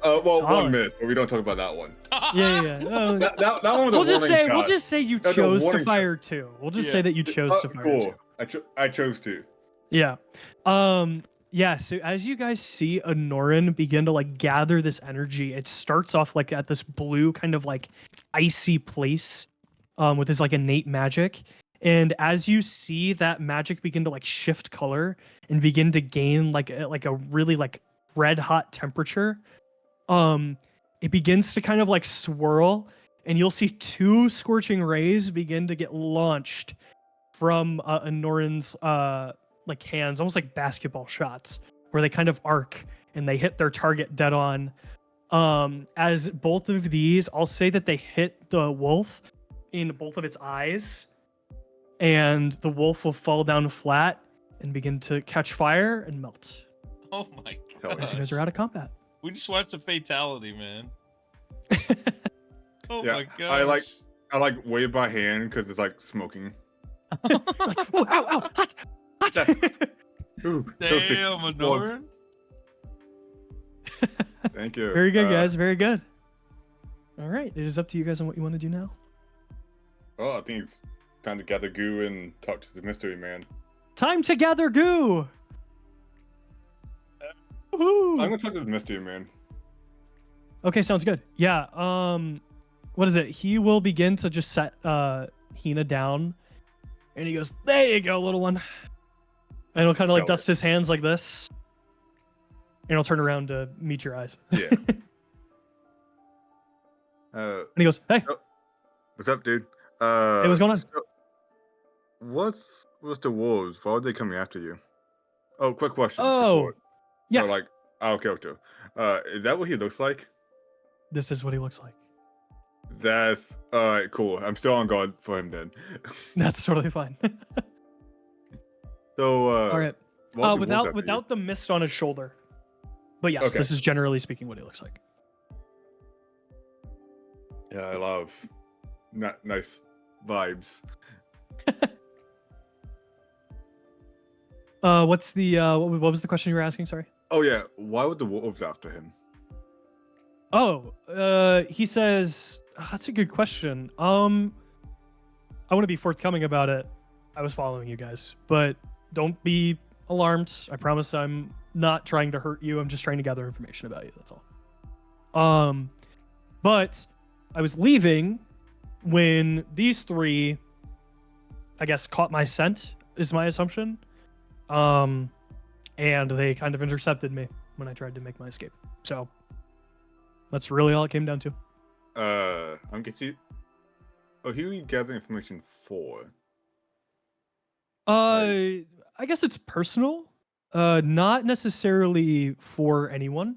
Well, Solid. one miss, but we don't talk about that one. Yeah. Oh, That one was a we'll just warning say shot. you That's a chose to warning fire two. We'll just Yeah. say that you chose to fire Cool. two. I chose to. Yeah. Yeah, so as you guys see Anorin begin to like gather this energy, it starts off like at this blue kind of like icy place with this like innate magic. And as you see that magic begin to like shift color and begin to gain like a really like red hot temperature, it begins to kind of like swirl, and you'll see 2 scorching rays begin to get launched from Anorin's like hands, almost like basketball shots, where they kind of arc and they hit their target dead on. As both of these, I'll say that they hit the wolf in both of its eyes, and the wolf will fall down flat and begin to catch fire and melt. Oh my Hell god. yeah. As you guys are out of combat. We just watched a fatality, man. Oh Yeah, my god. I like wave by hand because it's like smoking. Like, "Ooh, ow, hot, hot." Ooh, so sick. Damn, Anorin. Thank you. Very good, guys. Very good. All right, it is up to you guys on what you want to do now. Oh, I think it's time to gather goo and talk to the mystery man. Time to gather goo. Woohoo. I'm gonna talk to the mystery man. Okay, sounds good. Yeah. What is it? He will begin to just set Hina down, and he goes, "There you go, little one." And he'll kind of like That dust his hands like this, and he'll turn around to meet your eyes. Yeah. And he goes, "Hey, What's up, dude? Hey, what's going on? So, what's with the wolves? Why are they coming after you? Oh, quick question. Oh, before- yeah. Or like, okay. Is that what he looks like? This is what he looks like." That's all right. Cool. I'm still on guard for him then. That's totally fine. So, All right. why are the wolves after you? Without the mist on his shoulder. But yes, Okay. this is generally speaking what he looks like. Yeah, I love nice vibes. What's the what was the question you were asking? Sorry. Oh yeah, why would the wolves after him? Oh, he says, that's a good question. I want to be forthcoming about it. I was following you guys, but don't be alarmed. I promise I'm not trying to hurt you. I'm just trying to gather information about you. That's all. But I was leaving when these 3, I guess, caught my scent, is my assumption. And they kind of intercepted me when I tried to make my escape. So that's really all it came down to. I'm confused. who are you gathering information for? I guess it's personal. Not necessarily for anyone.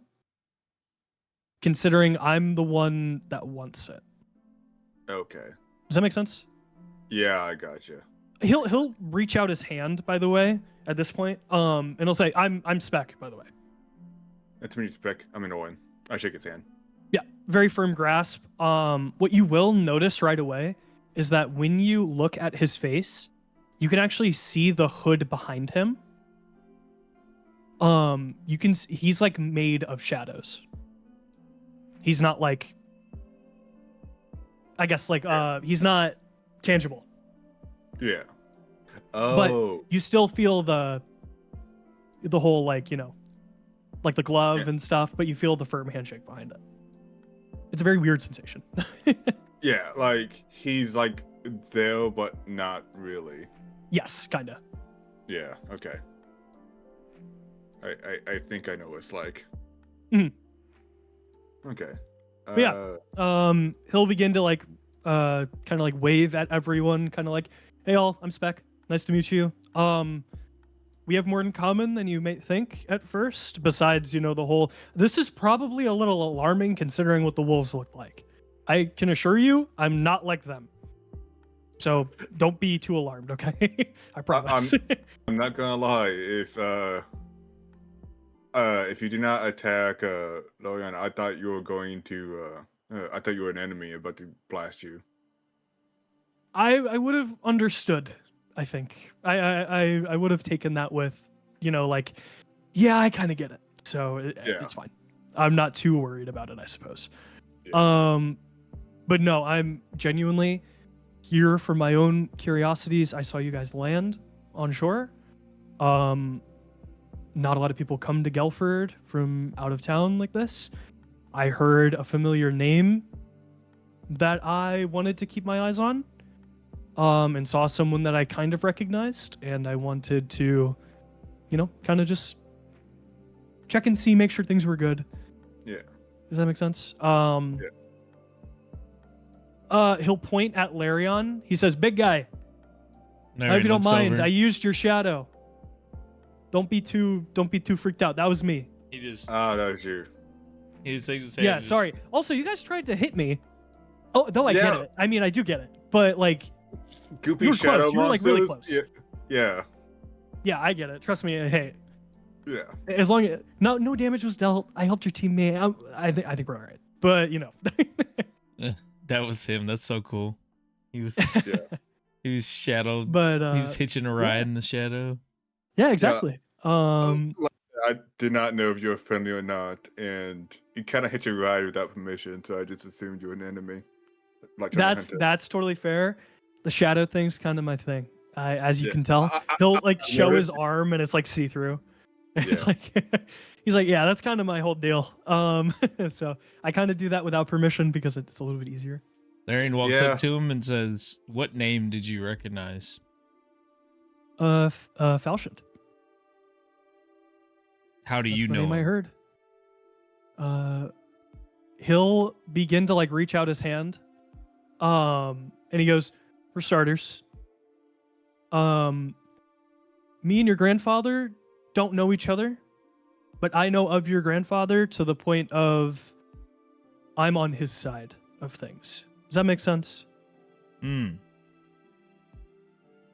Considering I'm the one that wants it. Okay. Does that make sense? Yeah, I gotcha. He'll reach out his hand, by the way, at this point. And he'll say, I'm Spec, by the way. That's me, Spec. I'm Anorin. I shake his hand. Yeah, very firm grasp. What you will notice right away is that when you look at his face, you can actually see the hood behind him. He's like made of shadows. He's not like, I guess like he's not tangible. Yeah. But Oh. you still feel the whole like, you know, like the glove Yeah. and stuff, but you feel the firm handshake behind it. It's a very weird sensation. Yeah, like he's like there, but not really. Yes, kinda. Yeah. Okay. I think I know what it's like. Mhm. Okay. But yeah. He'll begin to like kind of like wave at everyone, kind of like, hey all, I'm Spec. Nice to meet you. We have more in common than you may think at first, besides, you know, the whole this is probably a little alarming considering what the wolves look like. I can assure you I'm not like them. So don't be too alarmed, okay? I promise. I'm not gonna lie. If you do not attack Lorian, I thought you were going to. I thought you were an enemy about to blast you. I would have understood. I think I would have taken that with, you know, like, yeah, I kind of get it. So Yeah. it's fine. I'm not too worried about it, I suppose. Yeah. But no, I'm genuinely here for my own curiosities. I saw you guys land on shore. Not a lot of people come to Gelford from out of town like this. I heard a familiar name that I wanted to keep my eyes on. And saw someone that I kind of recognized, and I wanted to, you know, kind of just check and see, make sure things were good. Yeah. Does that make sense? He'll point at Larion. He says, "Big guy, I hope you don't mind. I used your shadow. Don't be too freaked out. That was me." He just Ah, that was you. he just takes his hand. Yeah, and sorry. Also, you guys tried to hit me. Oh, though I get Yeah. it. I mean, I do get it, but like, Goopy You were shadow close. You were, like, really monsters? close. Yeah. yeah, I get it. Trust me. Hey, Yeah. as long as no damage was dealt, I helped your teammate. I think we're all right. But you know, That was him. That's so cool. He was Yeah. he was shadowed. but He was hitching a ride in the shadow. yeah, exactly. I did not know if you were friendly or not, and you kind of hit your ride without permission, so I just assumed you were an enemy. Like trying to hunt it. That's totally fair. The shadow thing's kind of my thing. As you Yeah. can tell, I- he'll like show noticed his arm and it's like see through. It's Yeah. like he's like, yeah, that's kind of my whole deal. So I kind of do that without permission because it's a little bit easier. Larian walks Yeah. up to him and says, "What name did you recognize?" Falchion. How do That's you the know name I him? heard. He'll begin to like reach out his hand. And he goes, for starters, me and your grandfather don't know each other, but I know of your grandfather to the point of I'm on his side of things. Does that make sense? Hmm.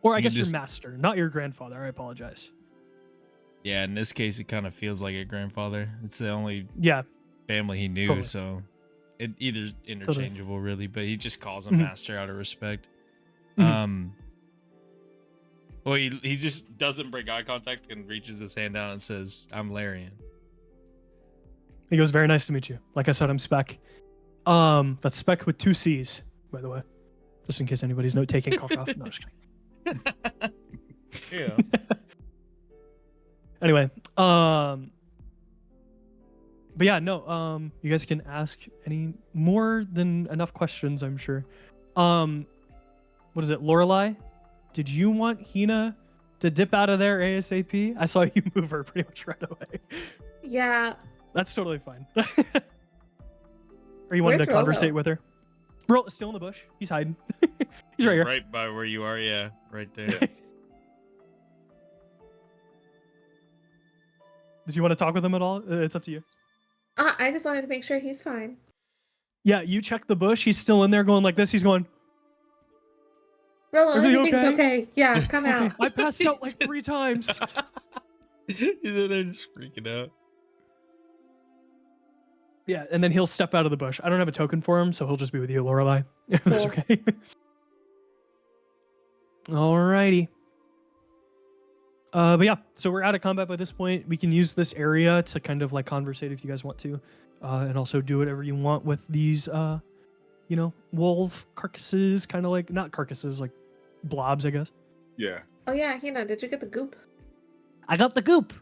Or I You guess just- your master, not your grandfather. I apologize. Yeah, in this case, it kind of feels like a grandfather. It's the only Yeah. family he knew, Totally. so it either interchangeable really, but he just calls him Mhm. master out of respect. Mhm. Well, he just doesn't break eye contact and reaches his hand out and says, "I'm Larian." He goes, very nice to meet you. Like I said, I'm Spec. That's Spec with 2 C's, by the way. Just in case anybody's note taking cock off. No, just kidding. Yeah. Anyway, but yeah, no, you guys can ask any more than enough questions, I'm sure. What is it, Lorelei? Did you want Hina to dip out of there ASAP? I saw you move her pretty much right away. Yeah. That's totally fine. Or you wanted Where's to Rollo? conversate with her? Bro, still in the bush. He's hiding. He's right here. Right by where you are, yeah. Right there. Yeah. Did you want to talk with him at all? It's up to you. I just wanted to make sure he's fine. Yeah, you check the bush. He's still in there going like this. He's going, Rilla, Everything everything's okay? okay. Yeah, come out. I passed out like 3 times. He's in there just freaking out. Yeah, and then he'll step out of the bush. I don't have a token for him, so he'll just be with you, Lorelei. If that's Cool. okay. Alrighty. But yeah, so we're out of combat by this point. We can use this area to kind of like conversate if you guys want to, and also do whatever you want with these, wolf carcasses, kind of like not carcasses, like blobs, I guess. Yeah. Oh yeah, Hina, did you get the goop? I got the goop.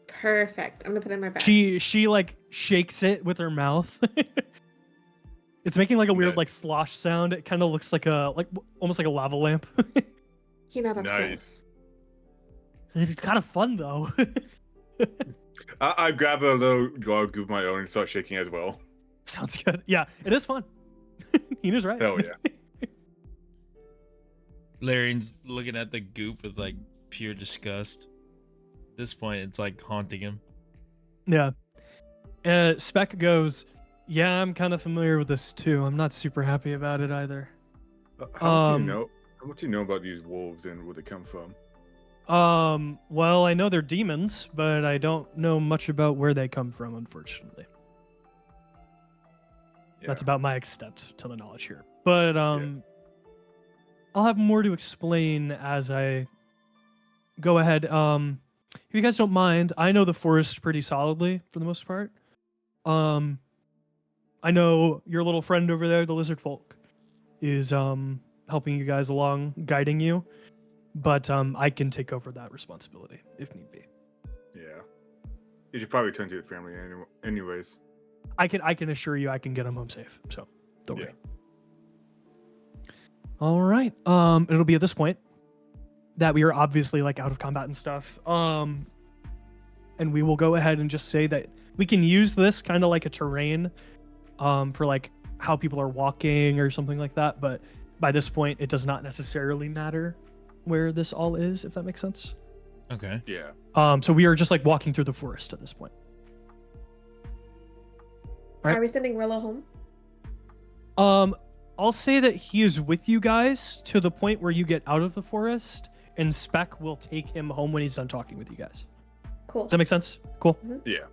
Perfect. I'm gonna put it in my bag. She like shakes it with her mouth. It's making like a weird Yeah. like slosh sound. It kind of looks like almost like a lava lamp. Hina, that's Nice. It's kind of fun though. I grab a little jar of my own and start shaking as well. Sounds good. Yeah, it is fun. Hina's right. Hell yeah. Larian's looking at the goop with like pure disgust. At this point, it's like haunting him. Yeah. Spec goes, yeah, I'm kind of familiar with this too. I'm not super happy about it either. How much do you know? How much do you know about these wolves and where they come from? Well, I know they're demons, but I don't know much about where they come from, unfortunately. That's Yeah. about my extent to the knowledge here. But I'll have more to explain as I go ahead. If you guys don't mind, I know the forest pretty solidly for the most part. I know your little friend over there, the lizard folk, is helping you guys along, guiding you. But I can take over that responsibility if need be. Yeah. You should probably turn to your family anyways. I can assure you I can get him home safe. So don't Yeah. worry. All right. It'll be at this point that we are obviously like out of combat and stuff. And we will go ahead and just say that we can use this kind of like a terrain for like how people are walking or something like that. But by this point, it does not necessarily matter where this all is, if that makes sense. Okay. Yeah. So we are just like walking through the forest at this point. Right. Are we sending Rilla home? I'll say that he is with you guys to the point where you get out of the forest, and Spec will take him home when he's done talking with you guys. Cool. Does that make sense? Cool. Yeah.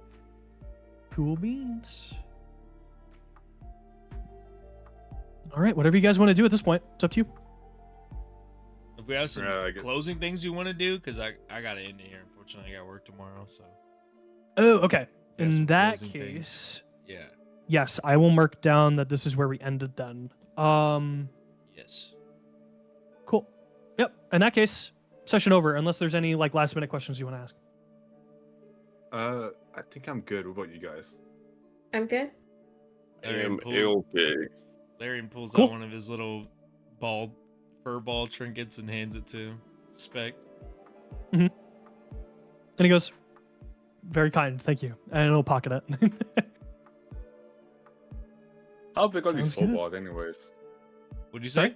Cool beans. All right, whatever you guys want to do at this point, it's up to you. If we have some I guess- closing things you want to do, because I gotta end it here. Unfortunately, I got work tomorrow, so Oh, okay. We have some In that closing case, things. yeah. yes, I will mark down that this is where we ended then. Yes. Cool. Yep. In that case, session over, unless there's any like last minute questions you want to ask. I think I'm good. What about you guys? I'm good. am Larian okay. Larian pulls Cool. out one of his little fur ball trinkets and hands it to Spec. And he goes, very kind, thank you. And he'll pocket it. How big are these Sounds good. footballs, anyways? What'd you Sorry? say?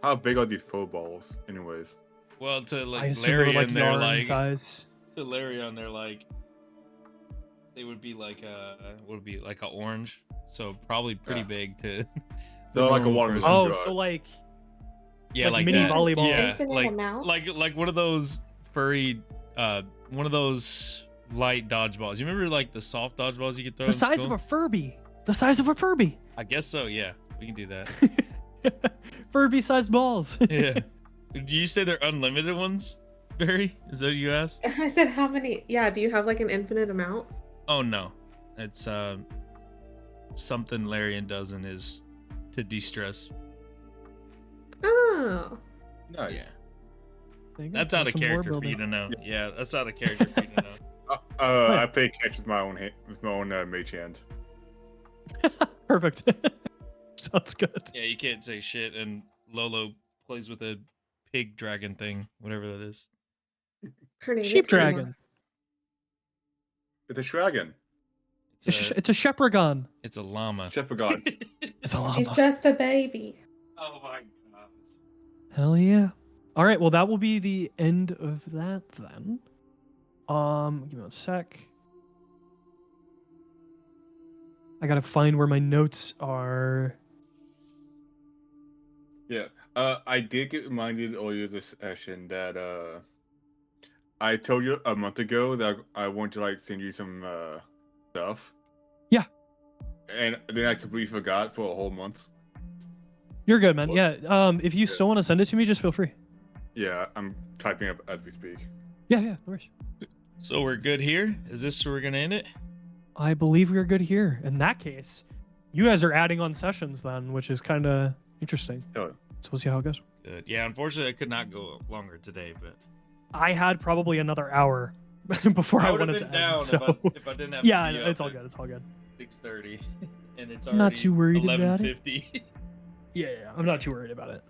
How big are these footballs, anyways? Well, to I like assume they were Larian, like they're yarn like size. to Larian, they're like they would be like a orange, so probably pretty Yeah. big to. They're like a normal watermelon. person. Oh, God. so like Yeah, like like mini that. volleyball. Yeah, Infinite amount? like one of those furry, one of those light dodgeballs. You remember like the soft dodgeballs you could throw? the in size school? of a Furby. The size of a Furby. I guess so. Yeah, we can do that. Furby sized balls. Yeah. Did you say they're unlimited ones, Barry? Is that what you asked? I said how many? Yeah, do you have like an infinite amount? Oh no, it's something Larian does in his to de-stress. Oh. Nice. Yeah, There you go, that's out got of some more character for you building. to know. Yeah, that's out of character for you to know. I play catch with my own mage hand. Perfect. Sounds good. Yeah, you can't say shit, and Lolo plays with a pig dragon thing, whatever that is. Her name Sheep is Grandma. dragon. It's a dragon. It's a shepherdgon. It's a llama. Shepherd god. It's a llama. She's just a baby. Oh my Hell yeah. All right, well that will be the end of that then. Give me one sec. I gotta find where my notes are. Yeah. I did get reminded earlier this session that I told you a month ago that I want to like send you some stuff. Yeah. And then I completely forgot for a whole month. You're good, man. What? Yeah. If you still want to send it to me, just feel free. Yeah, I'm typing up as we speak. Yeah, no worries. So we're good here. Is this where we're gonna end it? I believe we're good here. In that case, you guys are adding on sessions then, which is kind of interesting. Oh. So we'll see how it goes. Good. Yeah. Unfortunately, I could not go longer today, but I had probably another hour before I would have wanted been to end. down So if I didn't have. yeah, to be I know, it's up all at good. It's all good. 6:30, and it's I'm already not too worried about it. 11:50. Yeah, I'm not too worried about it.